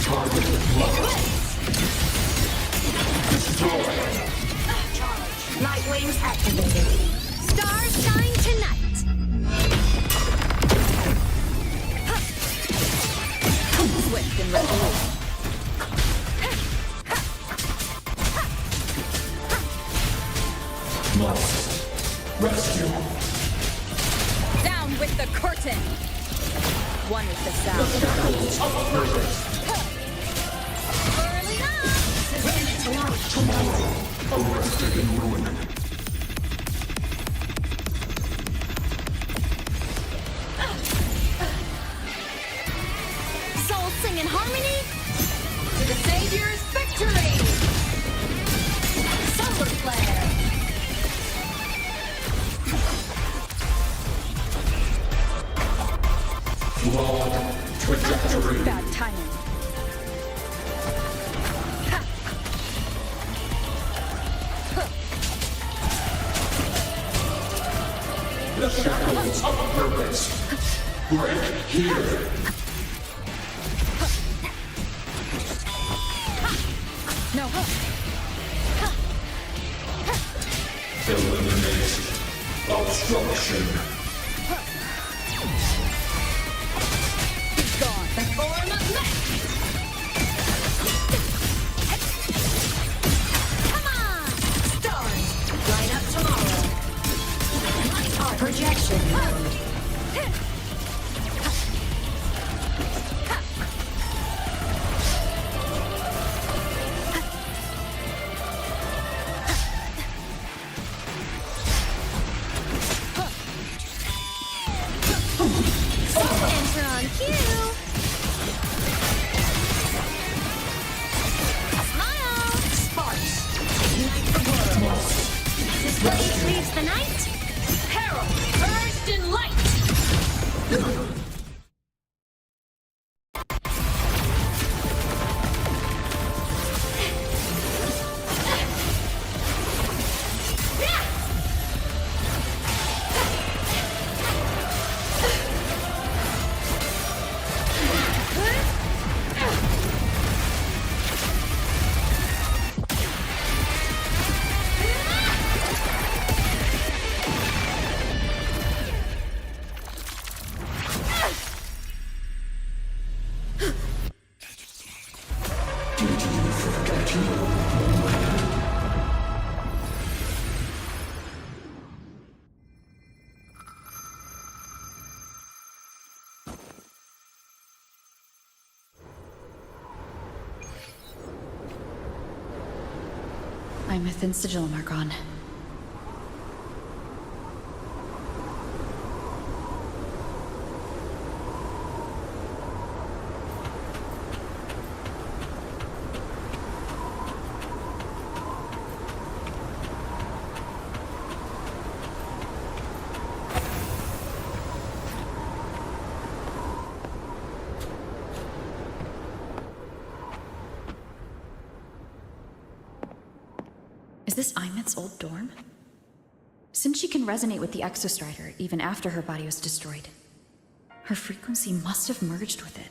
Target locked. Destroy. Light wings activated. Stars shine tonight! Swift and resolute. Must rescue. Down with the curtain. One is the sound. Shackles of a purpose. Early on! Tomorrow, arrested in ruin. Souls sing in harmony! To the Savior's victory! Solar flare! Flawed trajectory. Bad timing. The shackles of a purpose. Break here. No. Eliminate obstruction. Gone. The form of mech. Come on! Stars. Line up tomorrow. Light art projection mode. Enter on cue! Smile! Sparks. Ignite the world. Blade leaves the night! Peril. Burst in light. Aemeath and Sigillum are gone. Is this Aemeath's old dorm? Since she can resonate with the Exostrider even after her body was destroyed, her frequency must have merged with it.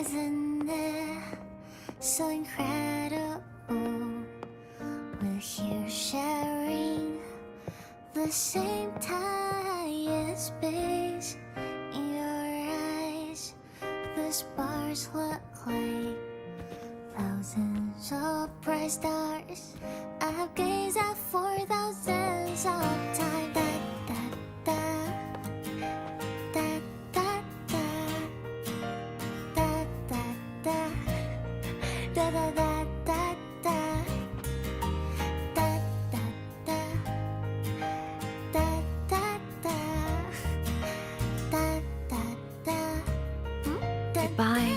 Isn't it so incredible? We're here sharing the same time and space. In your eyes, the sparks look like thousands of bright stars. I've gazed at for thousands of times. Da, da, da, da, da, da, da, da, da, da, da, da, da, da, da, da, da, da, da, da. Goodbye.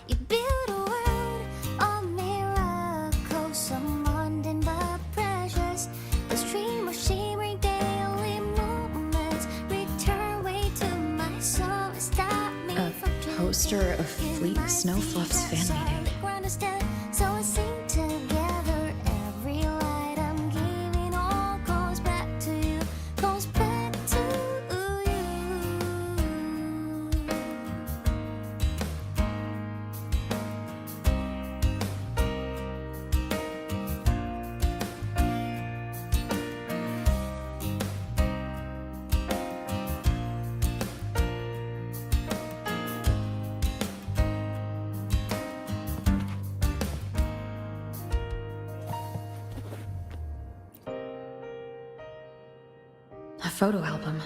You build a world of miracles, some mundane but precious. The stream of shimmering daily moments return way to my soul. Stop me from A poster of Fleet Snowfluff's fan meeting. so I sing together. Every light I'm giving all goes back to you, goes back to you. A photo album.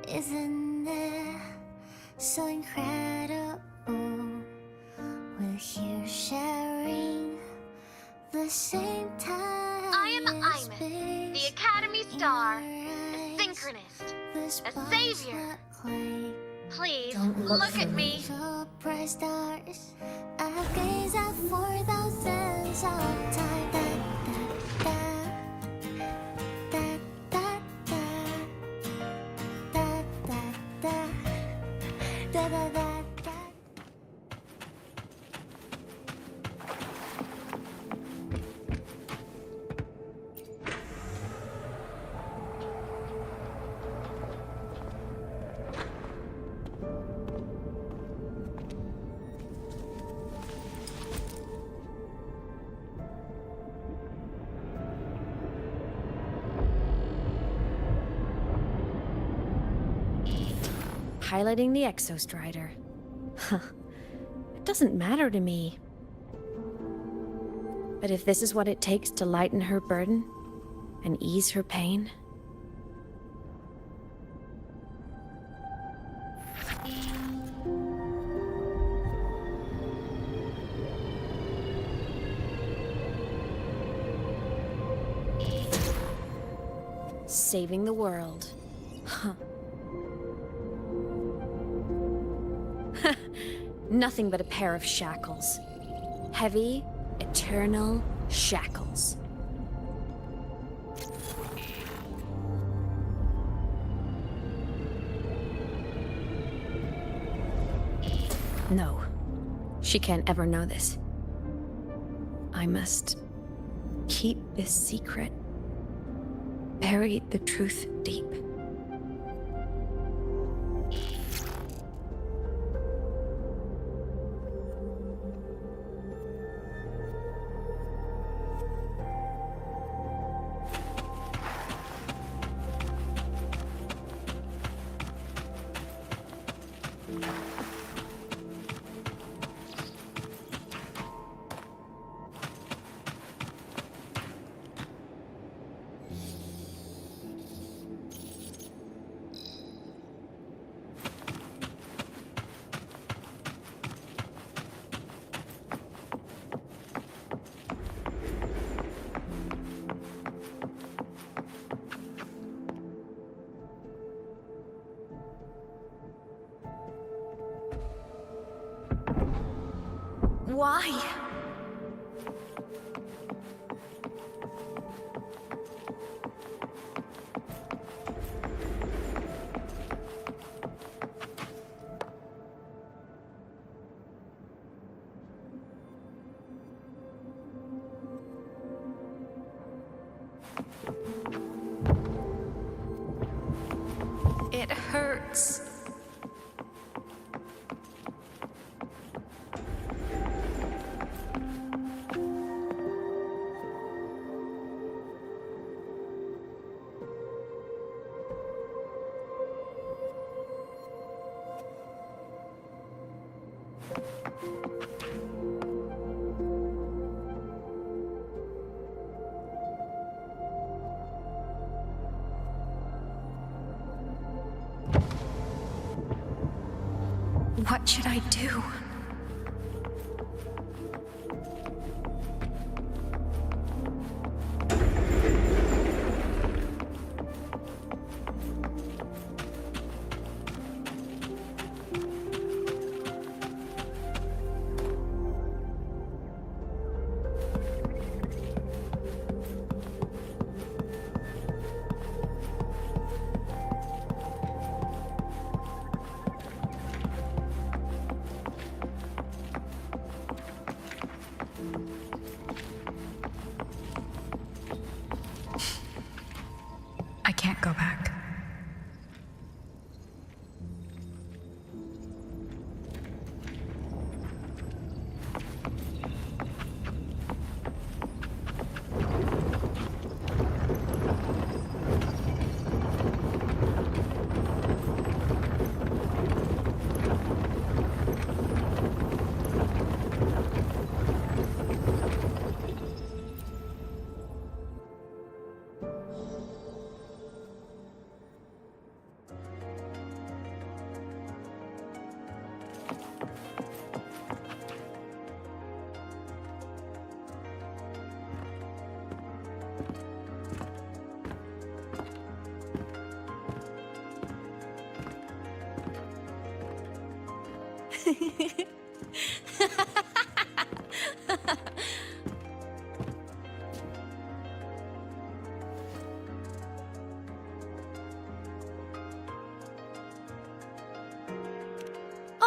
Isn't it so incredible? We're here sharing the same time. I am Aemeath, the Academy Star, a synchronist, a savior. Please, look at me. So bright stars, I've gazed out for thousands of times. Da, da, da, da, da, da, da, da, da, da. Piloting the Exostrider. Huh. It doesn't matter to me. But if this is what it takes to lighten her burden and ease her pain... Saving the world. Huh. Nothing but a pair of shackles. Heavy, eternal shackles. No, she can't ever know this. I must keep this secret. Bury the truth deep. Why? hurts. What should I do? I can't go back.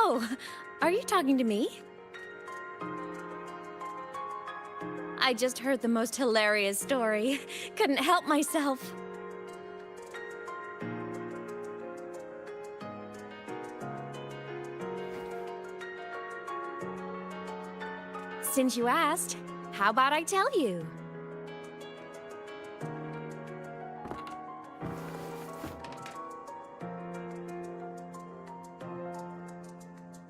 Oh, are you talking to me? I just heard the most hilarious story. Couldn't help myself. Since you asked, how about I tell you?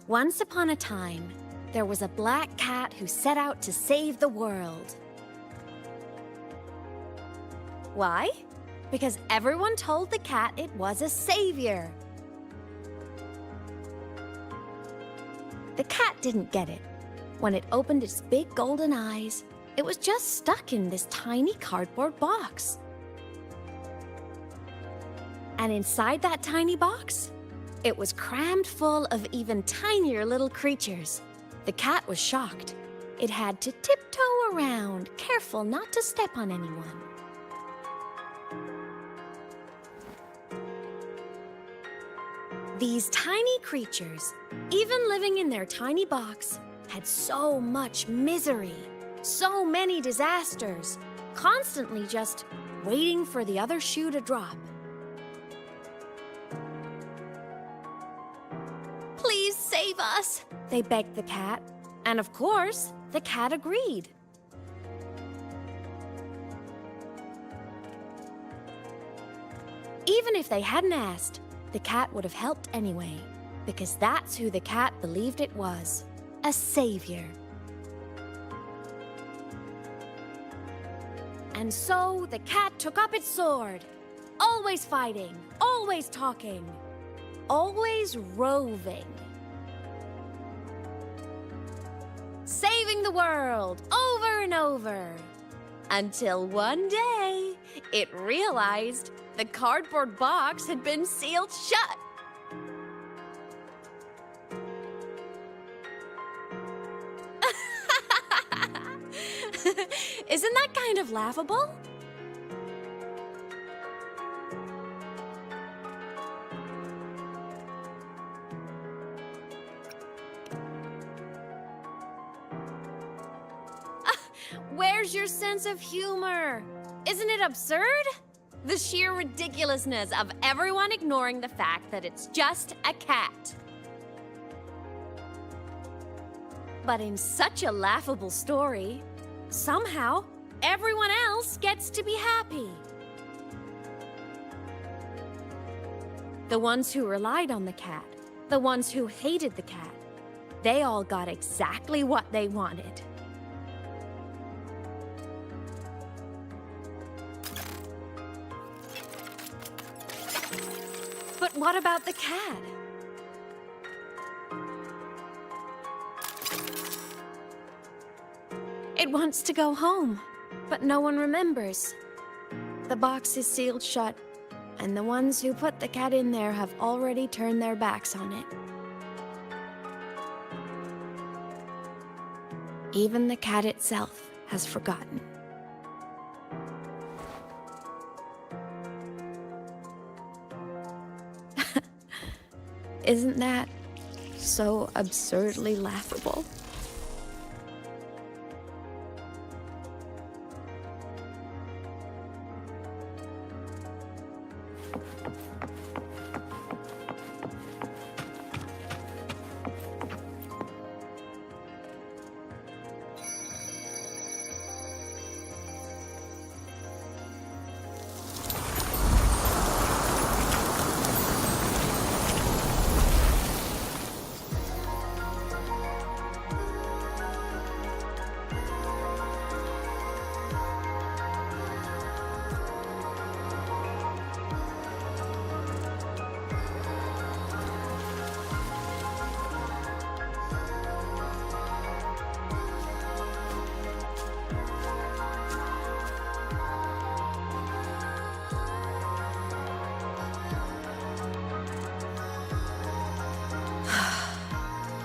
Once upon a time, there was a black cat who set out to save the world. Why? Because everyone told the cat it was a savior. The cat didn't get it. When it opened its big golden eyes, it was just stuck in this tiny cardboard box. And inside that tiny box, it was crammed full of even tinier little creatures. The cat was shocked. It had to tiptoe around, careful not to step on anyone. These tiny creatures, even living in their tiny box, had so much misery, so many disasters, constantly just waiting for the other shoe to drop. Please save us, they begged the cat. And of course, the cat agreed. Even if they hadn't asked, the cat would have helped anyway, because that's who the cat believed it was. A savior. And so the cat took up its sword, always fighting, always talking, always roving. Saving the world over and over. Until one day, it realized the cardboard box had been sealed shut. Isn't that kind of laughable? Where's your sense of humor? Isn't it absurd? The sheer ridiculousness of everyone ignoring the fact that it's just a cat. But in such a laughable story, somehow everyone else gets to be happy. The ones who relied on the cat, the ones who hated the cat, they all got exactly what they wanted. But what about the cat? It wants to go home, but no one remembers. The box is sealed shut, and the ones who put the cat in there have already turned their backs on it. Even the cat itself has forgotten. Isn't that so absurdly laughable?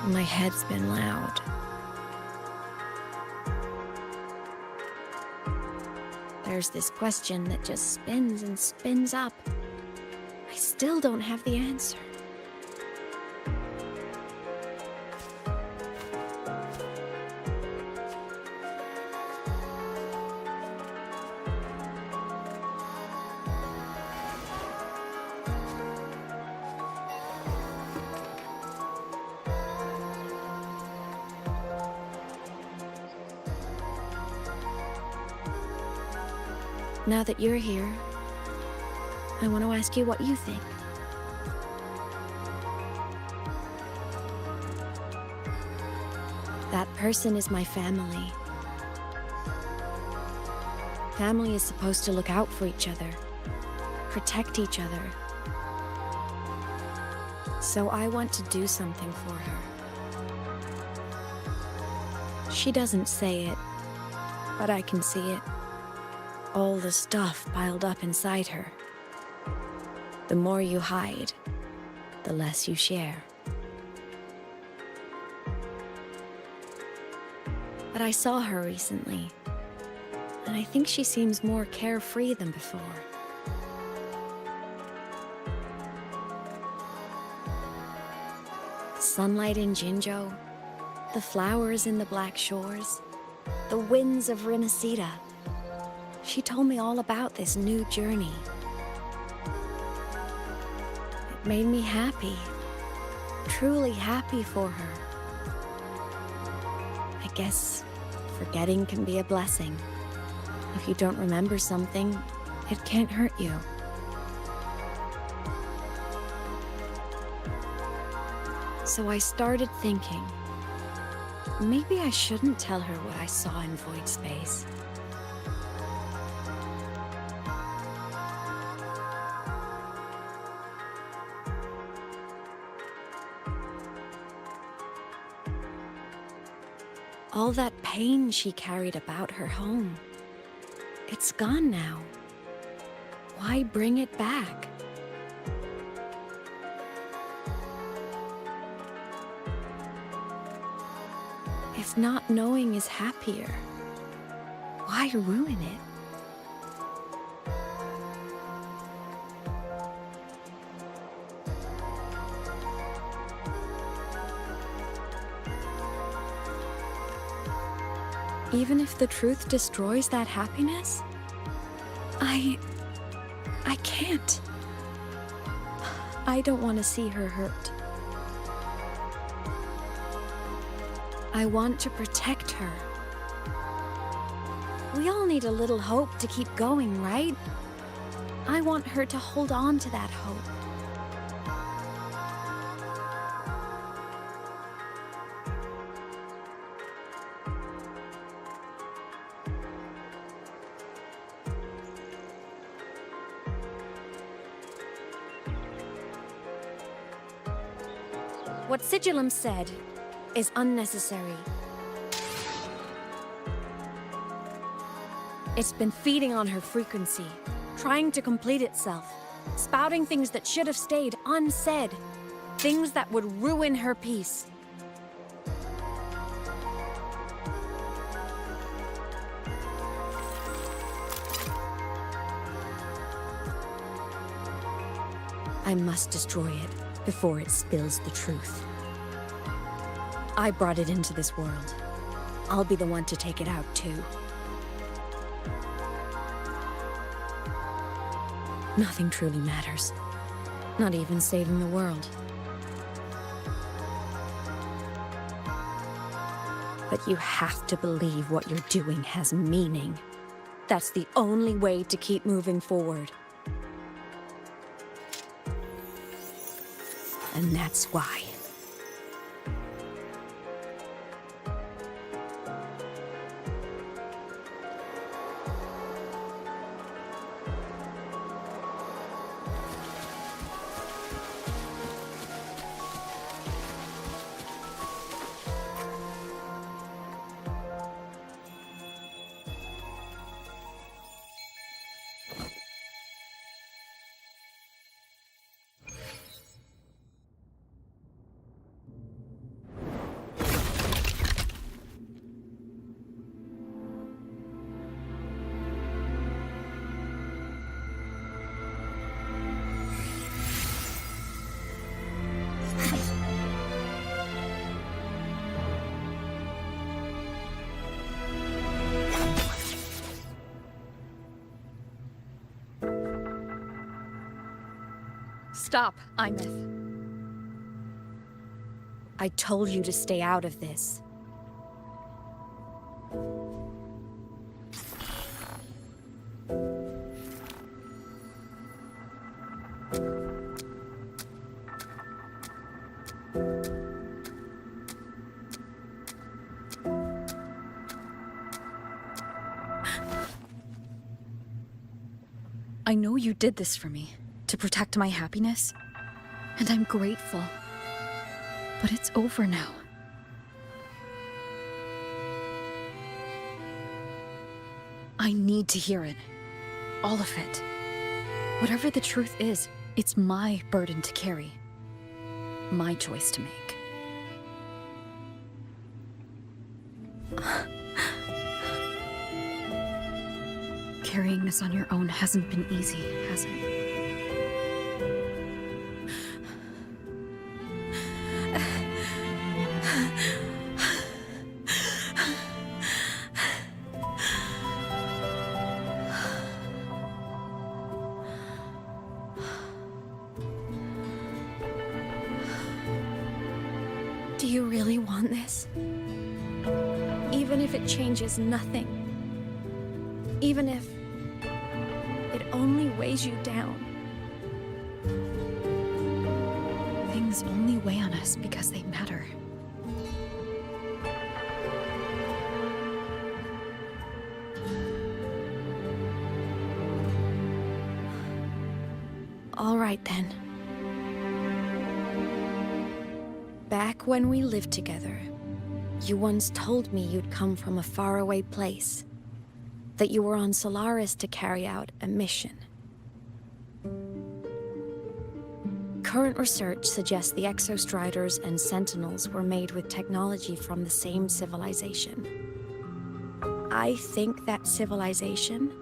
My head's been loud. There's this question that just spins and spins up. I still don't have the answer. Now that you're here, I want to ask you what you think. That person is my family. Family is supposed to look out for each other, protect each other. So I want to do something for her. She doesn't say it, but I can see it. All the stuff piled up inside her. The more you hide, the less you share. But I saw her recently, and I think she seems more carefree than before. Sunlight in Jinzhou, the flowers in the Black Shores, the winds of Rinasita. She told me all about this new journey. It made me happy, truly happy for her. I guess forgetting can be a blessing. If you don't remember something, it can't hurt you. So I started thinking, maybe I shouldn't tell her what I saw in Void Space. All that pain she carried about her home, it's gone now. Why bring it back? If not knowing is happier, why ruin it? Even if the truth destroys that happiness, I can't. I don't want to see her hurt. I want to protect her. We all need a little hope to keep going, right? I want her to hold on to that hope. What Sigillum said is unnecessary. It's been feeding on her frequency, trying to complete itself, spouting things that should have stayed unsaid, things that would ruin her peace. I must destroy it before it spills the truth. I brought it into this world. I'll be the one to take it out, too. Nothing truly matters. Not even saving the world. But you have to believe what you're doing has meaning. That's the only way to keep moving forward. And that's why. Stop, Aemeath. I told you to stay out of this. I know you did this for me, to protect my happiness, and I'm grateful. But it's over now. I need to hear it. All of it. Whatever the truth is, it's my burden to carry. My choice to make. Carrying this on your own hasn't been easy, has it? Do you really want this? Even if it changes nothing. Even if it only weighs you down. Things only weigh on us because they matter. All right then. Back when we lived together, you once told me you'd come from a faraway place. That you were on Solaris to carry out a mission. Current research suggests the Exostriders and Sentinels were made with technology from the same civilization. I think that civilization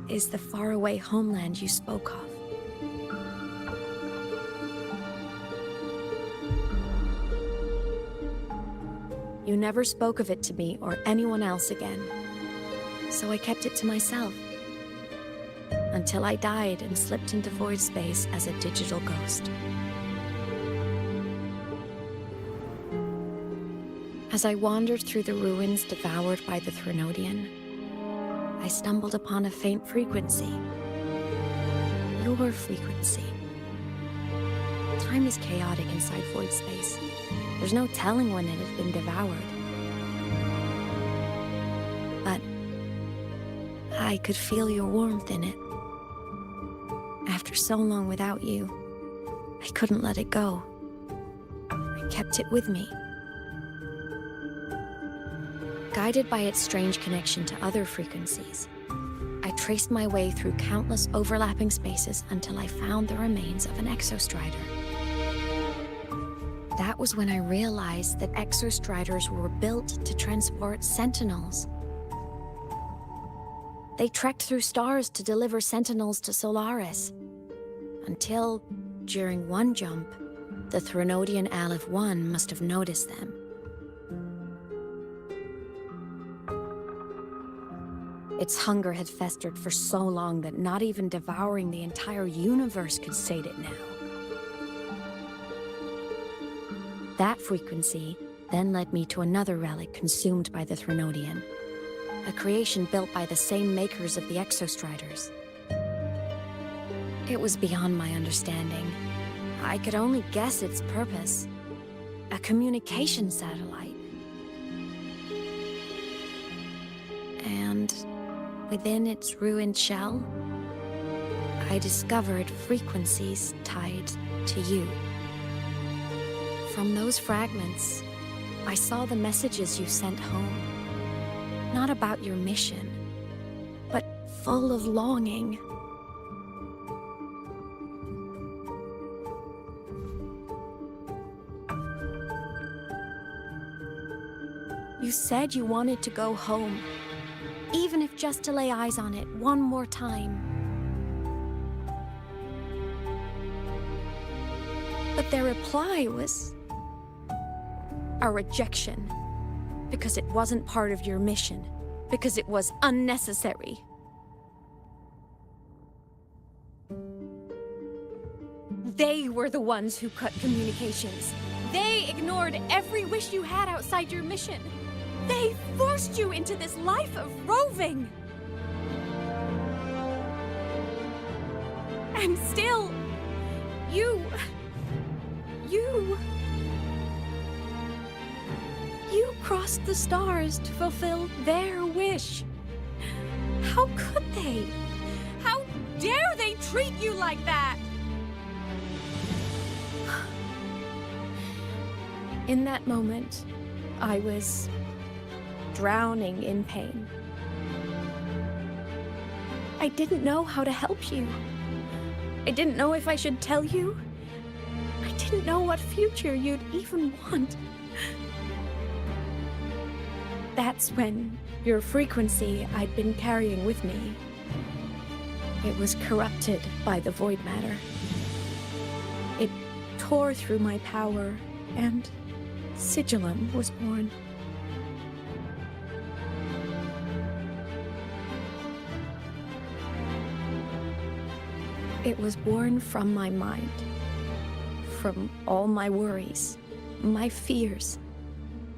is the faraway homeland you spoke of. You never spoke of it to me or anyone else again, so I kept it to myself. until I died and slipped into void space as a digital ghost. As I wandered through the ruins devoured by the Threnodian, I stumbled upon a faint frequency. Your frequency. Time is chaotic inside void space. There's no telling when it has been devoured. But I could feel your warmth in it. After so long without you, I couldn't let it go. I kept it with me. Guided by its strange connection to other frequencies, I traced my way through countless overlapping spaces until I found the remains of an exostrider. That was when I realized that exostriders were built to transport sentinels. They trekked through stars to deliver sentinels to Solaris, until, during one jump, the Threnodian Aleph 1 must have noticed them. Its hunger had festered for so long that not even devouring the entire universe could sate it now. That frequency then led me to another relic consumed by the Threnodian, a creation built by the same makers of the exostriders. It was beyond my understanding. I could only guess its purpose. A communication satellite. And within its ruined shell, I discovered frequencies tied to you. From those fragments, I saw the messages you sent home. Not about your mission, but full of longing. You said you wanted to go home, even if just to lay eyes on it one more time. But their reply was a rejection, because it wasn't part of your mission, because it was unnecessary. They were the ones who cut communications. They ignored every wish you had outside your mission. They forced you into this life of roving. And still, you crossed the stars to fulfill their wish. How could they? How dare they treat you like that? In that moment, I was drowning in pain. I didn't know how to help you. I didn't know if I should tell you. I didn't know what future you'd even want. That's when your frequency I'd been carrying with me, it was corrupted by the void matter. It tore through my power, and Sigillum was born. It was born from my mind, from all my worries, my fears,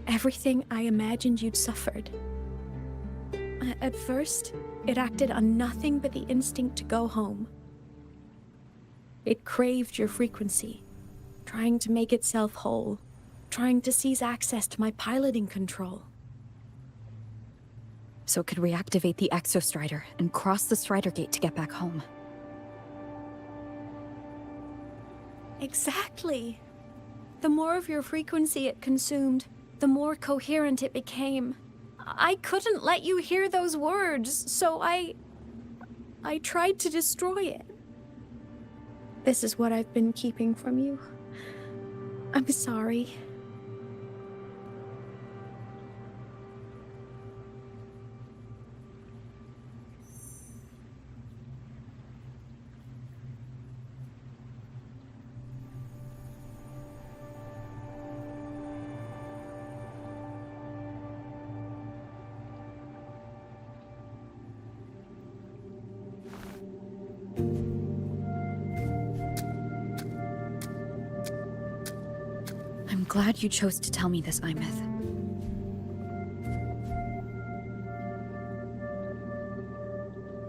everything I imagined you'd suffered. At first, it acted on nothing but the instinct to go home. It craved your frequency, trying to make itself whole, trying to seize access to my piloting control. So it could reactivate the exostrider and cross the Strider Gate to get back home. Exactly. The more of your frequency it consumed, the more coherent it became. I couldn't let you hear those words, so I tried to destroy it. This is what I've been keeping from you. I'm sorry. I'm glad you chose to tell me this, Aemeath.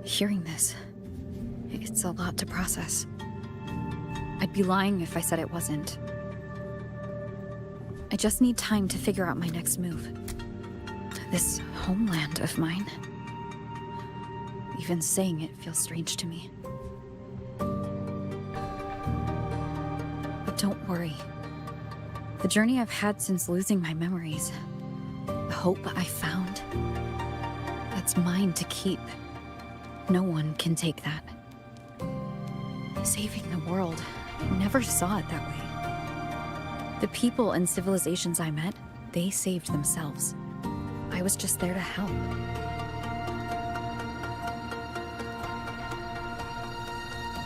Hearing this, it's a lot to process. I'd be lying if I said it wasn't. I just need time to figure out my next move. This homeland of mine. Even saying it feels strange to me. But don't worry. The journey I've had since losing my memories, the hope I found, that's mine to keep. No one can take that. Saving the world, I never saw it that way. The people and civilizations I met, they saved themselves. I was just there to help.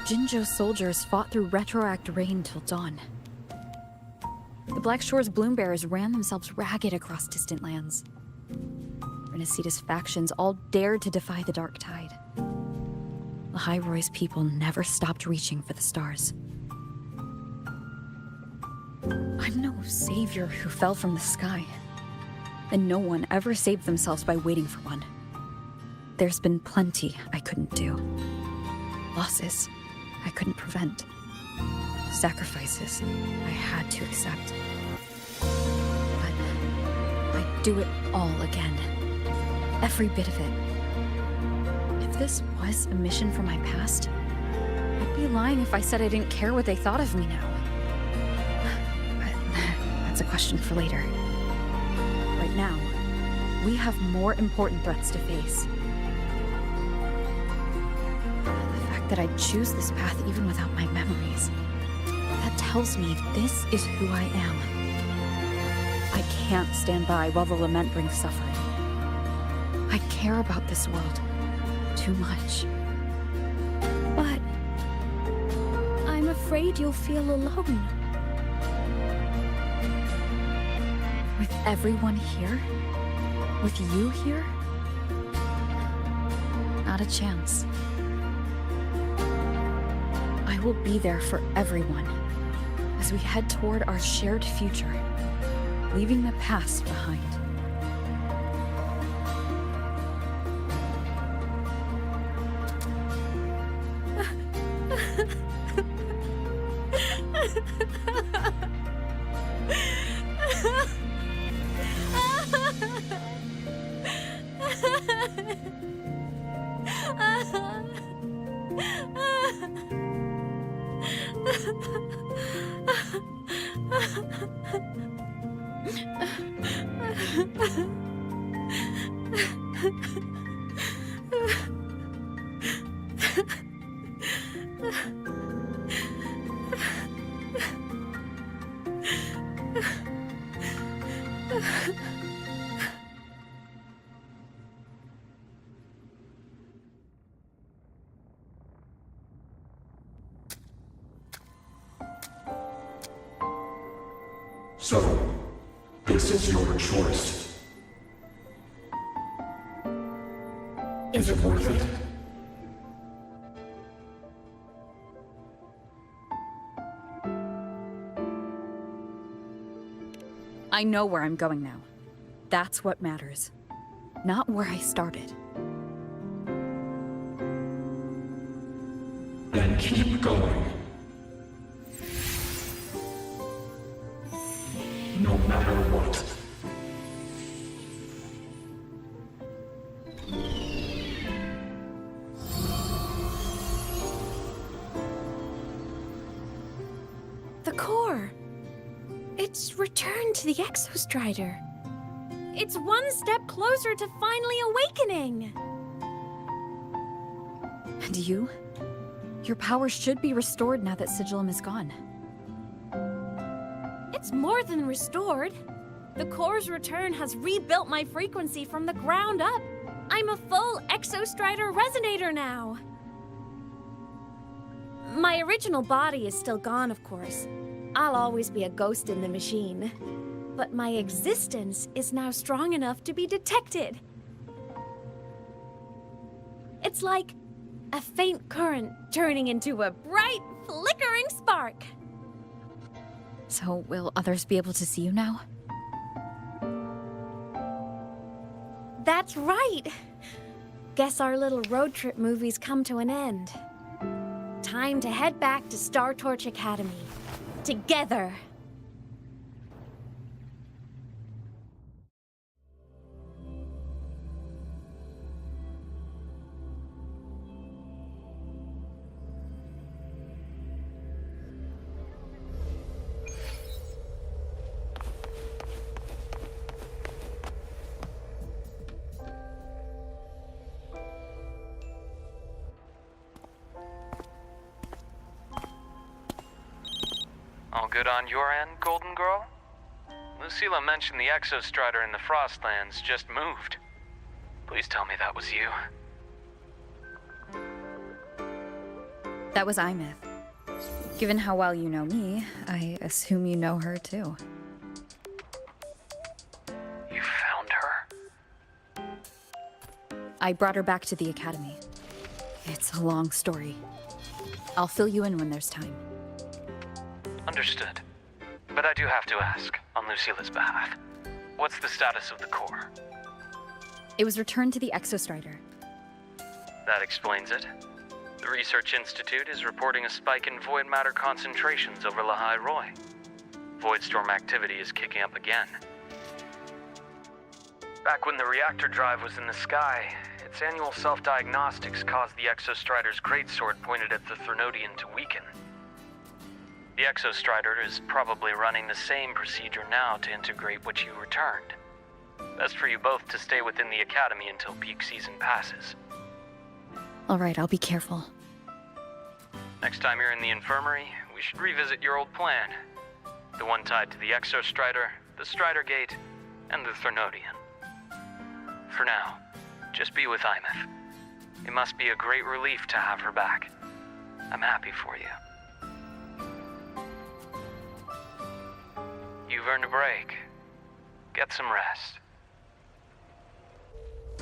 Jinzhou soldiers fought through retroact rain till dawn. The Black Shore's Bloombearers ran themselves ragged across distant lands. Renaceda's factions all dared to defy the Dark Tide. Lahai-Roy's people never stopped reaching for the stars. I'm no savior who fell from the sky. And no one ever saved themselves by waiting for one. There's been plenty I couldn't do. Losses I couldn't prevent. Sacrifices I had to accept. But I'd do it all again. Every bit of it. If this was a mission from my past, I'd be lying if I said I didn't care what they thought of me now. But that's a question for later. Right now, we have more important threats to face. The fact that I'd choose this path even without my memories, that tells me this is who I am. I can't stand by while the lament brings suffering. I care about this world too much. But I'm afraid you'll feel alone. With everyone here? With you here? Not a chance. I will be there for everyone as we head toward our shared future, leaving the past behind. So, this is your choice. Is it worth it? I know where I'm going now. That's what matters. Not where I started. Then keep going. No matter what. The core. It's returned to the Exostrider. It's one step closer to finally awakening. And you? Your power should be restored now that Sigillum is gone. It's more than restored. The core's return has rebuilt my frequency from the ground up. I'm a full Exostrider resonator now. My original body is still gone, of course. I'll always be a ghost in the machine. But my existence is now strong enough to be detected. It's like a faint current turning into a bright, flickering spark. So, will others be able to see you now? That's right! Guess our little road trip movie's come to an end. Time to head back to Star Torch Academy. Together! All good on your end, Golden Girl? Lucilla mentioned the Exostrider in the Frostlands just moved. Please tell me that was you. That was Aemeath. Given how well you know me, I assume you know her too. You found her? I brought her back to the Academy. It's a long story. I'll fill you in when there's time. Understood. But I do have to ask, on Lucilla's behalf, what's the status of the core? It was returned to the Exostrider. That explains it. The Research Institute is reporting a spike in void matter concentrations over Lahai Roy. Voidstorm activity is kicking up again. Back when the reactor drive was in the sky, its annual self-diagnostics caused the Exostrider's greatsword pointed at the Threnodian to weaken. The Exostrider is probably running the same procedure now to integrate what you returned. Best for you both to stay within the Academy until peak season passes. Alright, I'll be careful. Next time you're in the infirmary, we should revisit your old plan. The one tied to the Exostrider, the Strider Gate, and the Threnodian. For now, just be with Aemeath. It must be a great relief to have her back. I'm happy for you. You've earned a break. Get some rest.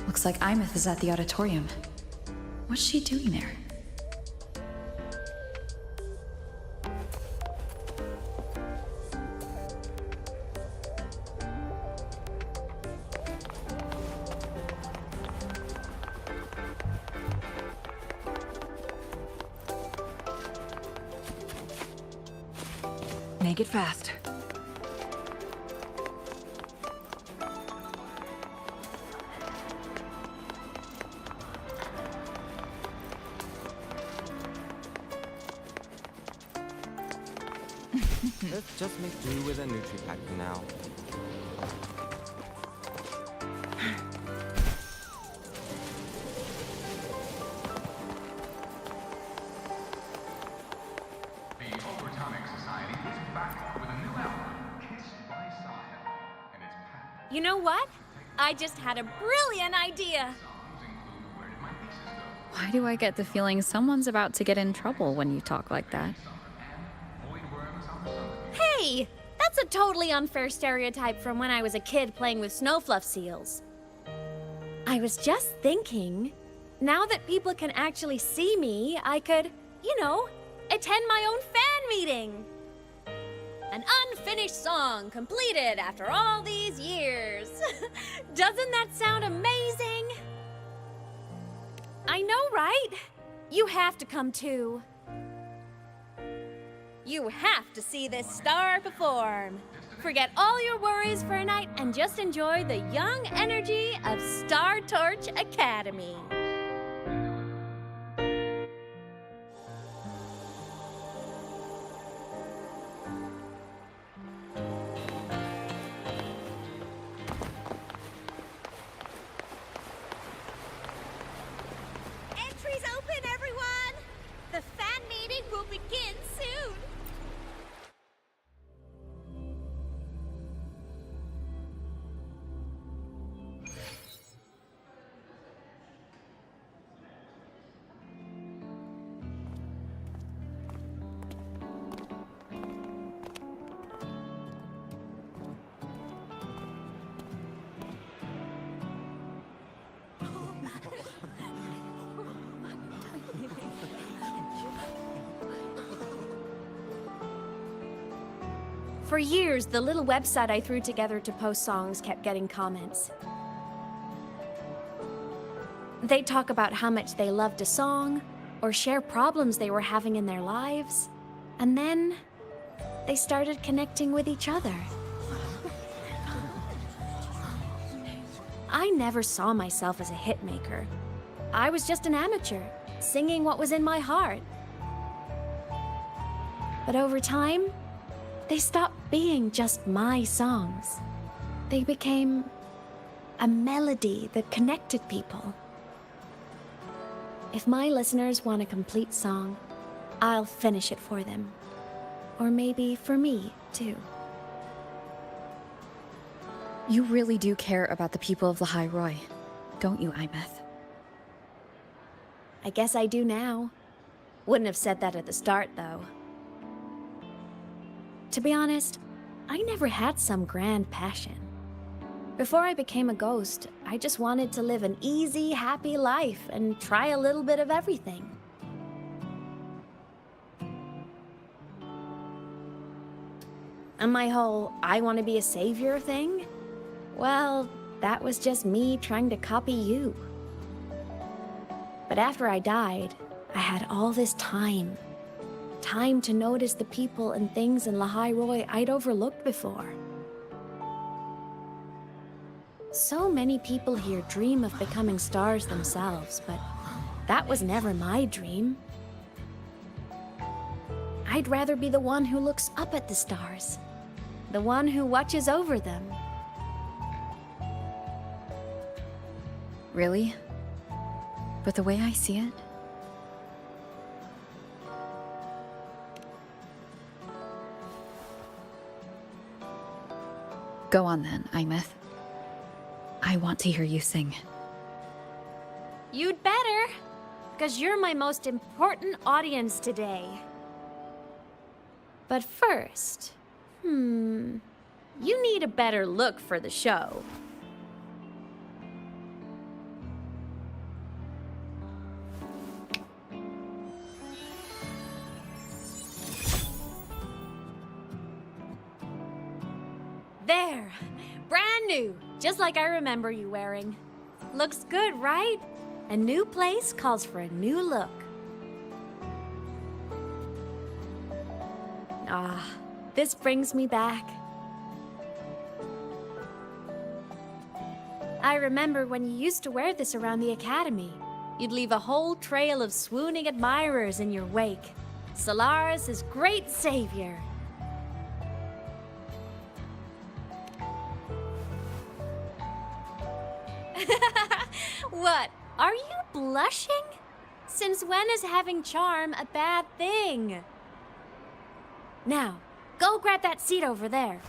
Looks like Aemeath is at the auditorium. What's she doing there? Make it fast. Let's just make do with a Nutri-Pack for now. The Overtonic Society is back with a new album, Kissed by Sire, and it's packed. You know what? I just had a brilliant idea! Why do I get the feeling someone's about to get in trouble when you talk like that? Hey! That's a totally unfair stereotype from when I was a kid playing with snowfluff seals. I was just thinking, now that people can actually see me, I could, you know, attend my own fan meeting. An unfinished song completed after all these years. Doesn't that sound amazing? I know, right? You have to come too. You have to see this star perform. Forget all your worries for a night and just enjoy the young energy of Star Torch Academy. Entries open, everyone! The fan meeting will begin soon! For years, the little website I threw together to post songs kept getting comments. They'd talk about how much they loved a song, or share problems they were having in their lives, and then they started connecting with each other. I never saw myself as a hitmaker. I was just an amateur, singing what was in my heart. But over time, they stopped being just my songs. They became a melody that connected people. If my listeners want a complete song, I'll finish it for them. Or maybe for me, too. You really do care about the people of the High Roy, don't you, Aemeath? I guess I do now. Wouldn't have said that at the start, though. To be honest, I never had some grand passion. Before I became a ghost, I just wanted to live an easy, happy life and try a little bit of everything. And my whole I want to be a savior thing? Well, that was just me trying to copy you. But after I died, I had all this time. Time to notice the people and things in Lahai Roi I'd overlooked before. So many people here dream of becoming stars themselves, but that was never my dream. I'd rather be the one who looks up at the stars, the one who watches over them. Really? But the way I see it, go on then, Aemeath. I want to hear you sing. You'd better, because you're my most important audience today. But first, you need a better look for the show. There! Brand new! Just like I remember you wearing. Looks good, right? A new place calls for a new look. Ah, this brings me back. I remember when you used to wear this around the academy. You'd leave a whole trail of swooning admirers in your wake. Solaris' great savior. What? Are you blushing? Since when is having charm a bad thing? Now, go grab that seat over there.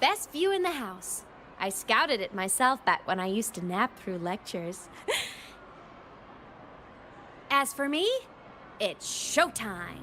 Best view in the house. I scouted it myself back when I used to nap through lectures. As for me, it's showtime.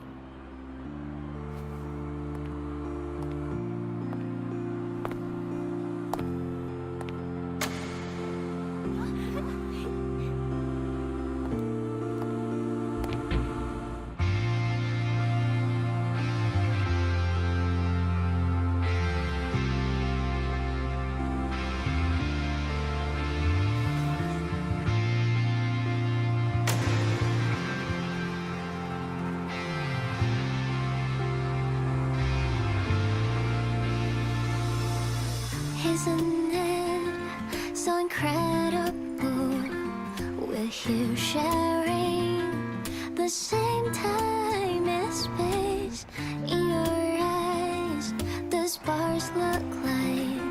Isn't it so incredible? We're here sharing the same time and space. In your eyes, the sparks look like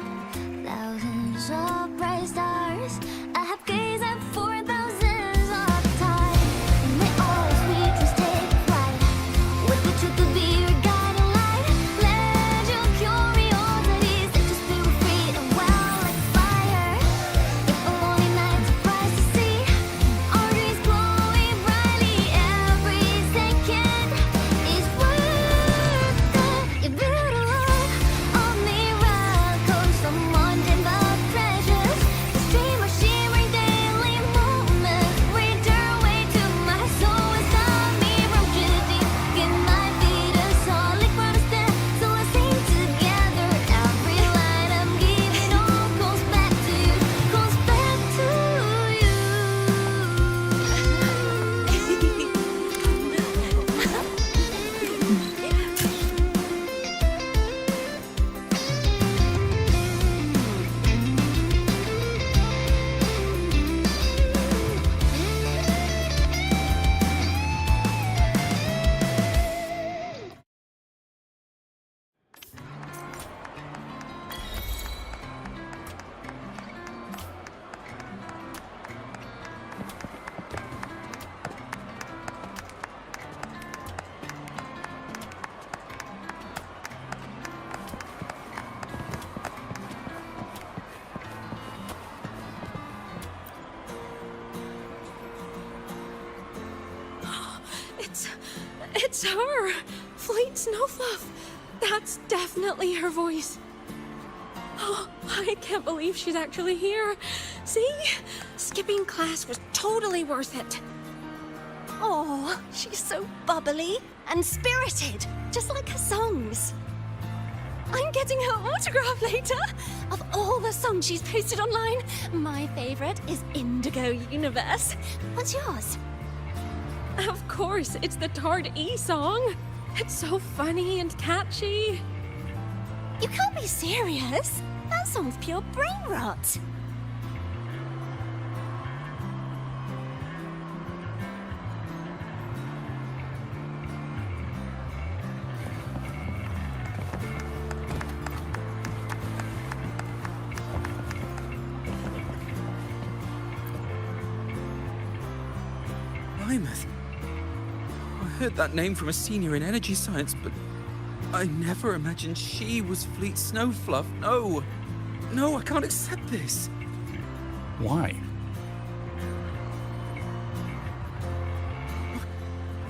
thousands of bright stars. I have gazed at for thousands of times, and they always make us take flight. With the truth to be your guiding light, let your curiosity set your spirit free and well like fire. If a lonely night surprised to see our dreams glowing brightly, every second is worth it. You build a world of me right. It's her! Fleet Snowfluff! That's definitely her voice. Oh, I can't believe she's actually here. See? Skipping class was totally worth it. Oh, she's so bubbly and spirited, just like her songs. I'm getting her autograph later. Of all the songs she's posted online, my favorite is Indigo Universe. What's yours? Of course, it's the Tard E song. It's so funny and catchy. You can't be serious. That song's pure brain rot. Aemeath. I heard that name from a senior in energy science, but I never imagined she was Fleet Snowfluff. No! No, I can't accept this. Why?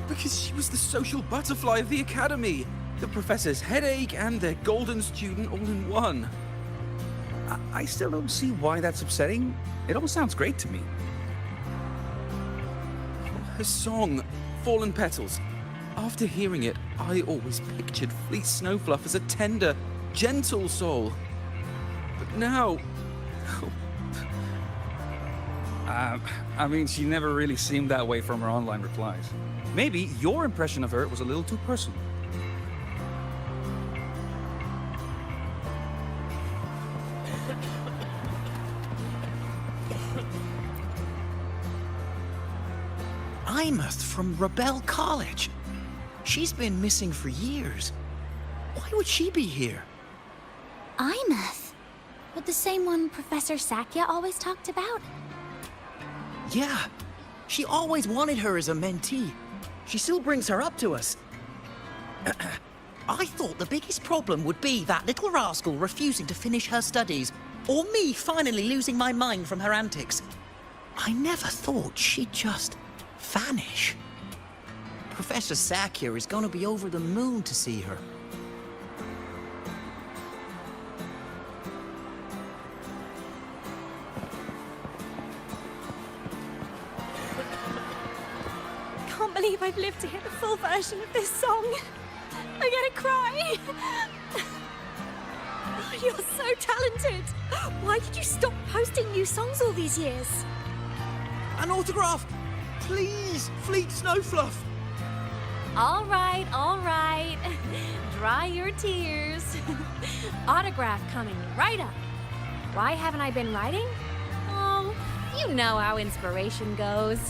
Because she was the social butterfly of the Academy. The professor's headache and their golden student all in one. I still don't see why that's upsetting. It all sounds great to me. Her song, Fallen Petals. After hearing it, I always pictured Fleet Snowfluff as a tender, gentle soul. But now... I mean, she never really seemed that way from her online replies. Maybe your impression of her was a little too personal. Aemeath from Rebel College. She's been missing for years. Why would she be here? Aemeath? But the same one Professor Sakya always talked about? Yeah, she always wanted her as a mentee. She still brings her up to us. I thought the biggest problem would be that little rascal refusing to finish her studies, or me finally losing my mind from her antics. I never thought she'd just vanish. Professor Sakya is going to be over the moon to see her. Can't believe I've lived to hear the full version of this song. I'm gonna cry. Oh, you're so talented. Why did you stop posting new songs all these years? An autograph! Please, Fleet Snowfluff! All right, all right. Dry your tears. Autograph coming right up. Why haven't I been writing? Oh, you know how inspiration goes.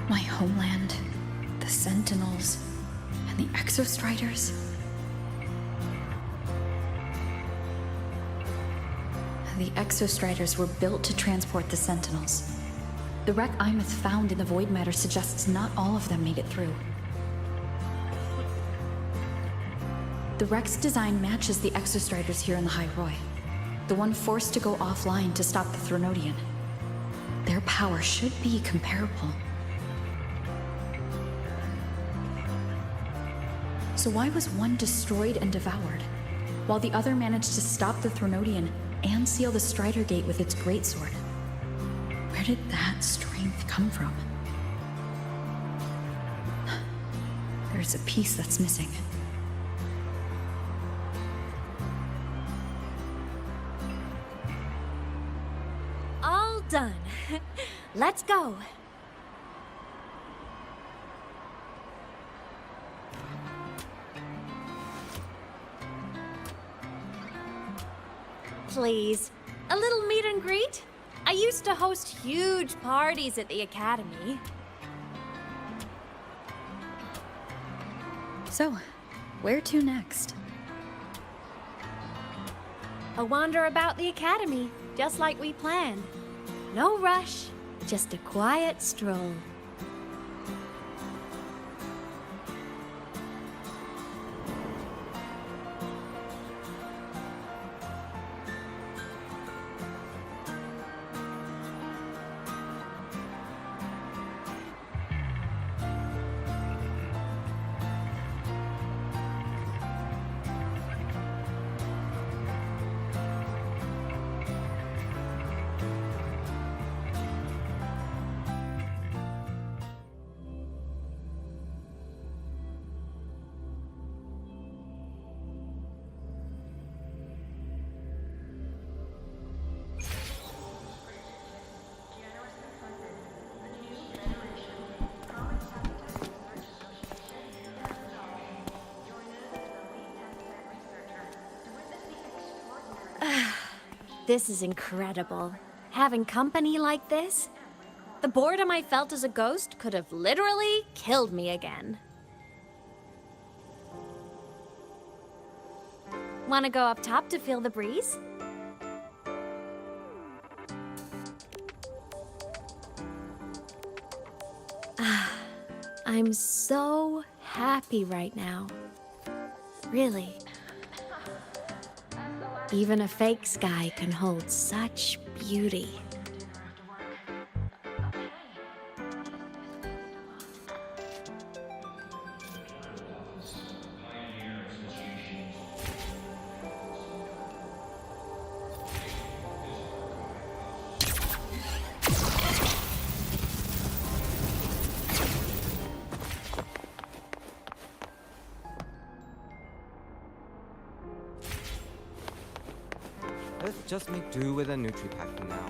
My homeland, the Sentinels, and the Exostriders. The Exostriders were built to transport the Sentinels. The wreck Aemeath found in the void matter suggests not all of them made it through. The wreck's design matches the Exostriders here in the High Roy, the one forced to go offline to stop the Thronodian. Their power should be comparable. So why was one destroyed and devoured, while the other managed to stop the Thronodian and seal the Strider Gate with its greatsword? Where did that strength come from? There's a piece that's missing. All done. Let's go. Please, a little meet and greet? I used to host huge parties at the Academy. So, Where to next? A wander about the academy, just like we planned. No rush, just a quiet stroll. This is incredible. Having company like this? The boredom I felt as a ghost could have literally killed me again. Want to go up top to feel the breeze? I'm so happy right now. Really. Even a fake sky can hold such beauty. Let's just make do with a Nutri-Pack for now.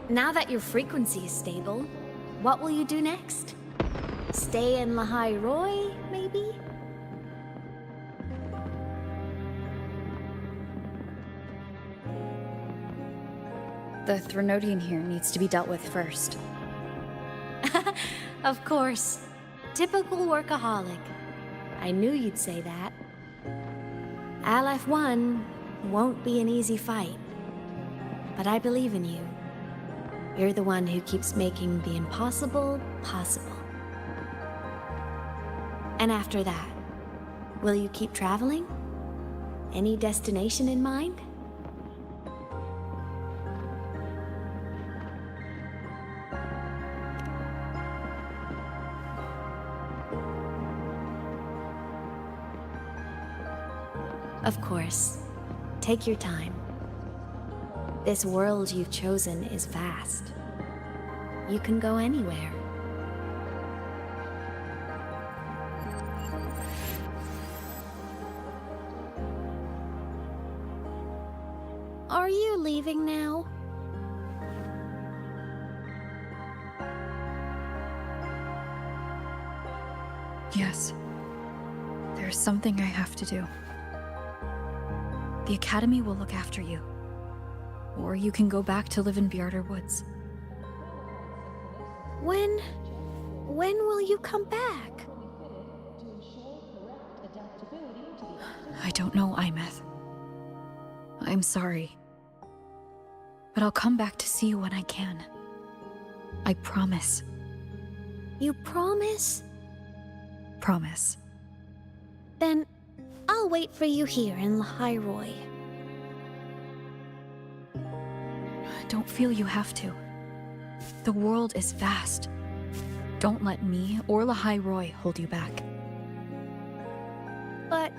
Now that your frequency is stable, what will you do next? Stay in Lahai Roy, maybe? The Threnodian here needs to be dealt with first. Of course. Typical workaholic. I knew you'd say that. Aleph 1 won't be an easy fight. But I believe in you. You're the one who keeps making the impossible possible. And after that, will you keep traveling? Any destination in mind? Of course. Take your time. This world you've chosen is vast. You can go anywhere. Are you leaving now? Yes. There's something I have to do. The Academy will look after you. Or you can go back to live in Bjarder Woods. When will you come back? I don't know, Aemeath. I'm sorry. But I'll come back to see you when I can. I promise. You promise? Promise. Then I'll wait for you here in Lahai Roy. Don't feel you have to. The world is vast. Don't let me or Lahai Roy hold you back. But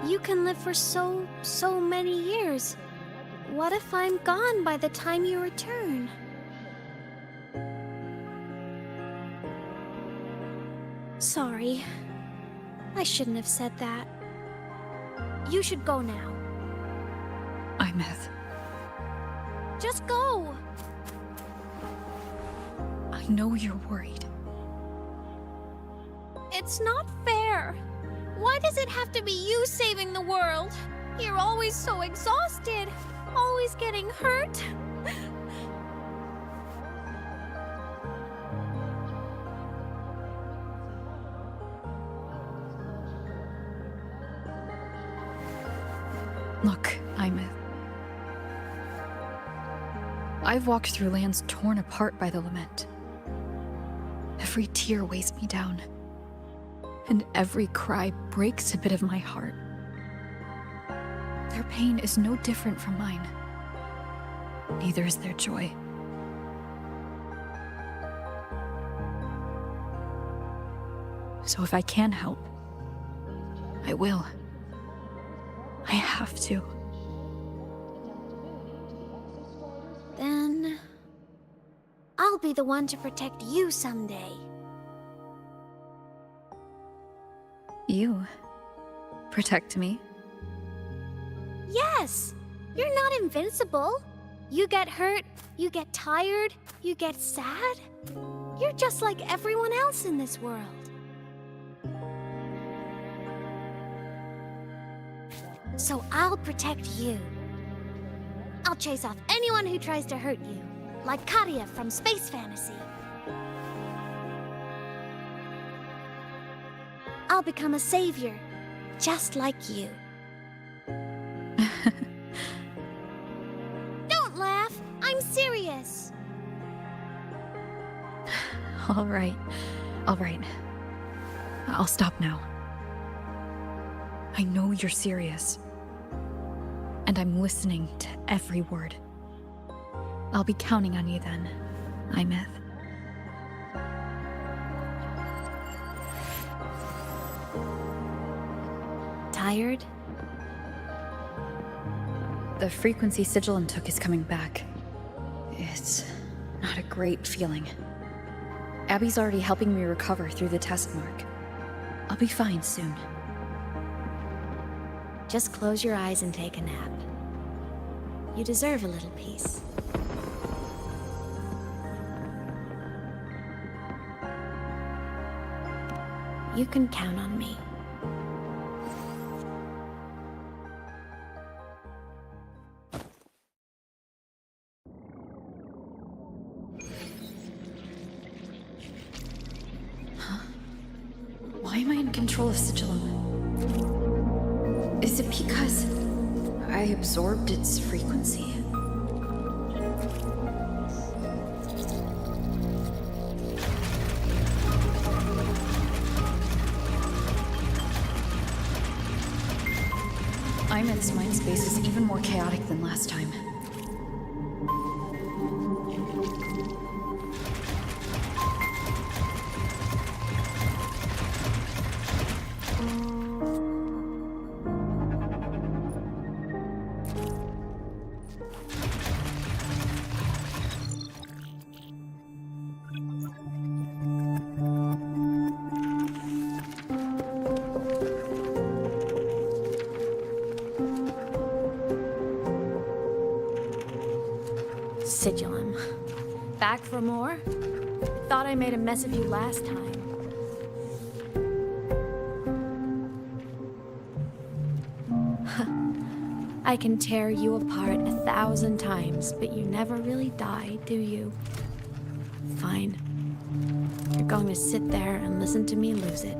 you can live for so many years. what if I'm gone by the time you return? Sorry. I shouldn't have said that. You should go now. Aemeath. Just go! I know you're worried. It's not fair. Why does it have to be you saving the world? You're always so exhausted. Always getting hurt. Look, Aemeath. I've walked through lands torn apart by the lament. Every tear weighs me down, and every cry breaks a bit of my heart. Their pain is no different from mine. Neither is their joy. So if I can help, I will. I have to. Then I'll be the one to protect you someday. You protect me? Yes! You're not invincible. You get hurt, you get tired, you get sad. You're just like everyone else in this world. So I'll protect you. I'll chase off anyone who tries to hurt you, like Katia from Space Fantasy. I'll become a savior, just like you. Don't laugh! I'm serious! All right. I'll stop now. I know you're serious. And I'm listening to every word. I'll be counting on you then, Aemeath. Tired? The frequency Sigilum took is coming back. It's not a great feeling. Abby's already helping me recover through the test mark. I'll be fine soon. Just close your eyes and take a nap. You deserve a little peace. You can count on me. Huh? Why am I in control of Sigilum? Is it because I absorbed its frequency? Aemeath's mind space is even more chaotic than last time. Sigilum. Back for more? Thought I made a mess of you last time. I can tear you apart 1,000 times, but you never really die, do you? Fine. You're going to sit there and listen to me lose it.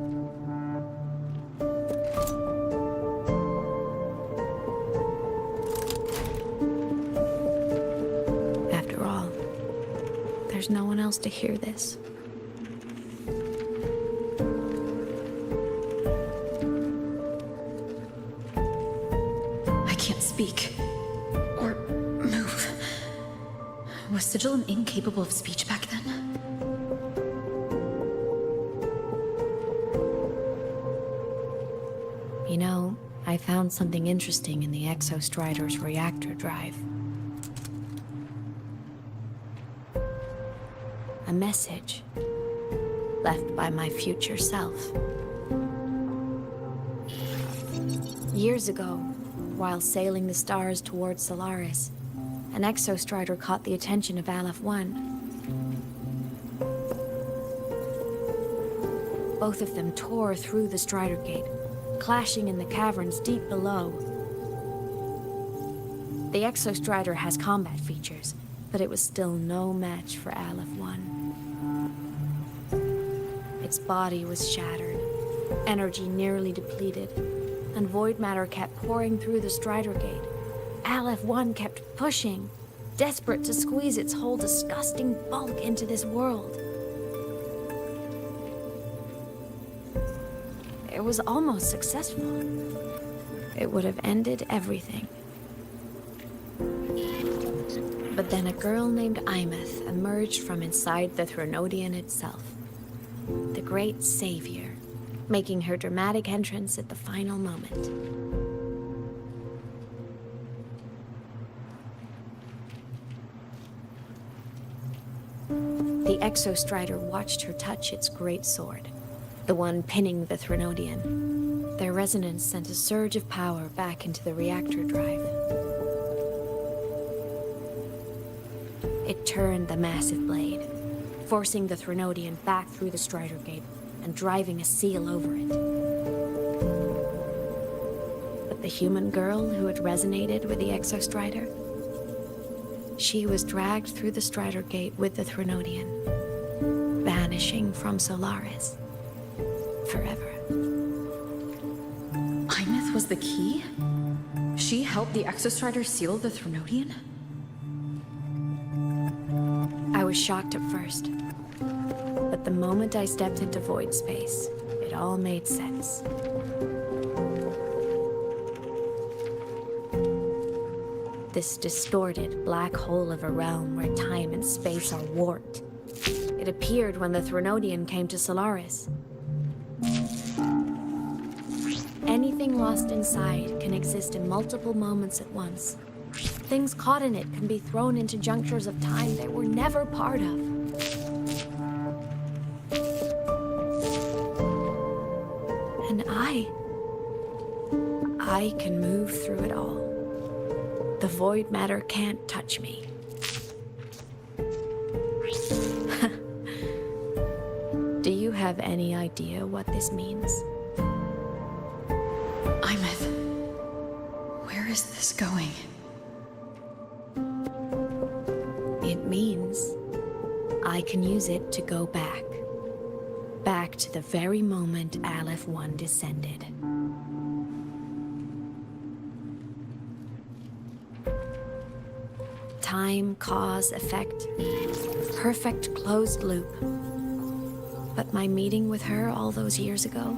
After all, there's no one else to hear this. Speak. Or move. Was Sigilum incapable of speech back then? You know, I found something interesting in the Exostrider's reactor drive. A message left by my future self. Years ago, while sailing the stars towards Solaris, an exostrider caught the attention of Aleph 1. Both of them tore through the Strider Gate, clashing in the caverns deep below. The exostrider has combat features, but it was still no match for Aleph 1. Its body was shattered, energy nearly depleted, and void matter kept pouring through the Strider Gate. Aleph 1 kept pushing, desperate to squeeze its whole disgusting bulk into this world. It was almost successful. It would have ended everything. But then a girl named Aemeath emerged from inside the Threnodian itself. The great savior, making her dramatic entrance at the final moment. The exostrider watched her touch its great sword, the one pinning the Threnodian. Their resonance sent a surge of power back into the reactor drive. It turned the massive blade, forcing the Threnodian back through the Strider Gate and driving a seal over it. But the human girl who had resonated with the exostrider, she was dragged through the Strider Gate with the Threnodian, vanishing from Solaris forever. Aemeath was the key? She helped the exostrider seal the Threnodian? I was shocked at first, but the moment I stepped into void space, it all made sense. This distorted black hole of a realm where time and space are warped. It appeared when the Threnodian came to Solaris. Anything lost inside can exist in multiple moments at once. Things caught in it can be thrown into junctures of time they were never part of. And I can move through it all. The void matter can't touch me. Do you have any idea what this means? Aemeath, where is this going? It means I can use it to go back. Back to the very moment Aleph 1 descended. Time, cause, effect. Perfect closed loop. But my meeting with her all those years ago,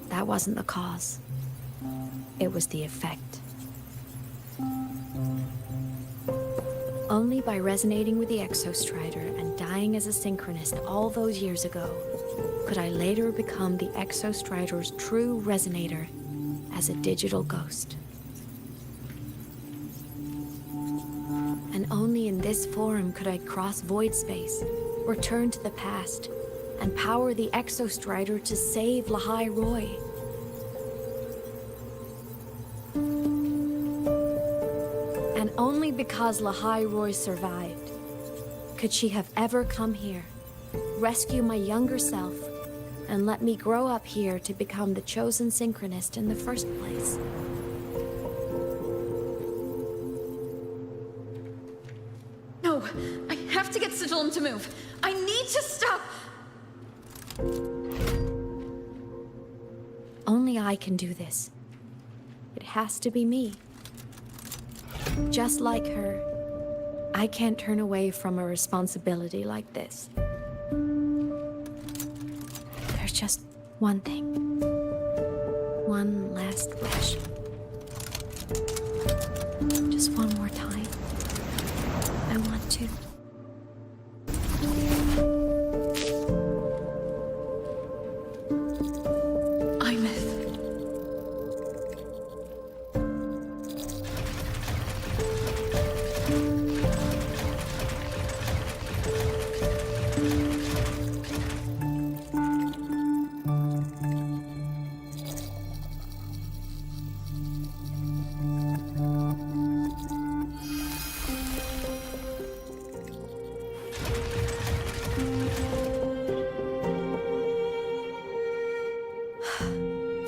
that wasn't the cause. It was the effect. Only by resonating with the exostrider and dying as a synchronist all those years ago could I later become the exostrider's true resonator as a digital ghost. And only in this form could I cross void space, return to the past, and power the exostrider to save Lahai Roy. And only because Lahai Roy survived could she have ever come here, rescue my younger self, and let me grow up here to become the chosen synchronist in the first place. No, I have to get Sigillum to move. I need to stop. Only I can do this. It has to be me. Just like her, I can't turn away from a responsibility like this. There's just one thing. One last wish. Just one more time. I want to.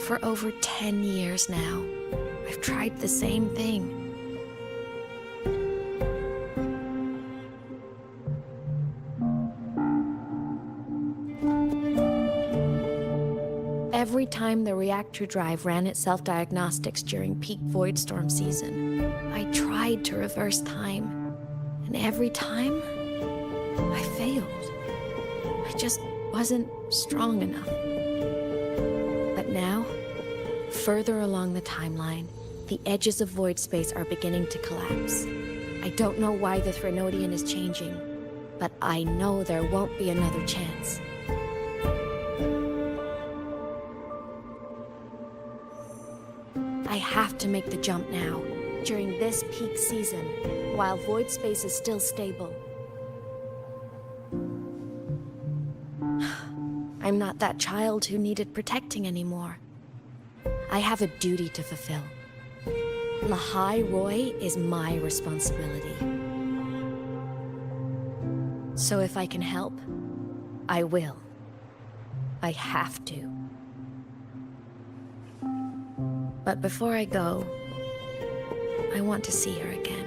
For over 10 years now, I've tried the same thing. Every time the reactor drive ran its self-diagnostics during peak void storm season, I tried to reverse time. And every time, I failed. I just wasn't strong enough. But now, further along the timeline, the edges of void space are beginning to collapse. I don't know why the Threnodian is changing, but I know there won't be another chance. I have to make the jump now, during this peak season, while void space is still stable. I'm not that child who needed protecting anymore. I have a duty to fulfill. Lahai Roy is my responsibility. So if I can help, I will. I have to. But before I go, I want to see her again.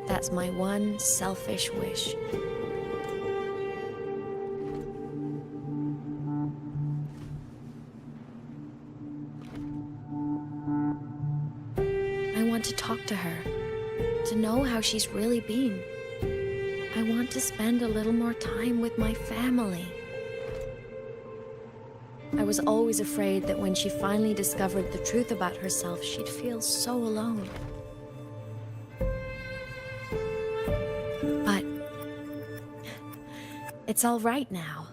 That's my one selfish wish. I want to talk to her, to know how she's really been. I want to spend a little more time with my family. I was always afraid that when she finally discovered the truth about herself, she'd feel so alone. But it's all right now.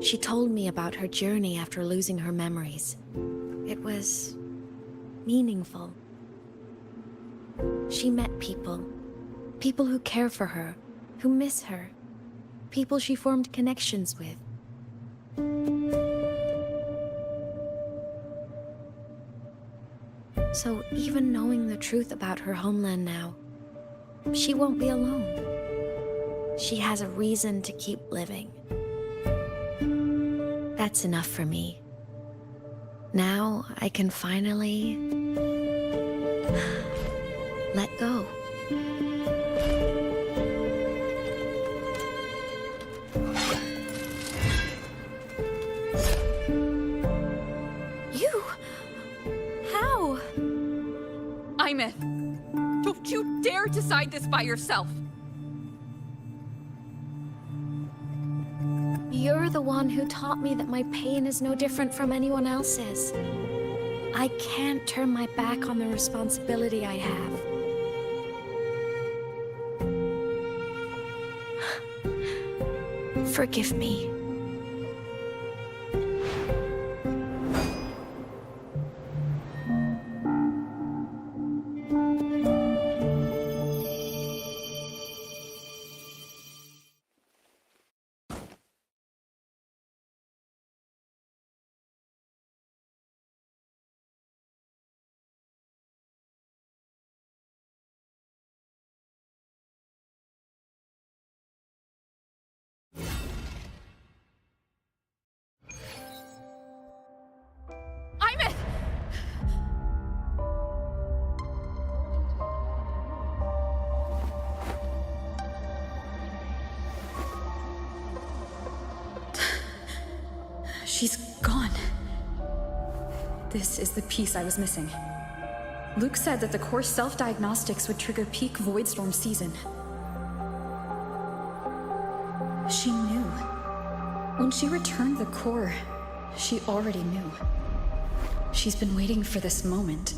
She told me about her journey after losing her memories. It was meaningful. She met people who care for her, who miss her, people she formed connections with. So even knowing the truth about her homeland now, she won't be alone. She has a reason to keep living. That's enough for me. Now I can finally let go. You? How? Aemeath, don't you dare decide this by yourself! You're the one who taught me that my pain is no different from anyone else's. I can't turn my back on the responsibility I have. Forgive me. Aemeath! She's gone. This is the piece I was missing. Luke said that the core self-diagnostics would trigger peak void storm season. She knew. When she returned the core, she already knew. She's been waiting for this moment.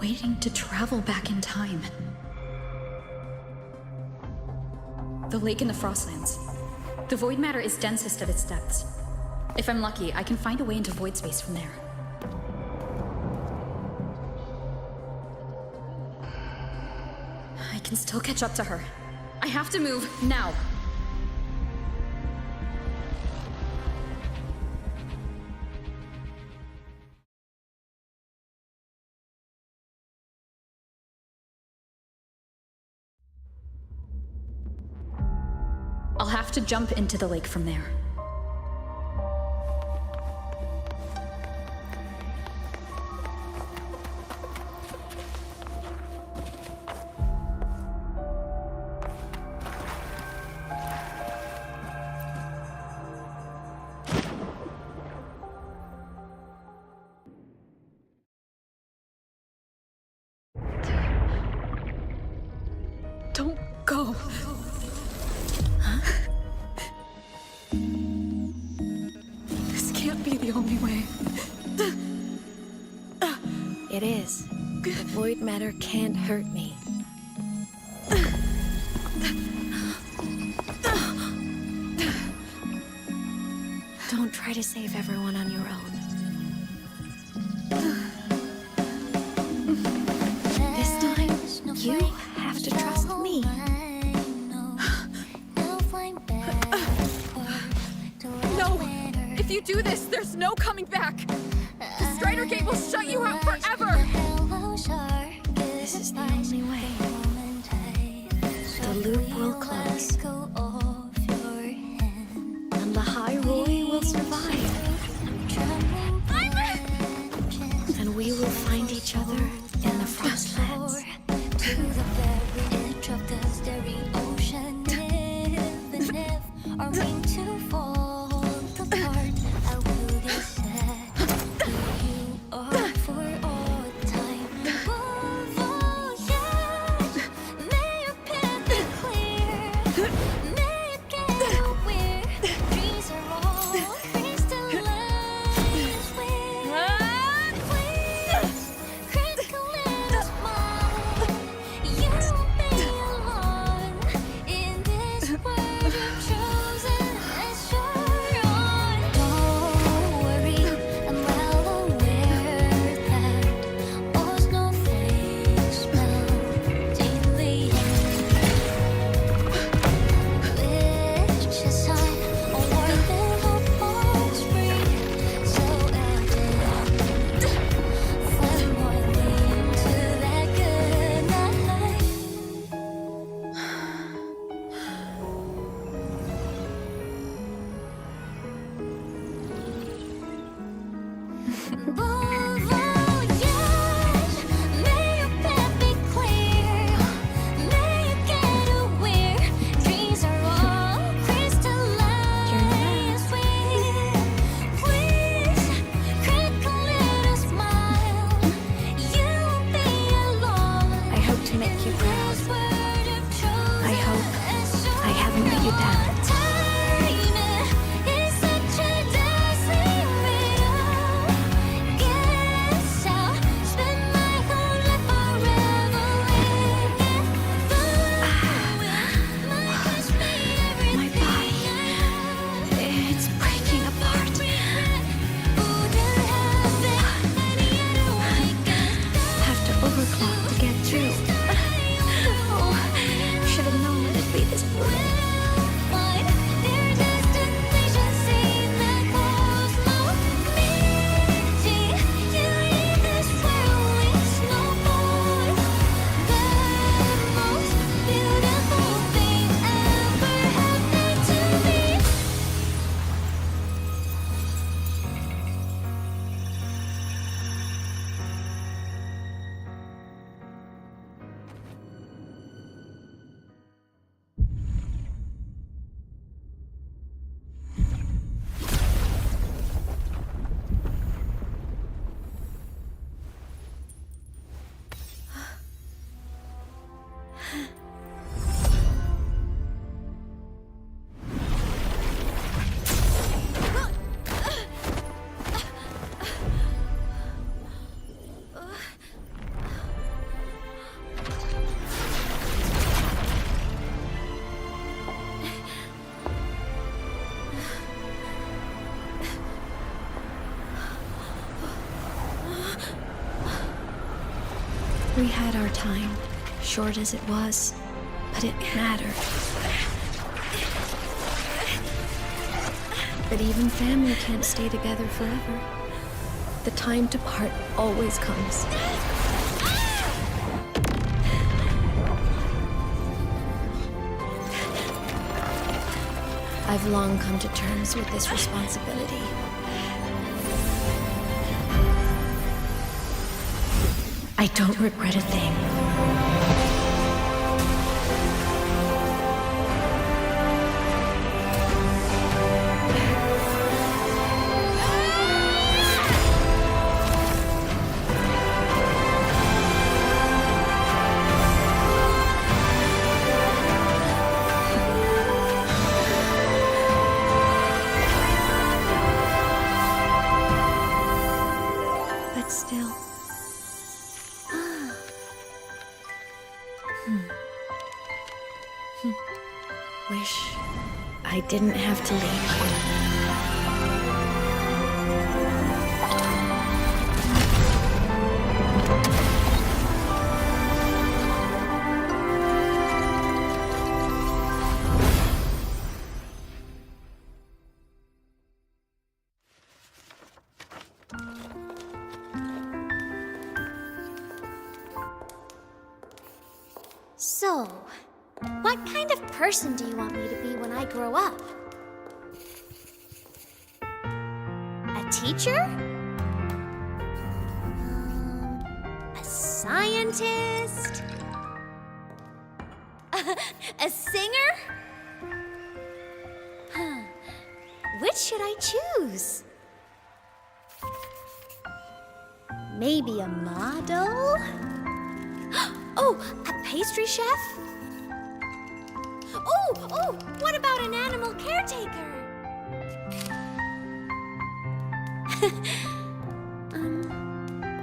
Waiting to travel back in time. The lake in the Frostlands. The void matter is densest at its depths. If I'm lucky, I can find a way into void space from there. I can still catch up to her. I have to move, now. I'll have to jump into the lake from there. Don't go. This can't be the only way. It is. The void matter can't hurt me. Don't try to save everyone on your own. This time, you have to trust me. No! If you do this, there's no coming back! The Strider Gate will shut you out forever! This is the only way. The loop will close. And the High Roy will survive. And we will find each other in the Frostlands. To the very edge of the starry ocean. Even if our wings to fall apart, I will get sad. You are for all time. Voyage, may your path be clear. May you get where dreams are all crystallized. Please, critical little smile. You won't be alone in this world you've chosen as your own. Don't worry, I'm well aware that all snowflakes melt in the air. Which is high, a warm and hope spring, so evident. Find more into that good night. Voyage, may your path be clear. May you get aware dreams are all crystallized. Please, critical little smile. You won't be alone. I hope to make you proud. I hope I haven't let you down. My body, it's breaking apart. Have to overclock to get through. Oh, should have known it'd be this brutal. We had our time. short as it was, but it mattered. But even family can't stay together forever. The time to part always comes. I've long come to terms with this responsibility. I don't regret a thing. But still. Wish I didn't have to leave you. So, what kind of person do you want me to be when I grow up? A teacher? A scientist? A singer? Huh. Which should I choose? Maybe a model? Oh, a pastry chef? Oh, what about an animal caretaker?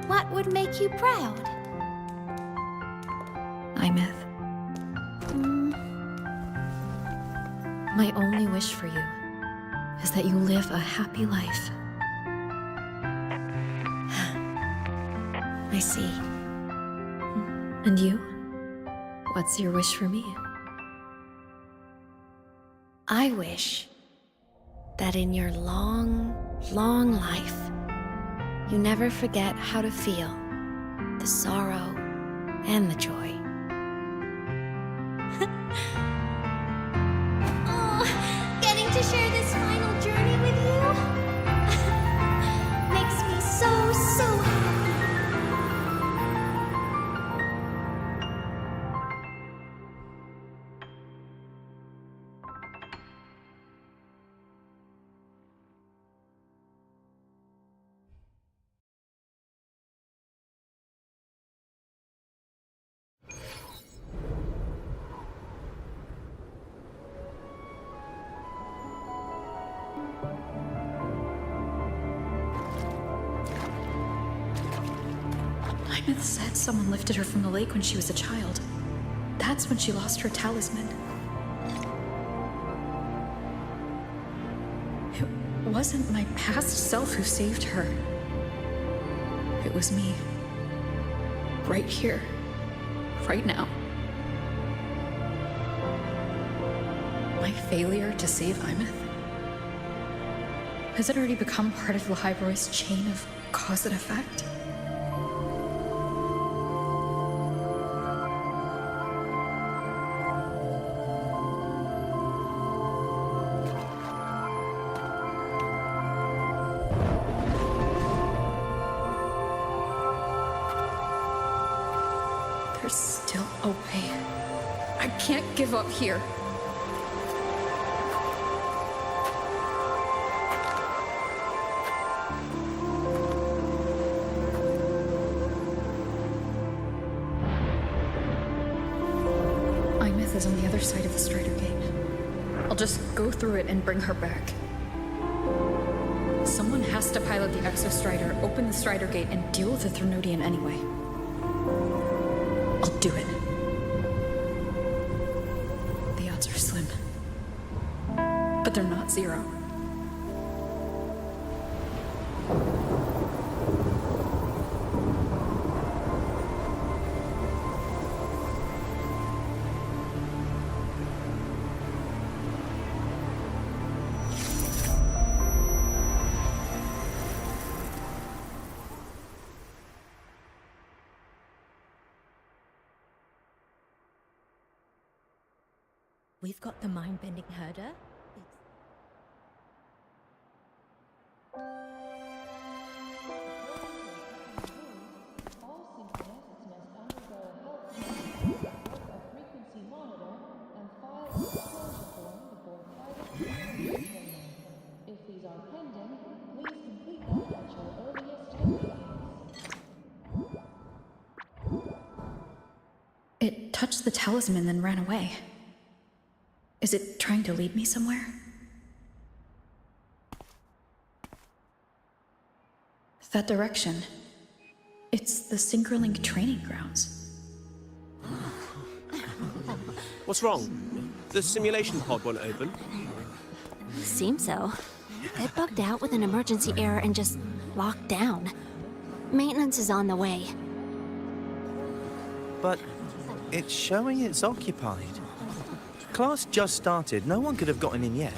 What would make you proud? Aemeath. My only wish for you is that you live a happy life. I see. And you? What's your wish for me? I wish that in your long, long life, you never forget how to feel the sorrow and the joy. Oh, getting to share this final journey with you makes me so happy. Aemeath said someone lifted her from the lake when she was a child. That's when she lost her talisman. It wasn't my past self who saved her. It was me. Right here. Right now. My failure to save Aemeath? Has it already become part of Lahiroy's chain of cause and effect? There's still a way. I can't give up here. Aemeath is on the other side of the Strider Gate. I'll just go through it and bring her back. Someone has to pilot the Exo-Strider, open the Strider Gate, and deal with the Threnodian anyway. I'll do it. The odds are slim. But they're not zero. We've got the mind-bending herder. If these are pending, please complete them at your earliest convenience. It touched the talisman and then ran away. Is it trying to lead me somewhere? That direction. It's the Synchronlink training grounds. What's wrong? The simulation pod won't open? Seems so. It bugged out with an emergency error and just locked down. Maintenance is on the way. But it's showing it's occupied. Class just started. No one could have gotten in yet.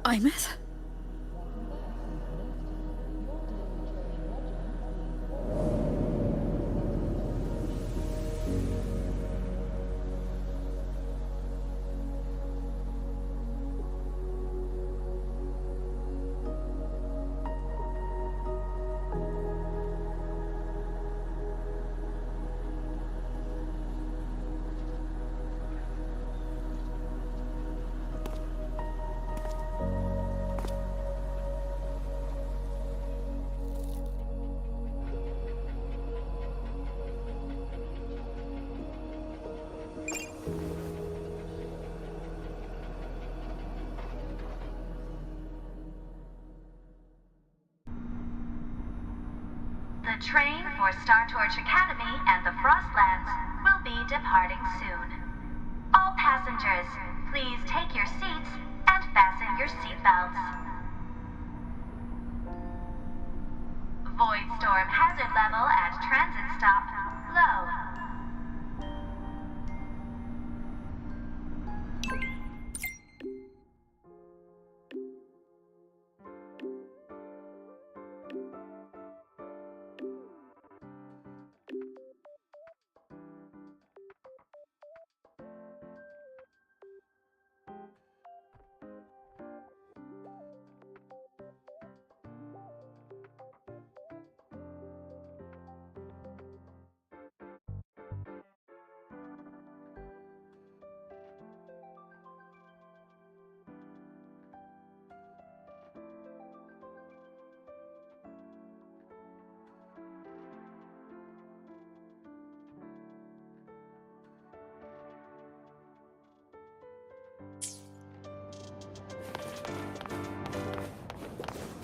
Aemeath? The train for Star Torch Academy and the Frostlands will be departing soon. All passengers, please take your seats and fasten your seatbelts. Void storm hazard level at transit stop low.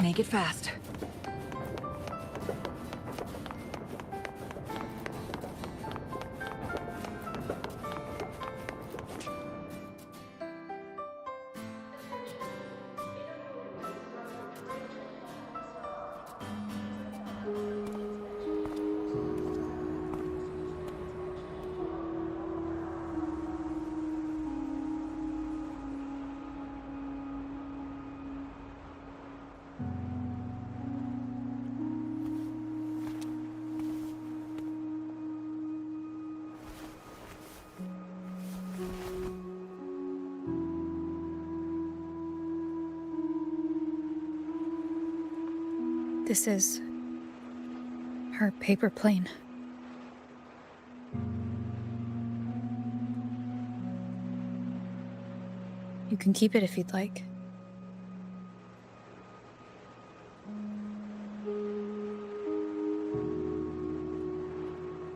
Make it fast. This is her paper plane. You can keep it if you'd like.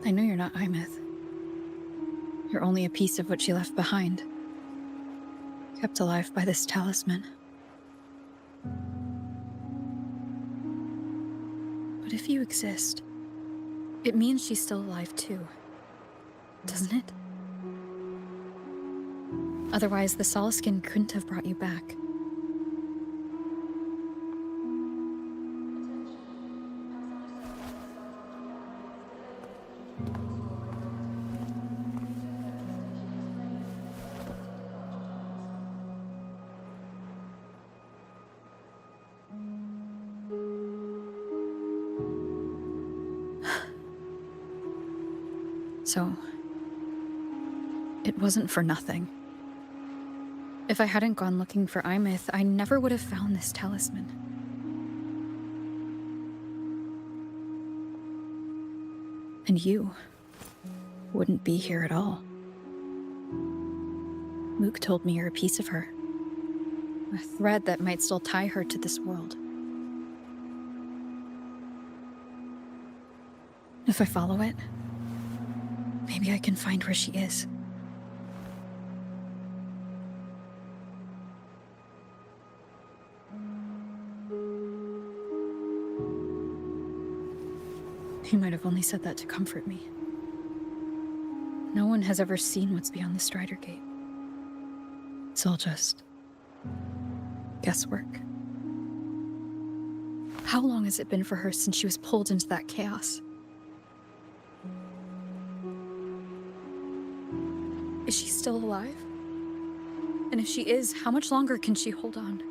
I know you're not Aemeath. You're only a piece of what she left behind, kept alive by this talisman. But if you exist, it means she's still alive too, doesn't it? Otherwise, the Solaskin couldn't have brought you back. So, it wasn't for nothing. If I hadn't gone looking for Aemeath, I never would have found this talisman. And you wouldn't be here at all. Mook told me you're a piece of her. A thread that might still tie her to this world. If I follow it, maybe I can find where she is. He might have only said that to comfort me. No one has ever seen what's beyond the Strider Gate. It's all just guesswork. How long has it been for her since she was pulled into that chaos? Is she still alive? And if she is, how much longer can she hold on?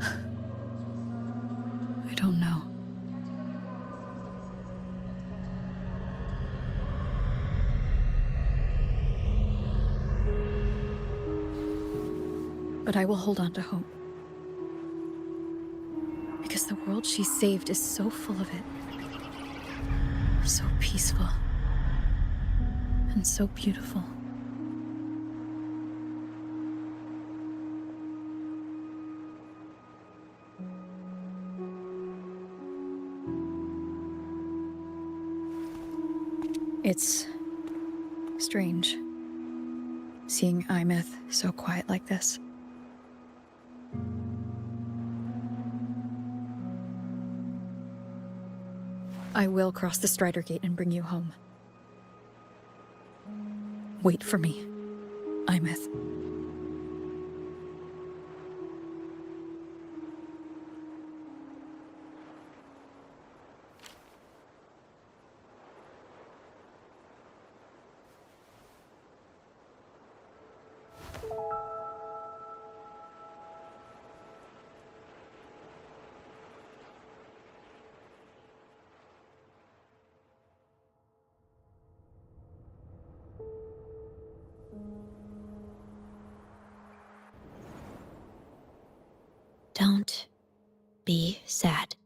I don't know. But I will hold on to hope. Because the world she saved is so full of it. So peaceful. And so beautiful. It's strange, seeing Aemeath so quiet like this. I will cross the Strider Gate and bring you home. Wait for me, Aemeath. Don't be sad.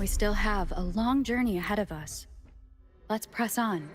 We still have a long journey ahead of us. Let's press on.